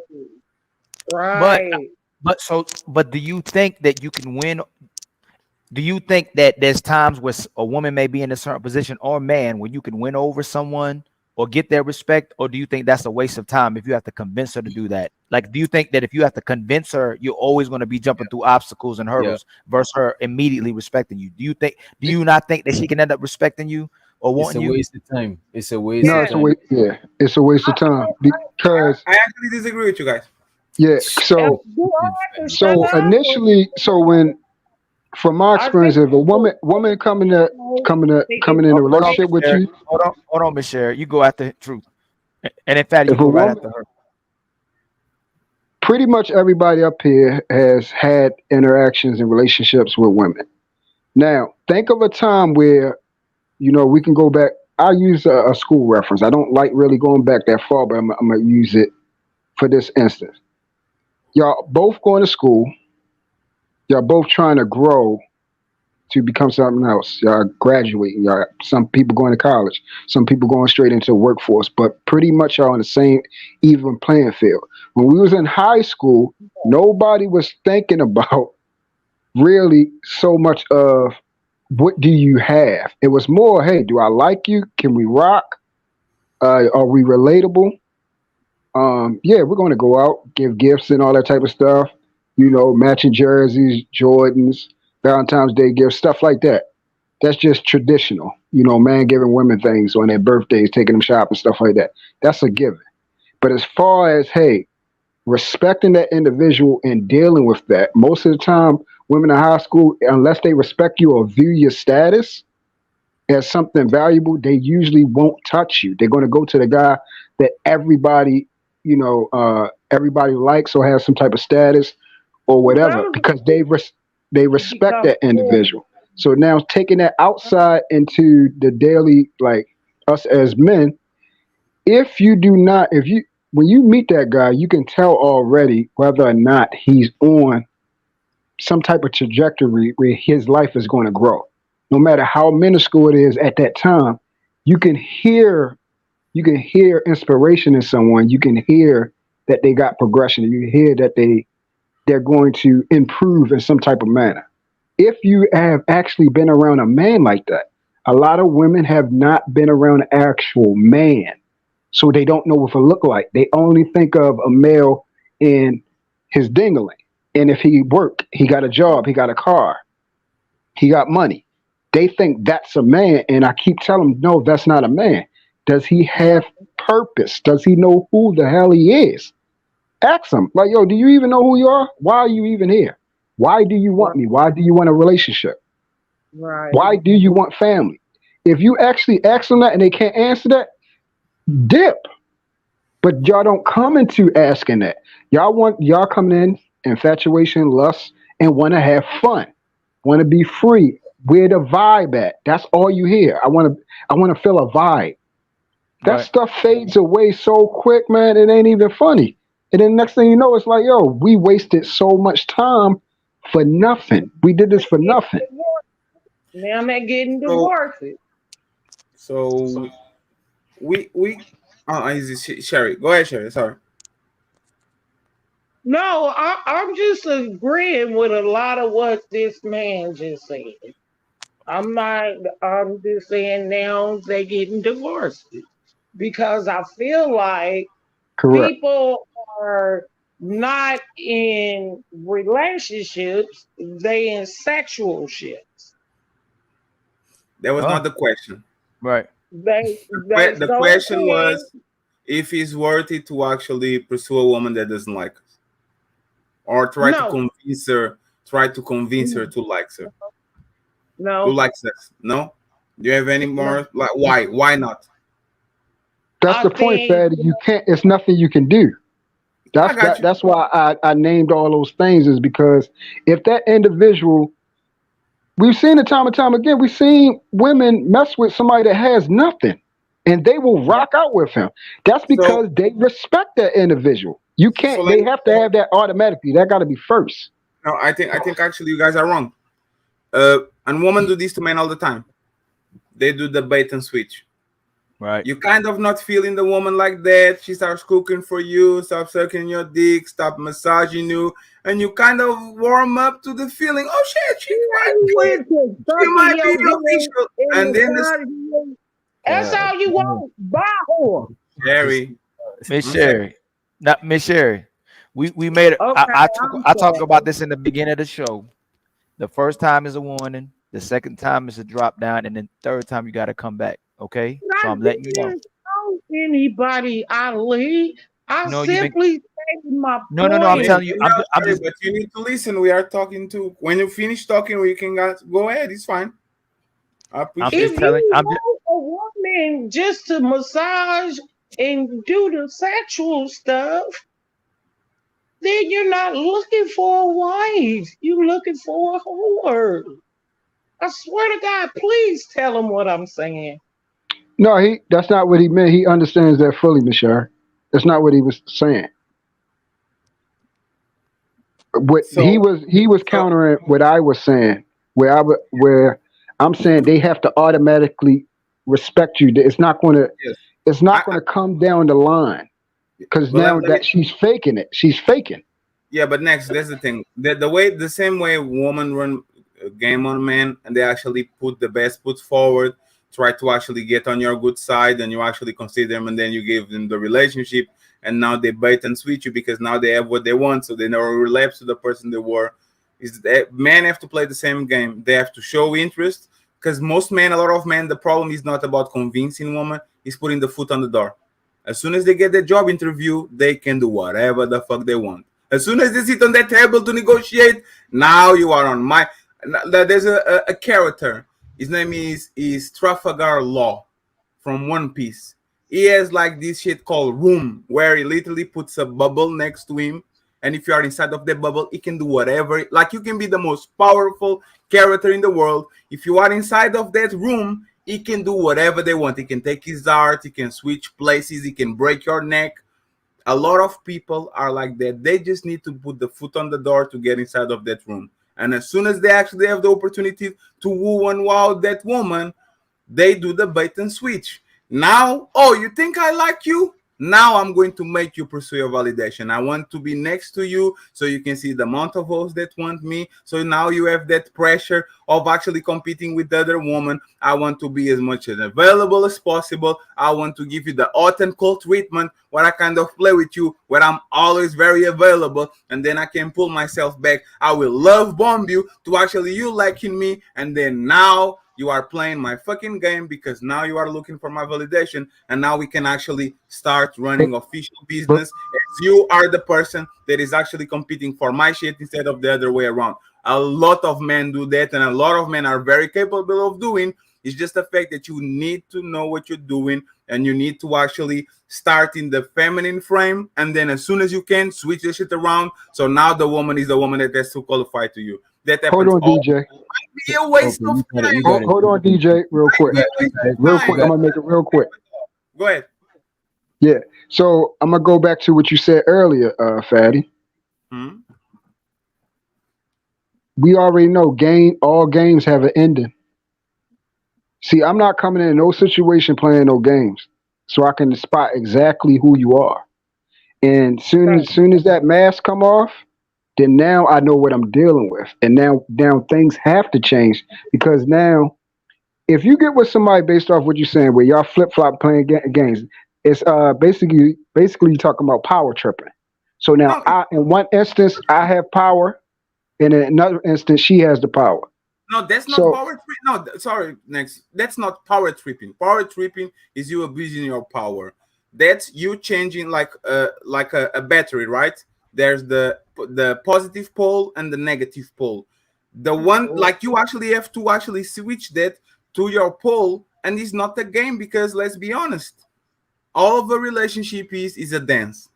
But do you think that you can win? Do you think that there's times where a woman may be in a certain position, or man, where you can win over someone or get their respect? Or do you think that's a waste of time if you have to convince her to do that? Like, do you think that if you have to convince her, you're always going to be jumping through obstacles and hurdles versus her immediately respecting you? Do you not think that she can end up respecting you or wanting you? It's a waste of time. It's a waste No, of time. It's a waste of time because I actually disagree with you guys. yeah. So initially, when from my experience, if a woman coming in a relationship with you, hold on, Miss Sherry, you go after Truth, and in fact, you go right after her. Pretty much everybody up here has had interactions and relationships with women. Now, think of a time where, we can go back. I'll use a school reference. I don't like really going back that far, but I'm going to use it for this instance. Y'all both going to school. Y'all both trying to grow to become something else. Y'all graduating. Some people going to college. Some people going straight into the workforce. But pretty much y'all on the same even playing field. When we was in high school, nobody was thinking about really so much of what do you have. It was more, hey, do I like you? Can we rock? Are we relatable? Yeah, we're going to go out, give gifts and all that type of stuff. Matching jerseys, Jordans, Valentine's Day gifts, stuff like that. That's just traditional. Man giving women things on their birthdays, taking them shopping, stuff like that. That's a given. But as far as, hey, respecting that individual and dealing with that, most of the time, women in high school, unless they respect you or view your status as something valuable, they usually won't touch you. They're going to go to the guy that everybody likes or has some type of status or whatever, because they respect that individual. So now taking that outside into the daily, like us as men, when you meet that guy, you can tell already whether or not he's on some type of trajectory where his life is going to grow. No matter how minuscule it is at that time, you can hear inspiration in someone. You can hear that they got progression. You hear that they're going to improve in some type of manner. If you have actually been around a man like that, a lot of women have not been around an actual man. So they don't know what it look like. They only think of a male in his dingling. And if he worked, he got a job, he got a car, he got money. They think that's a man. And I keep telling them, no, that's not a man. Does he have purpose? Does he know who the hell he is? Ask him, like, yo, do you even know who you are? Why are you even here? Why do you want me? Why do you want a relationship? Right. Why do you want family? If you actually ask them that and they can't answer that, dip. But y'all don't come into asking that. Y'all coming in infatuation, lust, and want to have fun, want to be free, Where the vibe at? That's all you hear. I want to feel a vibe. That Right. stuff fades away so quick, man. It ain't even funny. And then next thing you know, it's like, yo, we wasted so much time for nothing. We did this for nothing. Now they're getting So divorced. so we is it Sherry? Go ahead, Sherry. Sorry. No, I'm just agreeing with a lot of what this man just said. I'm not. I'm just saying now they getting divorced because I feel like Correct. people are not in relationships; they in sexual ships. That was Oh, not the question. right. They The so question saying was if it's worth it to actually pursue a woman that doesn't like us, or no, try to convince her to like her, to no, like sex. No. Do you have any no. more? Like why? Why not? That's I the point, think Fatty. You can't. It's nothing you can do. I got you. That's why I named all those things is because if that individual, we've seen it time and time again. We've seen women mess with somebody that has nothing, and they will rock out with him. That's So because they respect that individual. You so can't. let They me. have to have that automatically. That got to be first. No, I think actually you guys are wrong. And women do this to men all the time. They do the bait and switch. Right. You kind of not feeling the woman like that. She starts cooking for you, stop sucking your dick, stop massaging you, and you kind of warm up to the feeling. Oh shit, now you went to she sucking might be your dick official. and And then this massaging. That's God. all you want. Buy whore. This Sherry, Miss one second. Sherry. Not Miss Sherry. We made it. Okay, I'm I talk sorry. about this in the beginning of the show. The first time is a warning. The second time is a drop down, and then third time you got to come back. Okay. So I I'm letting you know. didn't tell anybody, Ali. I No, you've been. simply stated my No. I'm point. telling you. Let me I'm. know, I'm Sherry, just. but you need to listen. We are talking to. When you finish talking, we can go ahead. It's fine. I I'm appreciate just If it. telling. you I'm just. want a woman just to massage and do the sexual stuff, then you're not looking for a wife. You're looking for a whore. I swear to God, please tell them what I'm saying. No, he. That's not what he meant. He understands that fully, Michelle. That's not what he was saying. What So he was so countering what I was saying, where I'm saying they have to automatically respect you. yes. It's not I, gonna come down the line because but now let me that she's faking it, she's faking. yeah, but next, that's the thing. The same way women run a game on men, and they actually put the best foot forward, try to actually get on your good side, and you actually consider them, and then you give them the relationship, and now they bait and switch you because now they have what they want, so they never relapse to the person they were. Is that men have to play the same game? They have to show interest because a lot of men, the problem is not about convincing women; it's putting the foot on the door. As soon as they get the job interview, they can do whatever the fuck they want. As soon as they sit on that table to negotiate, now you are on my. There's a character. His name is Trafalgar Law from One Piece. He has like this shit called room, where he literally puts a bubble next to him, and if you are inside of that bubble, he can do whatever. Like you can be the most powerful character in the world. If you are inside of that room, he can do whatever they want. He can take his art. He can switch places. He can break your neck. A lot of people are like that. They just need to put the foot on the door to get inside of that room. And as soon as they actually have the opportunity to woo and wow that woman, they do the bait and switch. Now, oh, you think I like you? Now I'm going to make you pursue your validation. I want to be next to you so you can see the amount of hoes that want me. So now you have that pressure of actually competing with the other woman. I want to be as much as available as possible. I want to give you the hot and cold treatment where I kind of play with you, where I'm always very available, and then I can pull myself back. I will love bomb you to actually you liking me, and then now you are playing my fucking game because now you are looking for my validation, and now we can actually start But running official but business as you are the person that is actually competing for my shit instead of the other way around. A lot of men do that, and a lot of men are very capable of doing. It's just the fact that you need to know what you're doing, and you need to actually start in the feminine frame, and then as soon as you can switch the shit around. So now the woman is the woman that has to qualify to you. that Hold happens on, all. DJ. Might be a waste of time. Hold on, DJ, real quick. Real quick. I'm gonna make it real quick. Go ahead. Yeah. So I'm gonna go back to what you said earlier, Fatty. Hmm? We already know all games have an ending. See, I'm not coming in no situation playing no games, so I can spot exactly who you are. And soon as that mask come off, then now I know what I'm dealing with. And now things have to change because now if you get with somebody based off what you're saying, where y'all flip flop playing games, it's basically talking about power tripping. So now in one instance I have power, and in another instance she has the power. No, that's not So power tripping. No, sorry, next. That's not power tripping. Power tripping is you abusing your power. That's you changing like a battery, right? There's the positive pole and the negative pole. The one like you actually have to actually switch that to your pole, and it's not a game because let's be honest, all of a relationship is a dance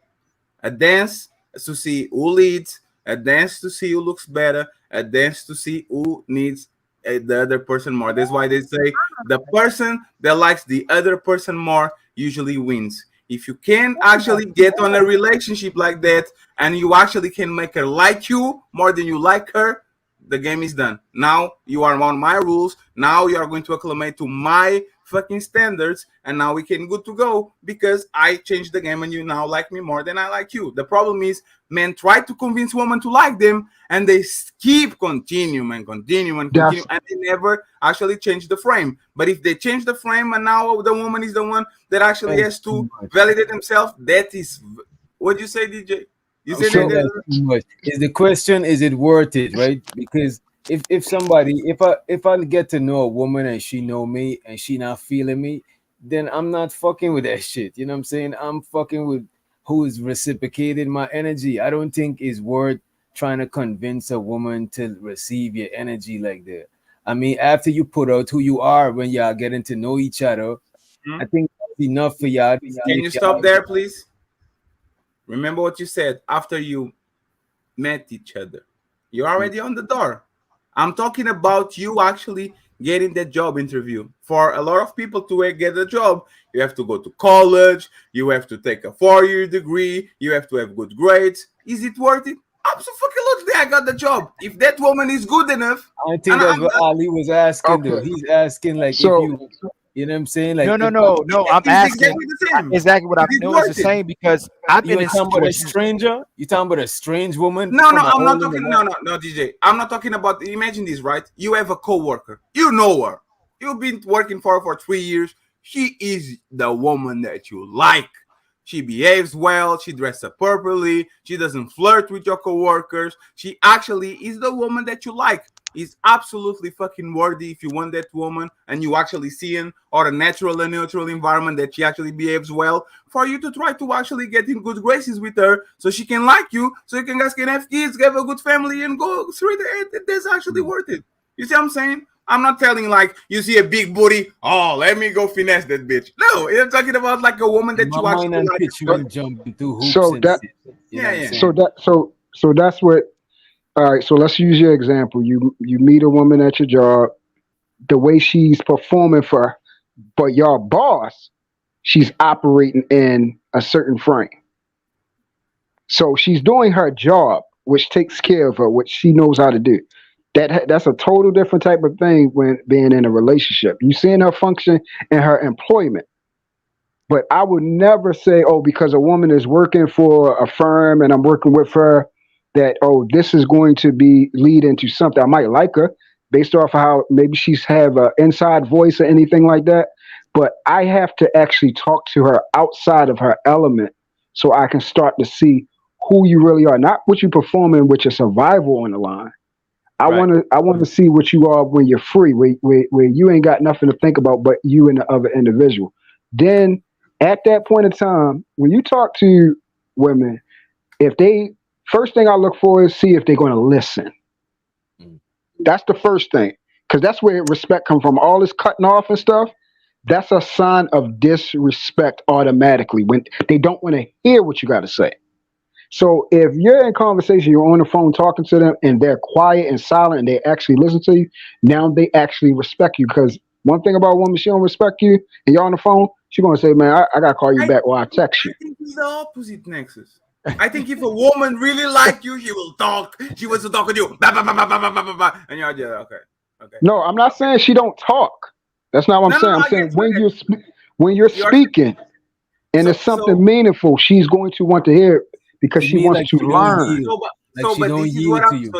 to see who leads, a dance to see who looks better, a dance to see who needs the other person more. That's why they say the person that likes the other person more usually wins. If you can actually get on a relationship like that and you actually can make her like you more than you like her, the game is done. Now you are on my rules. Now you are going to acclimate to my fucking standards, and now we can good to go because I changed the game and you now like me more than I like you. The problem is men try to convince women to like them and they keep continue and they never actually change the frame. But if they change the frame and now the woman is the one that actually has to validate himself, that is what you say, DJ. You say So that too much. Is the question, is it worth it, right? Because if somebody, if I get to know a woman and she know me and she not feeling me, then I'm not fucking with that shit. You know what I'm saying? I'm fucking with who is reciprocating my energy. I don't think it's worth trying to convince a woman to receive your energy like that. I mean, after you put out who you are when y'all getting to know each other, I think that's enough for y'all to see Can if you y'all stop there, please? Remember what you said after you met each other. You're already on the door. I'm talking about you actually getting the job interview. For a lot of people to get a job, you have to go to college, you have to take a 4-year degree, you have to have good grades. Is it worth it? Absolutely, I got the job. If that woman is good enough, I think that's what Ali was asking though. Okay. He's asking like So you know what I'm saying? Like No. I'm it's asking exactly the same. exactly what Is I'm it doing. It's the worth it? same because I've you been in talking about a situations. stranger? You talking about a strange woman? No, from a I'm not hole in the talking. wall? No, DJ. I'm not talking about. Imagine this, right? You have a coworker. You know her. You've been working for her for 3 years. She is the woman that you like. She behaves well. She dresses up properly. She doesn't flirt with your coworkers. She actually is the woman that you like. Is absolutely fucking worthy if you want that woman and you actually see in or a natural and neutral environment that she actually behaves well for you to try to actually get in good graces with her so she can like you so you guys can have kids, have a good family and go through it. That's actually worth it. You see what I'm saying? I'm not telling like you see a big booty, oh let me go finesse that bitch. No, I'm talking about like a woman that My you mind actually and like. picturing jumping through hoops so and that shit. You know what I'm Yeah. saying? so that's what. All right. So let's use your example. You meet a woman at your job. The way she's performing for your boss, she's operating in a certain frame. So she's doing her job, which takes care of her, which she knows how to do. That's a total different type of thing when being in a relationship. You seeing her function in her employment. But I would never say, oh, because a woman is working for a firm and I'm working with her, that oh, this is going to be lead into something. I might like her based off of how maybe she's have an inside voice or anything like that. But I have to actually talk to her outside of her element so I can start to see who you really are, not what you're performing with your survival on the line. Right. I want to see what you are when you're free, where you ain't got nothing to think about but you and the other individual. Then at that point in time, when you talk to women, if they first thing I look for is see if they're going to listen. That's the first thing, because that's where respect comes from. All this cutting off and stuff. That's a sign of disrespect automatically when they don't want to hear what you got to say. So if you're in conversation, you're on the phone talking to them, and they're quiet and silent, and they actually listen to you, now they actually respect you. Because one thing about a woman, she don't respect you, and you're on the phone, she gonna say, "Man, I gotta call you I, back, or I text I you." think it's the opposite, Nexus. I think if a woman really like you, she will talk. She wants to talk with you. Bah, bah, bah, bah, bah, bah, bah, bah, bah. And you're just okay. Okay. No, I'm not saying she don't talk. That's not what I'm No, no, saying. no. I'm I get saying you. I get when you're you. You're speaking and it's so something meaningful, she's going to want to hear it because You she mean wants like to she don't learn. yield, like so she but don't this is what yield to I'm you.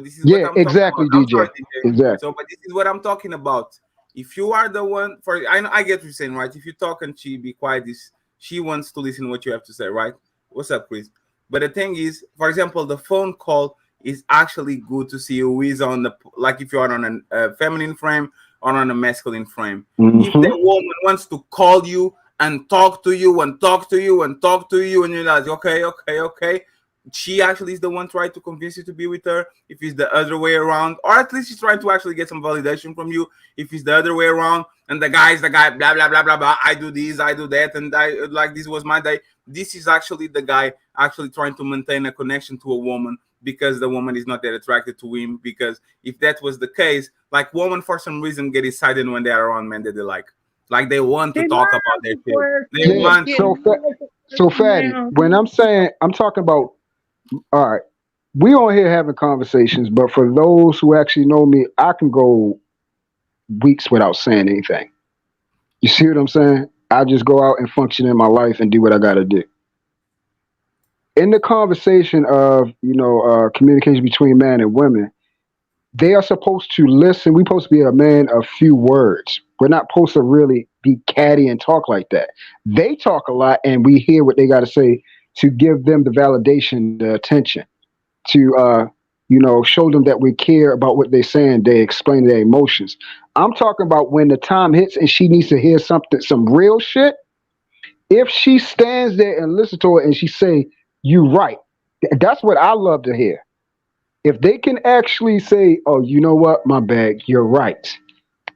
this is what Yeah, I'm talking about. exactly, I'm sorry, DJ. DJ. Exactly. So but this is what I'm talking about. If you are the one for I know I get what you're saying, right? If you talk and she be quiet, this she wants to listen what you have to say, right? What's up, Chris? But the thing is, for example, the phone call is actually good to see who is on the like if you are on a feminine frame or on a masculine frame. If the Mm-hmm. woman wants to call you and talk to you and talk to you and talk to you, and you're like, okay, okay, okay. She actually is the one trying to convince you to be with her. If it's the other way around, or at least she's trying to actually get some validation from you. If it's the other way around, and the guy is the guy, blah blah blah blah blah. I do this, I do that, and I like this was my day. This is actually the guy actually trying to maintain a connection to a woman because the woman is not that attracted to him. Because if that was the case, like women for some reason get excited when they are around men that they like. Like they want to Can talk I about ask their a shit. They Yeah. question? want Can to. I ask a So question Fatty, now? when I'm saying I'm talking about, all right, we on here having conversations, but for those who actually know me, I can go weeks without saying anything. You see what I'm saying? I just go out and function in my life and do what I got to do. In the conversation of communication between man and women, they are supposed to listen. We're supposed to be a man of few words. We're not supposed to really be catty and talk like that. They talk a lot, and we hear what they got to say to give them the validation, the attention, to show them that we care about what they're saying. They explain their emotions. I'm talking about when the time hits and she needs to hear something, some real shit. If she stands there and listens to it and she say, "You right," that's what I love to hear. If they can actually say, "Oh, you know what, my bad, you're right,"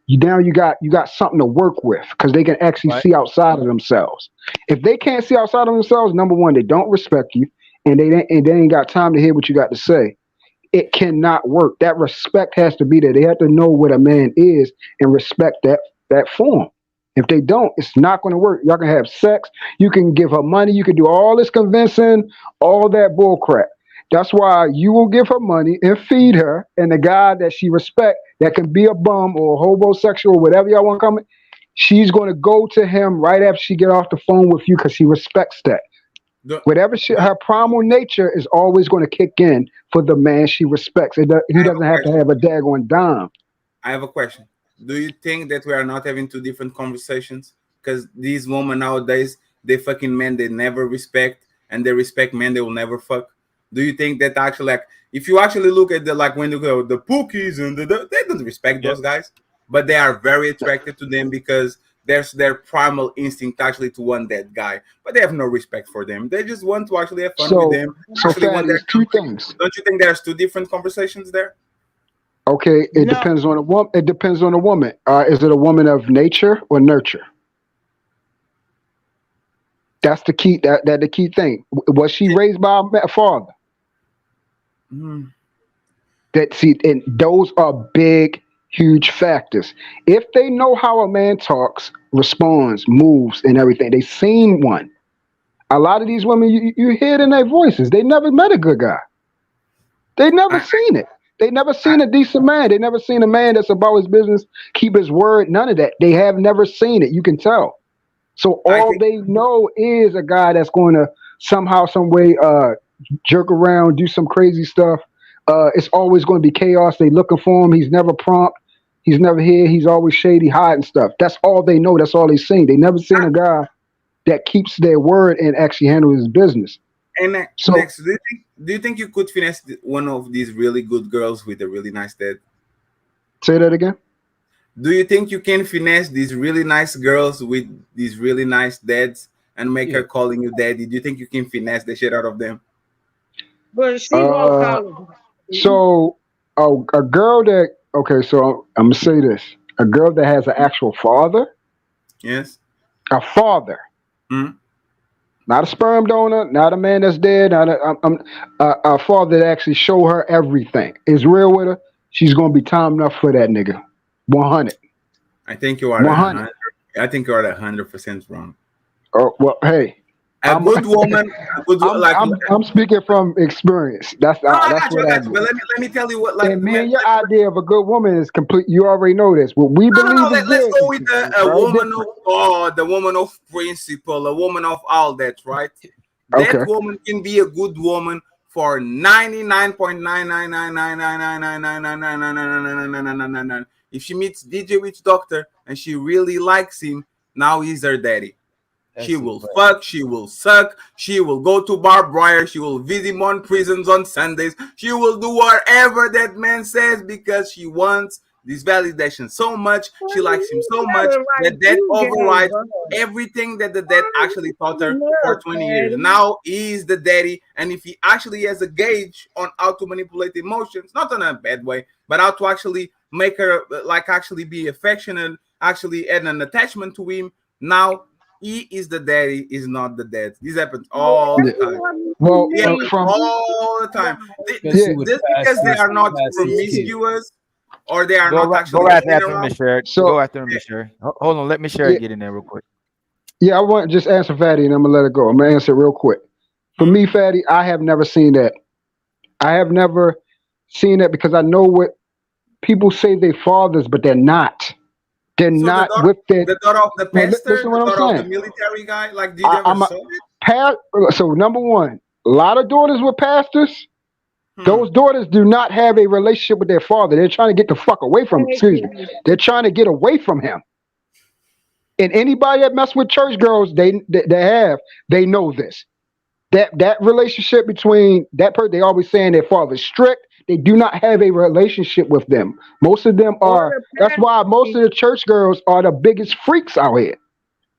you got something to work with because they can actually Right? see outside of themselves. If they can't see outside of themselves, number one, they don't respect you, and they ain't got time to hear what you got to say. It cannot work. That respect has to be there. They have to know what a man is and respect that form. If they don't, it's not going to work. Y'all can have sex. You can give her money. You can do all this convincing, all that bull crap. That's why you will give her money and feed her, and the guy that she respect, that can be a bum or a homosexual, whatever y'all want to come, she's going to go to him right after she get off the phone with you because she respects that. The, Whatever she, the, her primal nature is always going to kick in for the man she respects. He I have a doesn't have to question. have a daggone dime. I have a question. Do you think that we are not having two different conversations? Because these women nowadays, they fucking men they never respect, and they respect men they will never fuck. Do you think that actually, like, if you actually look at the like when you go the pookies and they don't respect Yeah. those guys, but they are very attracted to them because there's their primal instinct actually to want that guy, but they have no respect for them. They just want to actually have fun with So, them. so Actually, want Fatty, their it's two company. things. Don't you think there's two different conversations there? Okay, it No, depends on the woman. It depends on the woman. Is it a woman of nature or nurture? That's the key. That the key thing. Was she raised by a father? Mm. That see, and those are big, huge factors. If they know how a man talks, responds, moves, and everything, they seen one. A lot of these women, you hear it in their voices. They never met a good guy. They never I, seen it. They never I, seen a decent man. They never seen a man that's about his business, keep his word. None of that. They have never seen it. You can tell. So I all think they know is a guy that's going to somehow, some way, jerk around, do some crazy stuff. It's always going to be chaos. They looking for him. He's never prompt. He's never here. He's always shady, hiding stuff. That's all they know. That's all they seen. They never seen a guy that keeps their word and actually handles his business. And So next, do you think you could finesse one of these really good girls with a really nice dad? say that again. Do you think you can finesse these really nice girls with these really nice dads and make Yeah. her calling you daddy? Do you think you can finesse the shit out of them? but she won't Uh, call it. so a girl that okay. So I'm gonna say this: a girl that has an actual father, Yes. a father. Hmm? Not a sperm donor, not a man that's dead, not a father that actually show her everything. Is real with her. She's gonna be time enough for that nigga. 100. I think you are 100. 100. I think you are 100% wrong. Oh well, hey, A I'm good woman, a good like. I'm speaking from experience. That's No, I that's got you. what I I got you. do. But let me tell you what. Like, And me and your idea of a good woman is complete. You already know this. What we no. believe is Let's good go with is a very woman of different. God, the woman of principle, a woman of all that, right? That Okay. woman can be a good woman for 99.9999999999999999999. If she meets DJ Witch Doctor and she really likes him, now he's her daddy. She will fuck, she will suck, she will go to barbed wire, she will visit him on prisons on Sundays, she will do whatever that man says because she wants this validation so much, she likes him so much that overrides everything that the dad actually taught her for 20 years. Now he's the daddy, and if he actually has a gauge on how to manipulate emotions, not in a bad way, but how to actually make her like actually be affectionate, actually add an attachment to him, now he is the daddy, is not the dad. This happens all Yeah. the time. Well, It happens from all the time. yeah. Just because they are not promiscuous or they are Go not right, go actually right getting after him, around. Miss Sherrod. So Go after him, Miss Sherrod. Hold on, let Miss Sherrod yeah, get in there real quick. yeah. I want to just answer Fatty, and I'm gonna let it go. I'm gonna answer it real quick. For me, Fatty, I have never seen that. I have never seen that because I know what people say they fathers, but they're not. They're So not with their. the daughter of the No, pastor, listen the what I'm daughter of the saying. military guy, like did you ever I'm a saw it? so number one, a lot of daughters with pastors. Hmm. Those daughters do not have a relationship with their father. They're trying to get the fuck away from. Excuse me. They're trying to get away from him. And anybody that mess with church girls, they have they know this. That relationship between that person, they always saying their father's strict. They do not have a relationship with them. Most of them Or are. the That's why most pastor. of the church girls are the biggest freaks out here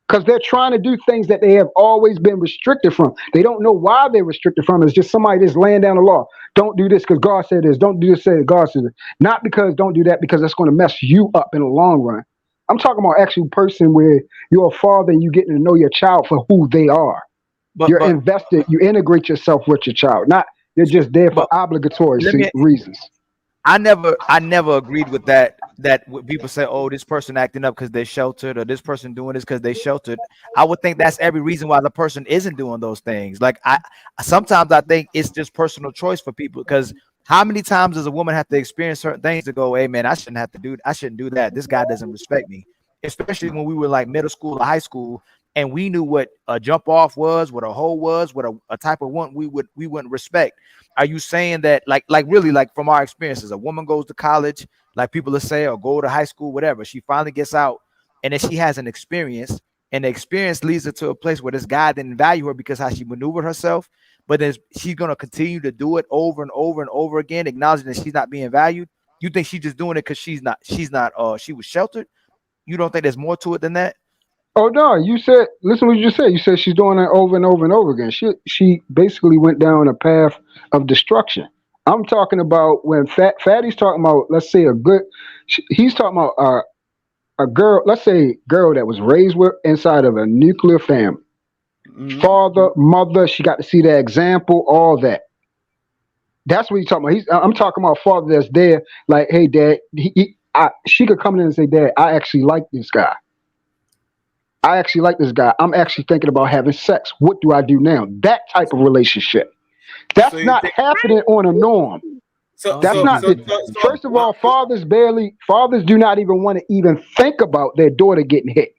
because they're trying to do things that they have always been restricted from. They don't know why they're restricted from. It's just somebody just laying down the law. Don't do this because God said this. Don't do this because God said this. Not because don't do that because that's going to mess you up in the long run. I'm talking about actual person where you're a father and you getting to know your child for who they are. But You're but invested. You integrate yourself with your child. Not you're just there for but obligatory let me reasons. I never agreed with that. That when people say, "Oh, this person acting up because they're sheltered," or "This person doing this because they sheltered," I would think that's every reason why the person isn't doing those things. Like I sometimes I think it's just personal choice for people because how many times does a woman have to experience certain things to go, "Hey, man, I shouldn't do that. This guy doesn't respect me." Especially when we were like middle school or high school, and we knew what a jump off was, what a hoe was, what a type of one we wouldn't respect. Are you saying that like really like from our experiences, a woman goes to college, like people will say, or go to high school, whatever, she finally gets out, and then she has an experience, and the experience leads her to a place where this guy didn't value her because how she maneuvered herself, but then she's gonna continue to do it over and over and over again, acknowledging that she's not being valued. You think she's just doing it because she's not she was sheltered? You don't think there's more to it than that? Oh no, you said listen what you just said. You said she's doing it over and over and over again. She basically went down a path of destruction. I'm talking about when Fatty's talking about let's say a good he's talking about a girl, let's say girl that was raised with inside of a nuclear family. Hmm. Father, mother, she got to see that example, all that. That's what he's talking about. I'm talking about a father that's there, like, hey, dad. She could come in and say, dad, I actually like this guy. I actually like this guy. I'm actually thinking about having sex. What do I do now? That type of relationship. So That's you not think happening on a norm. so That's so not. so so, so First of all, fathers do not even want to even think about their daughter getting hit.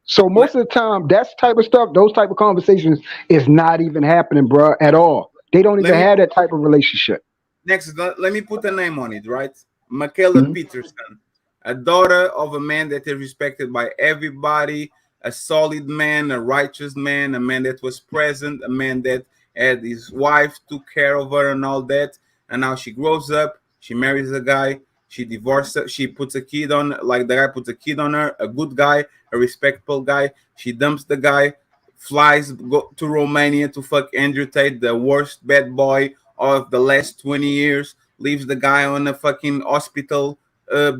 So let, most of the time, that's type of stuff, those type of conversations is not even happening, bro, at all. They don't let even me have that type of relationship. next let me put a name on it, right? Michaela Mhm. Peterson, a daughter of a man that is respected by everybody, a solid man, a righteous man, a man that was present, a man that had his wife, took care of her and all that. And now she grows up, she marries a guy, she divorces, she puts a kid on, like the guy puts a kid on her, a good guy, a respectable guy. She dumps the guy, flies go to Romania to fuck Andrew Tate, the worst bad boy of the last 20 years, leaves the guy on a fucking hospital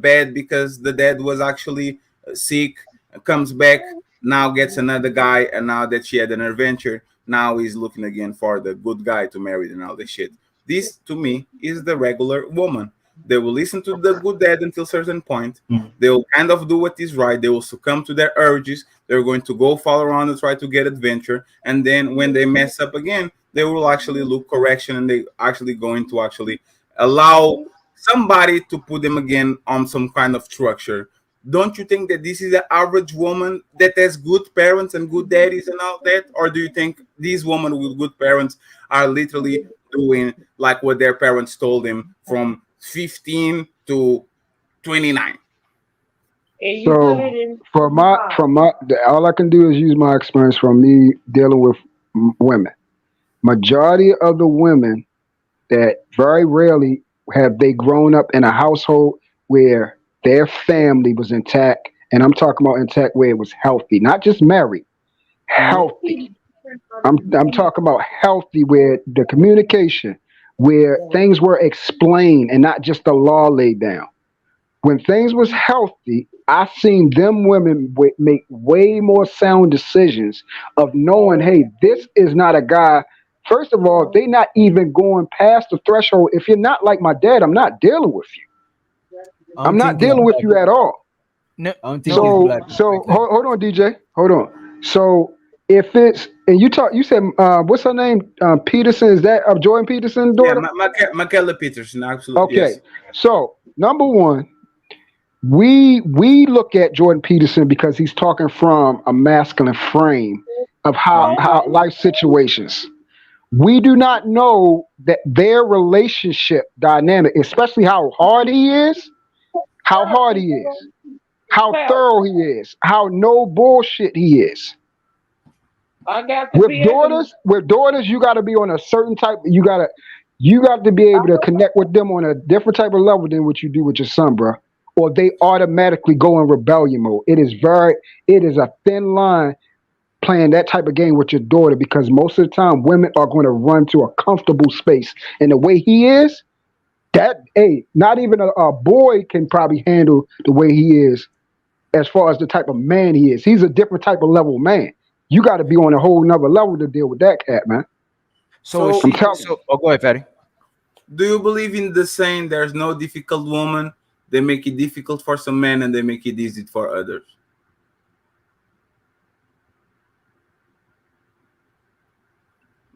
bed because the dad was actually sick, comes back, now gets another guy, and now that she had an adventure. Now he's looking again for the good guy to marry and all this shit. This to me is the regular woman. They will listen to the good dad until a certain point. They will kind of do what is right. They will succumb to their urges. They're going to go fall around and try to get adventure. And then when they mess up again, they will actually look correction, and they actually going to actually allow somebody to put them again on some kind of structure. Don't you think that this is an average woman that has good parents and good daddies and all that? Or do you think these women with good parents are literally doing like what their parents told them from 15 to 29? So all I can do is use my experience from me dealing with women. Majority of the women that very rarely have they grown up in a household where their family was intact, and I'm talking about intact where it was healthy, not just married, healthy. I'm talking about healthy where the communication, where things were explained and not just the law laid down. When things was healthy, I seen them women make way more sound decisions of knowing, hey, this is not a guy. First of all, they not even going past the threshold. If you're not like my dad, I'm not dealing with you. I'm not dealing with you at all. No, So hold on, DJ. Hold on. So if it's and you said what's her name? Peterson, is that Jordan Peterson's daughter? Yeah, Michaela Peterson, absolutely. Okay. Yes. So number one, we look at Jordan Peterson because he's talking from a masculine frame of how life situations. We do not know that their relationship dynamic, especially how hard he is, how thorough he is, how no bullshit he is. I got to With daughters, you got to be on a certain type. You got to be able to connect with them on a different type of level than what you do with your son, bro. Or they automatically go in rebellion mode. It is a thin line playing that type of game with your daughter, because most of the time women are going to run to a comfortable space. And the way he is, not even a boy can probably handle the way he is as far as the type of man he is. He's a different type of level man. You got to be on a whole nother level to deal with that cat, man. So go ahead, Fatty. Do you believe in the saying there's no difficult woman? They make it difficult for some men and they make it easy for others.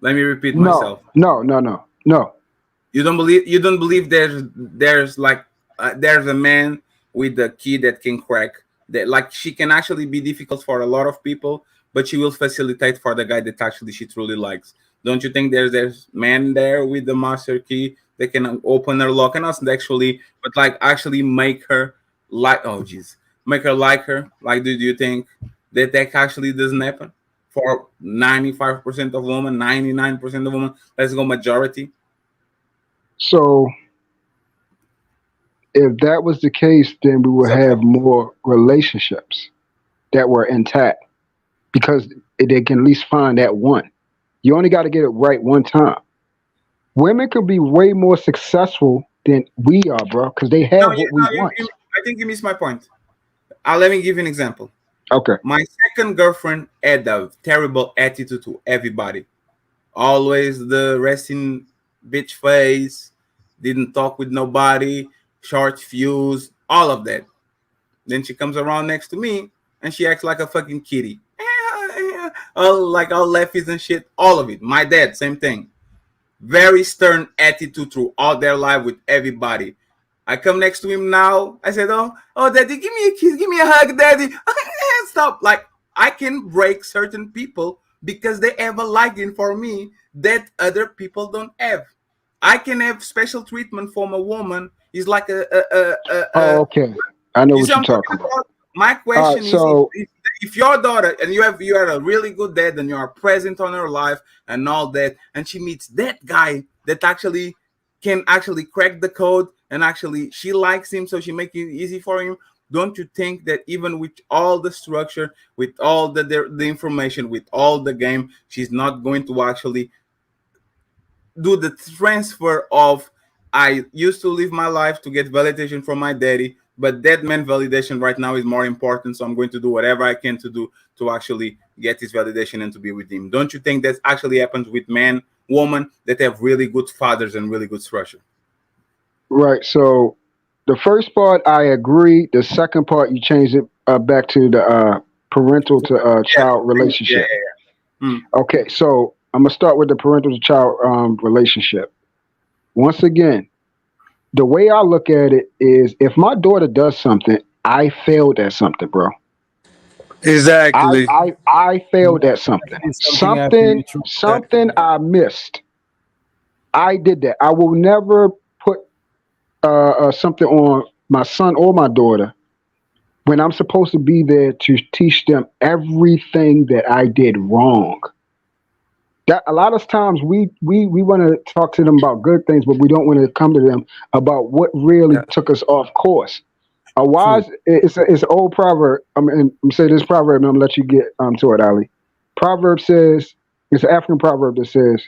Let me repeat myself. No. You don't believe there's like there's a man with a key that can crack, that like she can actually be difficult for a lot of people, but she will facilitate for the guy that actually she truly likes. Don't you think there's man there with the master key that can open her lock, and not actually, but like actually make her like, make her like her? Like, do you think that actually doesn't happen for 95% of women, 99% of women? Let's go majority. So if that was the case, then we would have more relationships that were intact, because they can at least find that one. You only got to get it right one time. Women could be way more successful than we are, bro, because they have what we want. I think you missed my point. Let me give you an example. Okay. My second girlfriend had a terrible attitude to everybody. Always the resting bitch face, didn't talk with nobody, short fuse, all of that. Then she comes around next to me and she acts like a fucking kitty. All lefties and shit, all of it. My dad, same thing. Very stern attitude throughout their life with everybody. I come next to him now. I said, oh, daddy, give me a kiss, give me a hug, daddy. Stop. Like, I can break certain people because they have a liking for me that other people don't have. I can have special treatment from a woman. It's like okay. I know what you're talking about. My question is, if your daughter, and you are a really good dad and you are present on her life and all that, and she meets that guy that actually can actually crack the code, and actually she likes him, so she make it easy for him, don't you think that even with all the structure, with all the information, with all the game, she's not going to actually do the transfer of, I used to live my life to get validation from my daddy, but that man validation right now is more important. So I'm going to do whatever I can to do to actually get his validation and to be with him. Don't you think that actually happens with men, women that have really good fathers and really good structure? Right. So the first part I agree. The second part you changed it back to the parental to Yeah, child yeah, relationship. yeah. Mm. Okay. So I'm gonna start with the parental to child relationship. Once again, the way I look at it is, if my daughter does something, I failed at something, bro. Exactly. I Let failed me at something. say something after Something you throw that. something I missed. I did that. I will never put something on my son or my daughter when I'm supposed to be there to teach them everything that I did wrong. That a lot of times we want to talk to them about good things, but we don't want to come to them about what really Yeah. took us off course. A True. wise it's an old proverb. I'm say this proverb, and I'm gonna let you get to it, Ali. Proverb says it's an African proverb that says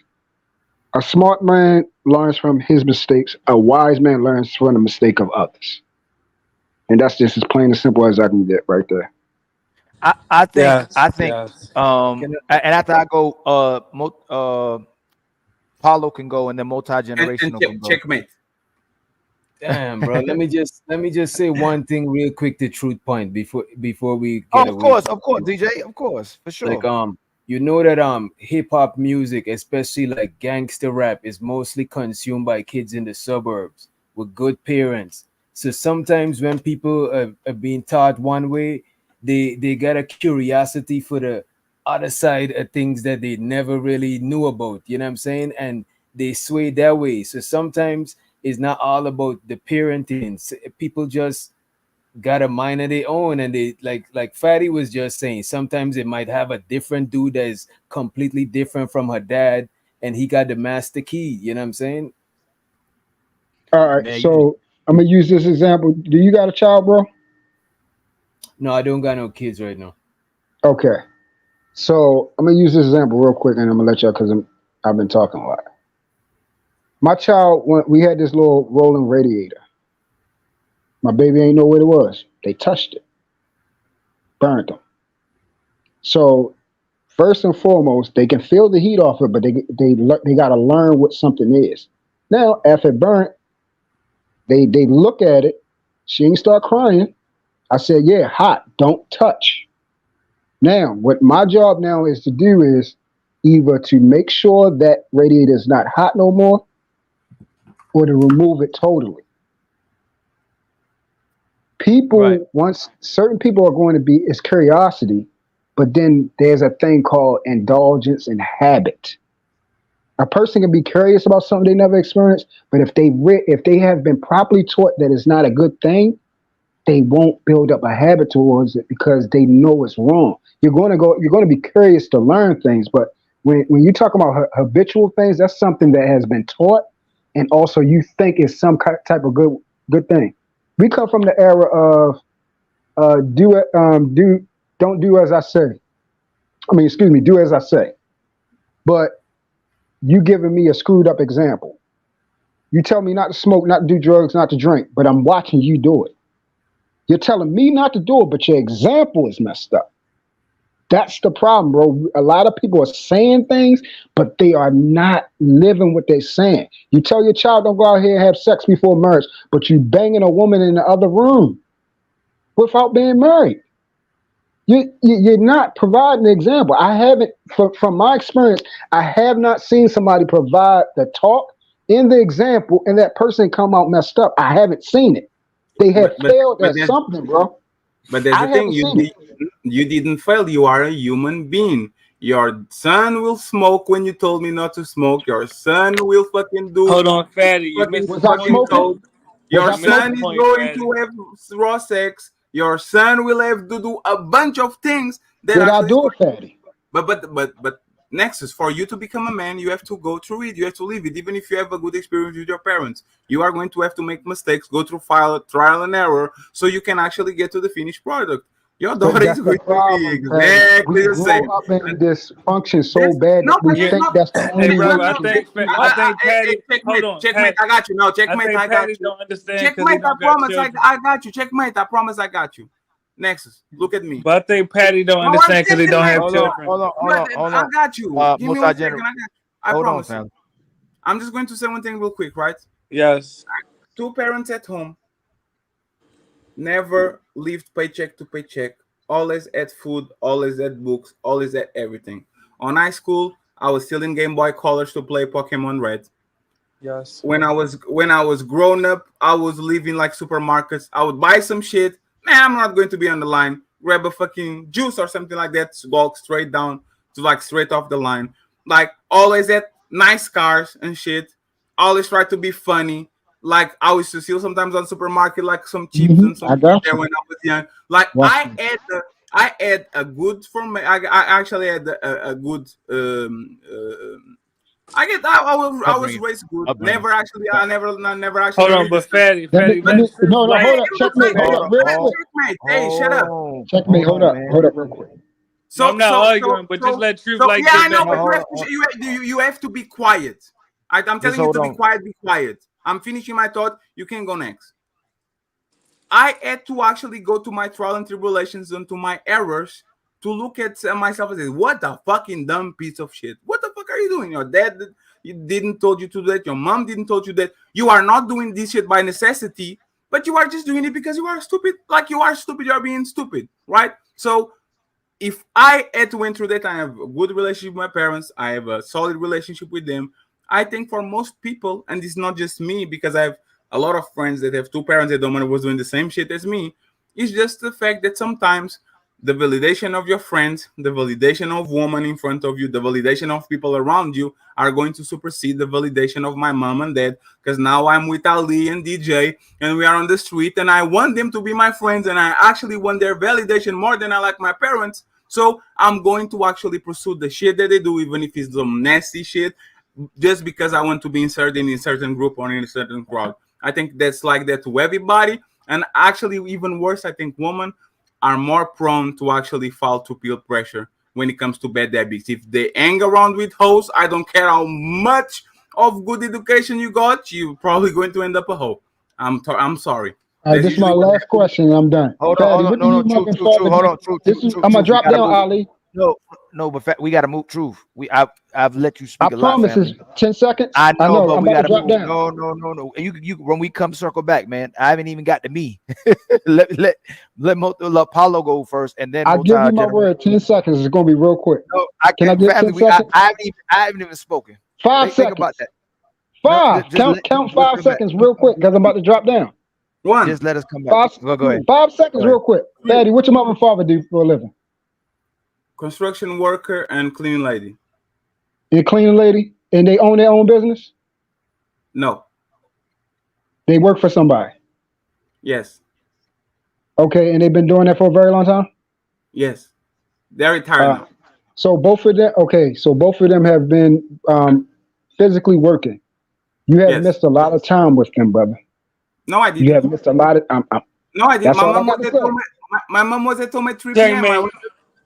a smart man learns from his mistakes. A wise man learns from the mistake of others. And that's just as plain and simple as I can get right there. I think Yes. Yes. Can I, and after I go, Paulo can go, and then multi And generational can go. checkmate. damn, bro. Let me just say one thing real quick to truth point before we Oh, get away from of course, DJ, of course, for like sure. you know that hip hop music, especially like gangster rap, is mostly consumed by kids in the suburbs with good parents. So sometimes when people are being taught one way, they got a curiosity for the other side of things that they never really knew about. You know what I'm saying? And they sway that way. So sometimes it's not all about the parenting. People just got a mind of their own, and they like Fatty was just saying, sometimes it might have a different dude that is completely different from her dad, and he got the master key. You know what I'm saying? All right, Man, you so I'm gonna use this example. Do you got a child, bro? No, I don't got no kids right now. Okay. So I'm gonna use this example real quick, and I'm gonna let y'all because I've been talking a lot. My child, we had this little rolling radiator. My baby ain't know what it was. They touched it, burned them. So first and foremost, they can feel the heat off it, but they got to learn what something is. Now, after it burnt, they look at it. She ain't start crying. I said, "Yeah, hot. Don't touch." Now, what my job now is to do is either to make sure that radiator is not hot no more, or to remove it totally. right. People, once certain people are going to be, is curiosity, but then there's a thing called indulgence and habit. A person can be curious about something they never experienced, but if they have been properly taught that it's not a good thing, they won't build up a habit towards it because they know it's wrong. You're going to be curious to learn things, but when you talk about habitual things, that's something that has been taught, and also you think is some type of good thing. We come from the era of don't do as I say. I mean, excuse me, do as I say. But you giving me a screwed up example. You tell me not to smoke, not to do drugs, not to drink, but I'm watching you do it. You're telling me not to do it, but your example is messed up. That's the problem, bro. A lot of people are saying things, but they are not living what they're saying. You tell your child don't go out here and have sex before marriage, but you banging a woman in the other room without being married. You're not providing an example. I haven't, from my experience, I have not seen somebody provide the talk in the example and that person come out messed up. I haven't seen it. They have But but failed but at there's something, bro. but there's I the thing. haven't seen it. You didn't fail. You are a human being. Your son will smoke when you told me not to smoke. Your son will fucking do Hold on, Fatty. You're fucking Was missing I the point, fucking smoking? Fatty. told. Was Your I You're missing son the smoking? is point, going Fatty. to have raw sex. Your son will have to do a bunch of things that Did I actually is do it, going. Fatty? But Nexus, for you to become a man, you have to go through it. You have to live it. Even if you have a good experience with your parents, you are going to have to make mistakes, go through trial and error, so you can actually get to the finished product. Your But daughter is that's the going to be problem, Patty. exactly We the grow same. up in this function so This bad no, that we but it's think not. that's the Hey, only way brother, we I can think get I think Hey, Patty. Hold checkmate, on, checkmate. Pat. I got you. No, I checkmate. think I got Patty you. don't understand because he Checkmate. I don't got promise. children. I got you. Checkmate. I promise. I got you. Nexus, look at me. But I think Patty don't No, one understand because he second, don't man. have Hold on, children. hold on, hold on, hold I on. got you. Give me 1 second. Multi-gener. I got you. I Hold on, promise you. fam. I'm just going to say one thing real quick, right? Yes. Two parents at home never lived paycheck to paycheck. Always at food, always at books, always at everything. On high school, I was stealing Game Boy Colors to play Pokemon Red. Yes. When I was grown up, I was living like supermarkets. I would buy some shit. Man, I'm not going to be on the line. Grab a fucking juice or something like that. Walk straight down to like straight off the line. Like always at nice cars and shit. Always try to be funny. Like I used to steal sometimes on supermarket, like some chips and some I shit got there you. when I was young. Like Watch this. I had a good for me. I actually had a good I was Upbringing. raised good. Upbringing. I never actually Hold on, but raised a Fatty, Let me, Fatty, let let me, Truth no, Hey, hold land. up. you don't Checkmate, say hold hey, up Hold real shut up, quick. checkmate. Hey, shut up. Checkmate, on, man. hold up real quick. No, I'm So, not so, so, arguing, but just so, let Truth so, like yeah, I know, debate. but No, you hold have on. to, you have to be quiet. I'm Just telling you hold to be on. quiet. Be quiet. I'm finishing my thought. You can go next. I had to actually go to my trial and tribulations and to my errors to look at myself and say, "What a fucking dumb piece of shit! What the fuck are you doing? Your dad you didn't told you to do that. Your mom didn't told you that. You are not doing this shit by necessity, but you are just doing it because you are stupid. Like you are stupid. You are being stupid, right? So if I had to went through that, I have a good relationship with my parents. I have a solid relationship with them. I think for most people, and it's not just me, because I have a lot of friends that have two parents that don't was doing the same shit as me. It's just the fact that sometimes the validation of your friends, the validation of women in front of you, the validation of people around you are going to supersede the validation of my mom and dad. Because now I'm with Ali and DJ and we are on the street and I want them to be my friends and I actually want their validation more than I like my parents. So I'm going to actually pursue the shit that they do, even if it's some nasty shit, just because I want to be inserted in a certain group or in a certain crowd. I think that's like that to everybody. And actually, even worse, I think women are more prone to actually fall to peer pressure when it comes to bad habits. If they hang around with hoes, I don't care how much of good education you got, you're probably going to end up a hoe. I'm sorry. All right, That's this is my usually what last question and I'm done. Hold on, Fatty, hold on. what do No, you no, mother truth, and truth, truth. father Hold do? on, truth, This truth, is, truth, I'm going truth. to We drop gotta down, move. Ali. No, no, but we gotta move. Truth. I've let you I speak a lot, promise it's family. 10 seconds. I I know, know. but I'm we about to gotta drop move. down. No. You when we come circle back, man. I haven't even got to me. let Paulo go first, and then I multi give you my general. word, 10 seconds. It's going to be real quick. No, I Can I can't. get Family, 10 seconds? I haven't even spoken. 5 Think about seconds. that. No, 5. Count let's 5 come back. seconds real quick because I'm about to drop down. one. Just let us come back. 5, Go ahead. 5 seconds Go ahead. real quick. Fatty, what your mother and father do for a living? Construction worker and cleaning lady. And a cleaning lady? And they own their own business? No. They work for somebody. Yes. Okay, and they've been doing that for a very long time? Yes. They're retired now. So both of them, okay, so both of them have been physically working. You have Yes. missed a lot of time with them, brother. No, I You didn't. have missed a lot of. No, I didn't. That's My all I mom got was to at say. home. My mom was at home at 3 p.m. Checkmate.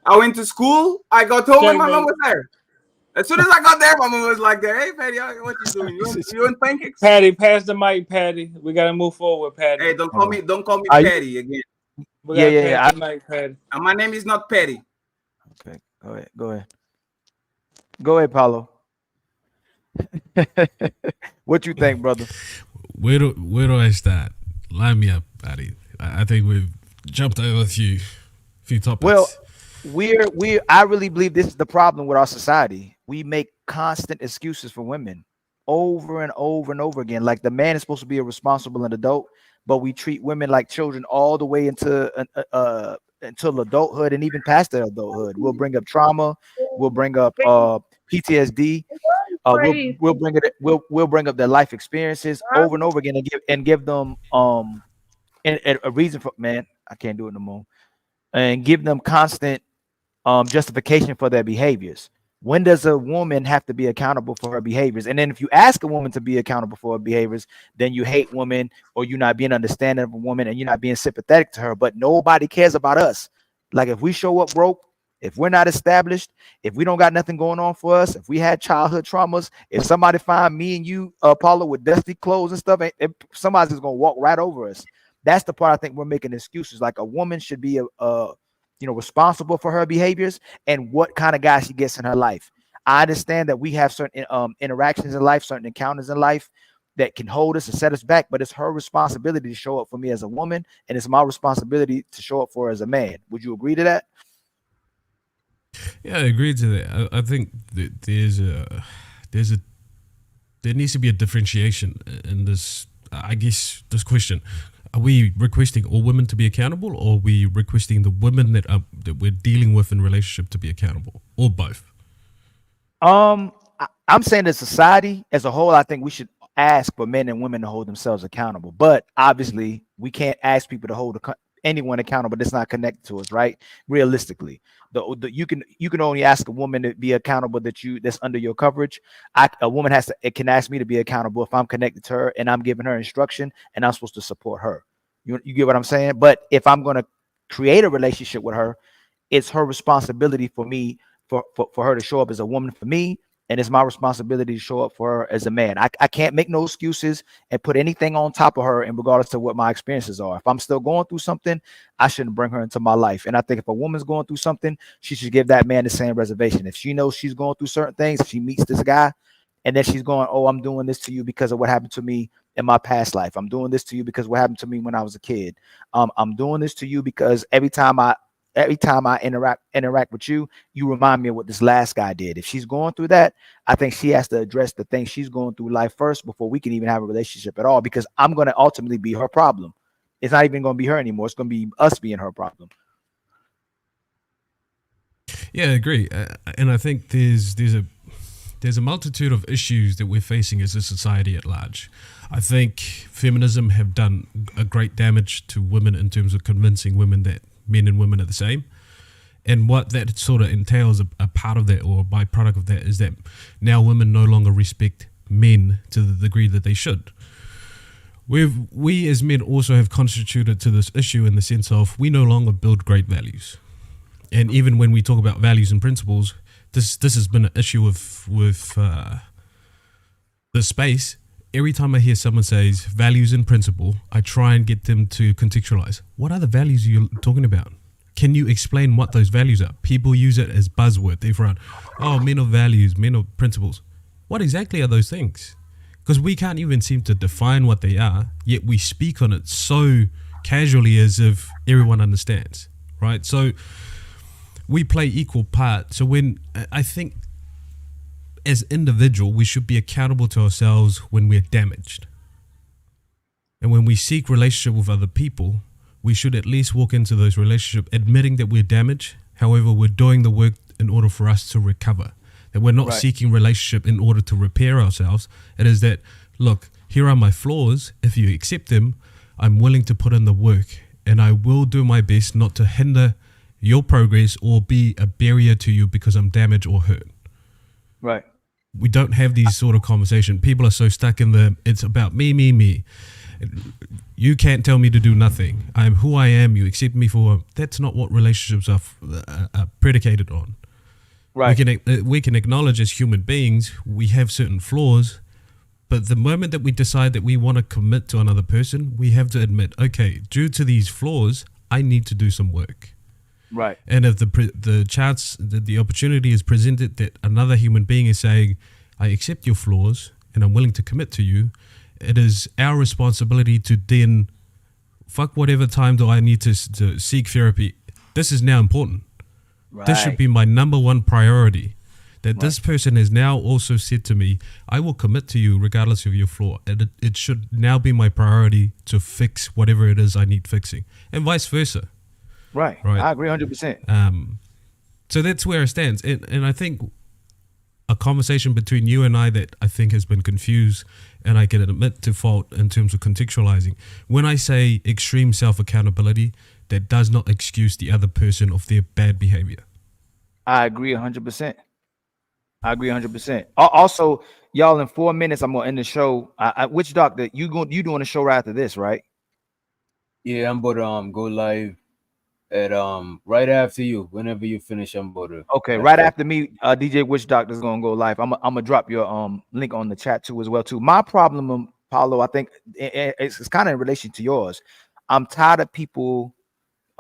I went to school. I got home and my mom Checkmate. was there. As soon as I got there, my mom was like, "There, hey, Patty, what you doing? You want pancakes? Patty, pass the mic, Patty. We gotta move forward, Patty. Hey, don't call me Are you? Patty again. We Yeah, gotta yeah, pass yeah. the mic, Patty. My name is not Patty. Okay, go ahead. Go ahead, Paulo. What you think, brother? Where do I start? Line me up, Patty. I think we've jumped over a few topics. Well, I really believe this is the problem with our society. We make constant excuses for women over and over and over again. Like the man is supposed to be a responsible and adult, but we treat women like children all the way until adulthood and even past their adulthood. We'll bring up trauma. We'll bring up PTSD. We'll bring up their life experiences over and over again and give them a reason for, man, I can't do it no more, and give them constant justification for their behaviors. When does a woman have to be accountable for her behaviors? And then if you ask a woman to be accountable for her behaviors, then you hate women, or you're not being understanding of a woman, and you're not being sympathetic to her. But nobody cares about us. Like if we show up broke, if we're not established, if we don't got nothing going on for us, if we had childhood traumas, if somebody find me and you, Paula, with dusty clothes and stuff, somebody's just gonna walk right over us. That's the part I think we're making excuses. Like a woman should be responsible for her behaviors and what kind of guy she gets in her life. I understand that we have certain interactions in life, certain encounters in life that can hold us and set us back, but it's her responsibility to show up for me as a woman, and it's my responsibility to show up for her as a man. Would you agree to that? Yeah, I agree to that. I think that there needs to be a differentiation in this. I guess this question: are we requesting all women to be accountable, or are we requesting the women that we're dealing with in relationship to be accountable, or both? I'm saying that society as a whole, I think we should ask for men and women to hold themselves accountable. But obviously, we can't ask people to hold anyone accountable that's not connected to us, right? Realistically, you can only ask a woman to be accountable that's under your coverage. A woman can ask me to be accountable if I'm connected to her and I'm giving her instruction and I'm supposed to support her. You get what I'm saying? But if I'm going to create a relationship with her, it's her responsibility for me for her to show up as a woman for me. And it's my responsibility to show up for her as a man. I can't make no excuses and put anything on top of her, and regardless of what my experiences are. If I'm still going through something, I shouldn't bring her into my life. And I think if a woman's going through something, she should give that man the same reservation. If she knows she's going through certain things, if she meets this guy, and then she's going, "Oh, I'm doing this to you because of what happened to me in my past life. I'm doing this to you because what happened to me when I was a kid. I'm doing this to you because every time I interact with you, you remind me of what this last guy did." If she's going through that, I think she has to address the things she's going through life first before we can even have a relationship at all, because I'm going to ultimately be her problem. It's not even going to be her anymore. It's going to be us being her problem. Yeah, I agree. And I think there's a multitude of issues that we're facing as a society at large. I think feminism have done a great damage to women in terms of convincing women that men and women are the same. And what that sort of entails, a part of that or a byproduct of that, is that now women no longer respect men to the degree that they should. We as men also have constituted to this issue in the sense of we no longer build great values. And even when we talk about values and principles, this has been an issue with the space. Every time I hear someone says values and principle, I try and get them to contextualize. What are the values you're talking about? Can you explain what those values are? People use it as buzzword. They've run, "Oh, men of values, men of principles." What exactly are those things? Because we can't even seem to define what they are, yet we speak on it so casually as if everyone understands, right? So we play equal part. So when I think as individual, we should be accountable to ourselves when we're damaged. And when we seek relationship with other people, we should at least walk into those relationships admitting that we're damaged. However, we're doing the work in order for us to recover. That we're not seeking relationship in order to repair ourselves. It is that, look, here are my flaws. If you accept them, I'm willing to put in the work, and I will do my best not to hinder your progress or be a barrier to you because I'm damaged or hurt. Right. We don't have these sort of conversations. People are so stuck in it's about me, me, me. You can't tell me to do nothing. I'm who I am. You accept me for. That's not what relationships are predicated on. Right. We can acknowledge as human beings we have certain flaws, but the moment that we decide that we want to commit to another person, we have to admit, okay, due to these flaws, I need to do some work. Right. And if the chance, the opportunity is presented that another human being is saying, I accept your flaws and I'm willing to commit to you, it is our responsibility to then fuck whatever time do I need to seek therapy. This is now important. Right. This should be my number one priority. That this person has now also said to me, I will commit to you regardless of your flaw. And it should now be my priority to fix whatever it is I need fixing, and vice versa. Right. I agree 100%. So that's where it stands. And I think a conversation between you and I that I think has been confused, and I can admit to fault in terms of contextualizing. When I say extreme self-accountability, that does not excuse the other person of their bad behavior. I agree 100%. I agree 100%. Also, y'all, in 4 minutes, I'm going to end the show. Which doctor? You doing a show right after this, right? Yeah, I'm about to go live And right after you, whenever you finish, I'm about to Okay, ask right you. after me, DJ Witch Doctor's gonna go live. I'm gonna drop your link on the chat too as well too. My problem, Paulo, I think it's kind of in relation to yours. I'm tired of people,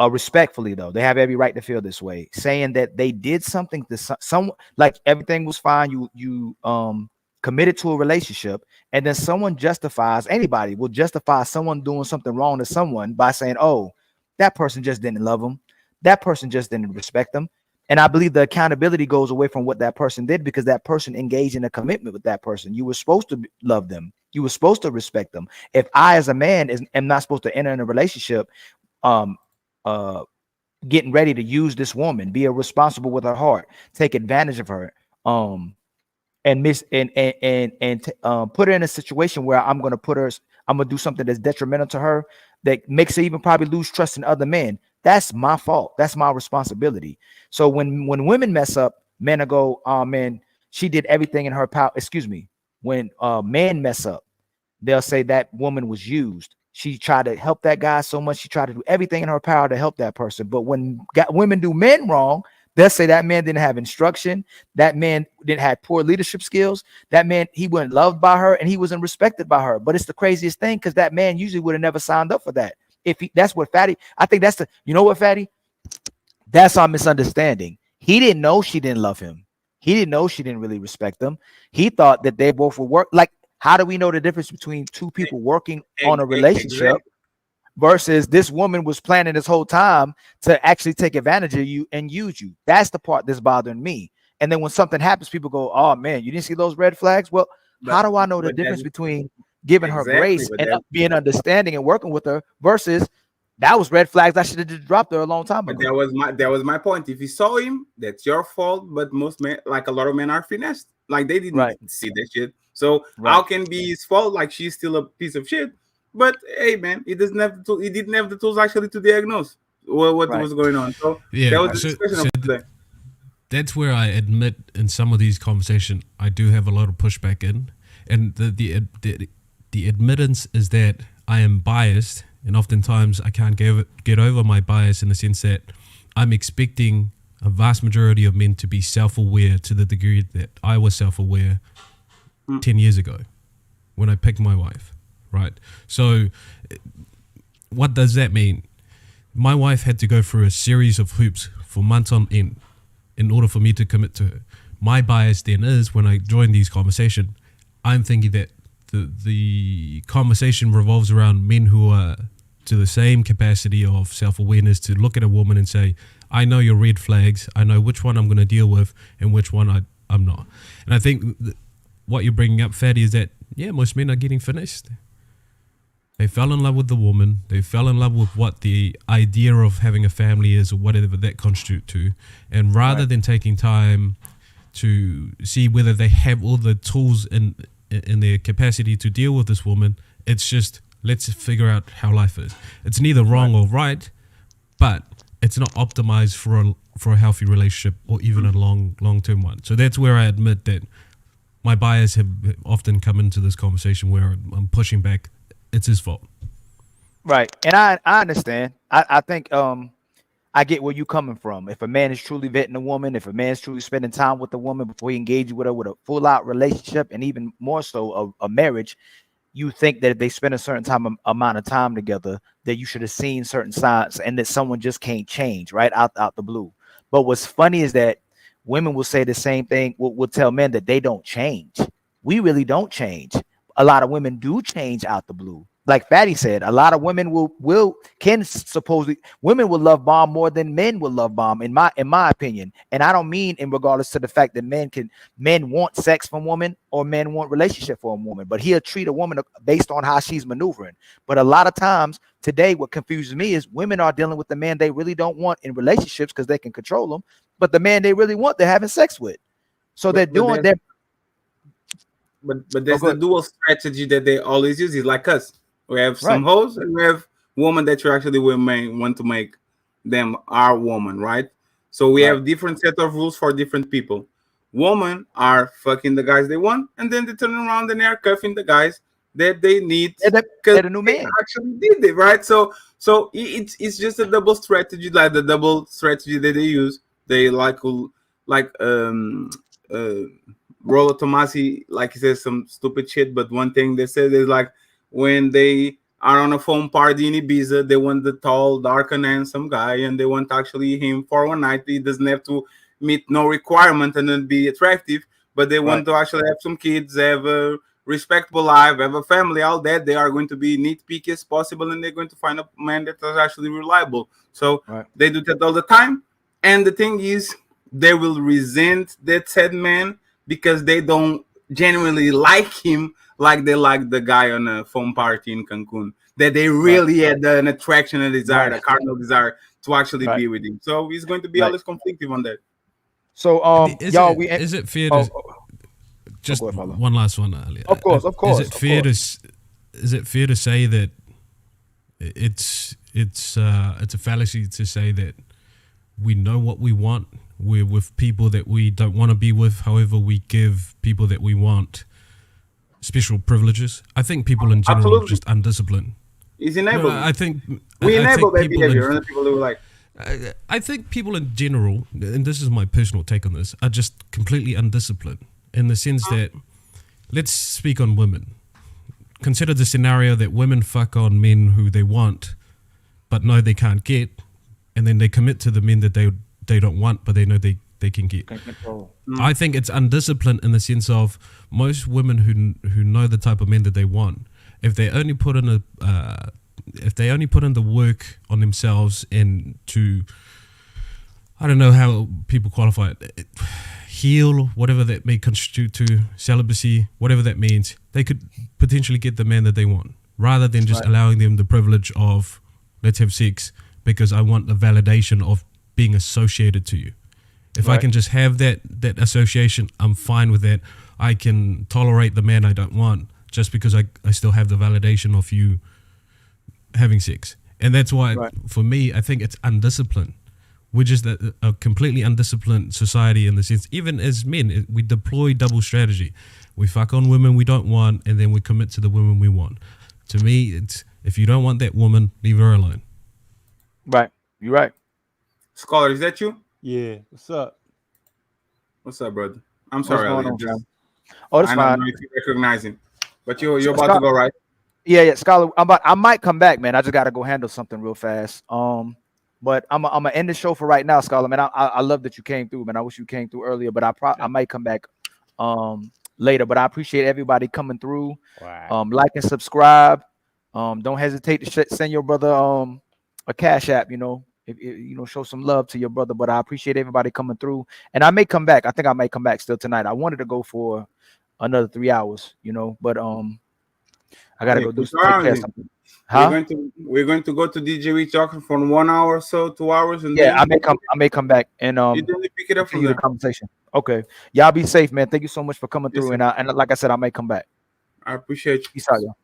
respectfully though, they have every right to feel this way, saying that they did something to some, like everything was fine. You committed to a relationship, and then someone justifies, anybody will justify someone doing something wrong to someone by saying, "Oh, that person just didn't love them. That person just didn't respect them." And I believe the accountability goes away from what that person did because that person engaged in a commitment with that person. You were supposed to love them. You were supposed to respect them. If I, as a man, am not supposed to enter in a relationship, um, uh, getting ready to use this woman, be irresponsible with her heart, take advantage of her, um, and miss and put her in a situation where I'm gonna do something that's detrimental to her, that makes her even probably lose trust in other men. That's my fault. That's my responsibility. So when women mess up, men will go, "Oh man, she did everything in her power." Excuse me. When men mess up, they'll say that woman was used. She tried to help that guy so much. She tried to do everything in her power to help that person. But when women do men wrong, they'll say that man didn't have instruction. That man didn't have poor leadership skills. That man, he wasn't loved by her and he wasn't respected by her. But it's the craziest thing because that man usually would have never signed up for that. That's what Fatty, I think that's you know what, Fatty? That's our misunderstanding. He didn't know she didn't love him. He didn't know she didn't really respect him. He thought that they both would work. Like, how do we know the difference between two people working on a relationship Exactly. versus this woman was planning this whole time to actually take advantage of you and use you? That's the part that's bothering me. And then when something happens, people go, "Oh man, you didn't see those red flags?" Well, how do I know the But difference that's between giving her exactly, grace but and that being understanding and working with her versus that was red flags? I should have just dropped her a long time but ago. that was my point. If you saw him, that's your fault. But most men, like a lot of men, are finessed. Like they didn't Right, see that shit. So how right, can be his fault? Like she's still a piece of shit. But hey, man, he doesn't have the tool. He didn't have the tools actually to diagnose what right, was going on. So Yeah. that was right, the discussion of today. That's where I admit in some of these conversations I do have a lot of pushback in, and the admittance is that I am biased, and oftentimes I can't get over my bias in the sense that I'm expecting a vast majority of men to be self-aware to the degree that I was self-aware 10 years ago when I picked my wife, right? So what does that mean? My wife had to go through a series of hoops for months on end in order for me to commit to her. My bias then is when I join these conversations, I'm thinking that the conversation revolves around men who are to the same capacity of self-awareness to look at a woman and say, I know your red flags, I know which one I'm going to deal with and which one I'm not. And I think what you're bringing up, Fatty, is that, yeah, most men are getting finished. They fell in love with the woman. They fell in love with what the idea of having a family is or whatever that constitute to. And rather than taking time to see whether they have all the tools in their capacity to deal with this woman, it's just, let's figure out how life is. It's neither wrong or right, but it's not optimized for a healthy relationship or even a long-term one. So that's where I admit that my bias have often come into this conversation where I'm pushing back. It's his fault. right. And I understand. I think I get where you coming from. If a man is truly vetting a woman, if a man is truly spending time with a woman before he engages with her with a full out relationship, and even more so a marriage, you think that if they spend a certain amount of time together, that you should have seen certain signs, and that someone just can't change right out the blue. But what's funny is that women will say the same thing. Will tell men that they don't change. We really don't change. A lot of women do change out the blue. Like Fatty said, a lot of women can supposedly, women will love bomb more than men will love bomb in my opinion. And I don't mean in regardless to the fact that men want sex from women or men want relationship for a woman, but he'll treat a woman based on how she's maneuvering. But a lot of times today, what confuses me is women are dealing with the man they really don't want in relationships because they can control them, but the man they really want, they're having sex with. So they're doing that. But there's the dual strategy that they always use. Is like us. We have some Right. hoes and we have women that you actually want to make them our woman, right? So we have different set of rules for different people. Women are fucking the guys they want, and then they turn around and they are cuffing the guys that they need They're because the new they man. actually did it, right? So it's just a double strategy, like the double strategy that they use. They like Rollo Tomasi, like he says some stupid shit, but one thing they said is like when they are on a phone party in Ibiza, they want the tall, dark, and handsome guy, and they want actually him for one night. He doesn't have to meet no requirement and then be attractive, but they want to actually have some kids, have a respectable life, have a family, all that. They are going to be nitpicky as possible, and they're going to find a man that is actually reliable. So they do that all the time. And the thing is, they will resent that said man because they don't genuinely like him like they like the guy on a phone party in Cancun. That they really had an attraction and desire, a cardinal desire to actually be with him. So he's going to be always conflictive on that. So is it fair to just one last one earlier? Of course. Is it fair to say that it's a fallacy to say that we know what we want? We're with people that we don't want to be with. However, we give people that we want special privileges. I think people in general are just undisciplined. It's enabled. I think we enable that people behavior, and people who like. I think people in general, and this is my personal take on this, are just completely undisciplined in the sense that, let's speak on women. Consider the scenario that women fuck on men who they want, but know they can't get, and then they commit to the men that they don't want, but they know they can get. I think it's undisciplined in the sense of most women who know the type of men that they want, if they only put in the work on themselves and to, I don't know how people qualify it, heal, whatever that may constitute to, celibacy, whatever that means, they could potentially get the man that they want, rather than just allowing them the privilege of, let's have sex because I want the validation of being associated to you. If I can just have that association, I'm fine with that. I can tolerate the man I don't want just because I still have the validation of you having sex. And that's why, for me, I think it's undisciplined. We're just a completely undisciplined society in the sense, even as men, we deploy double strategy. We fuck on women we don't want, and then we commit to the women we want. To me, it's if you don't want that woman, leave her alone. Right. You're right. Scholar, is that you? Yeah. What's up? What's up, brother? I'm sorry. What's going on, Just, that's I fine. don't know if you recognize him, but you're about to go, right? Yeah, Scholar. I might come back, man. I just gotta go handle something real fast. But I'm gonna end the show for right now, Scholar. Man, I love that you came through, man. I wish you came through earlier, but I might come back later. But I appreciate everybody coming through. Like and subscribe. Don't hesitate to send your brother a cash app. If show some love to your brother. But I appreciate everybody coming through, and I may come back. I think I may come back still tonight. I wanted to go for another 3 hours, but I gotta go take care of something. Huh? We're going to go to DJ Rich Talking for 1 hour or so, 2 hours, and I may come back and you then pick it up from the there. conversation. Okay, y'all be safe, man. Thank you so much for coming through, and like I said, I may come back. I appreciate you. Peace out, y'all.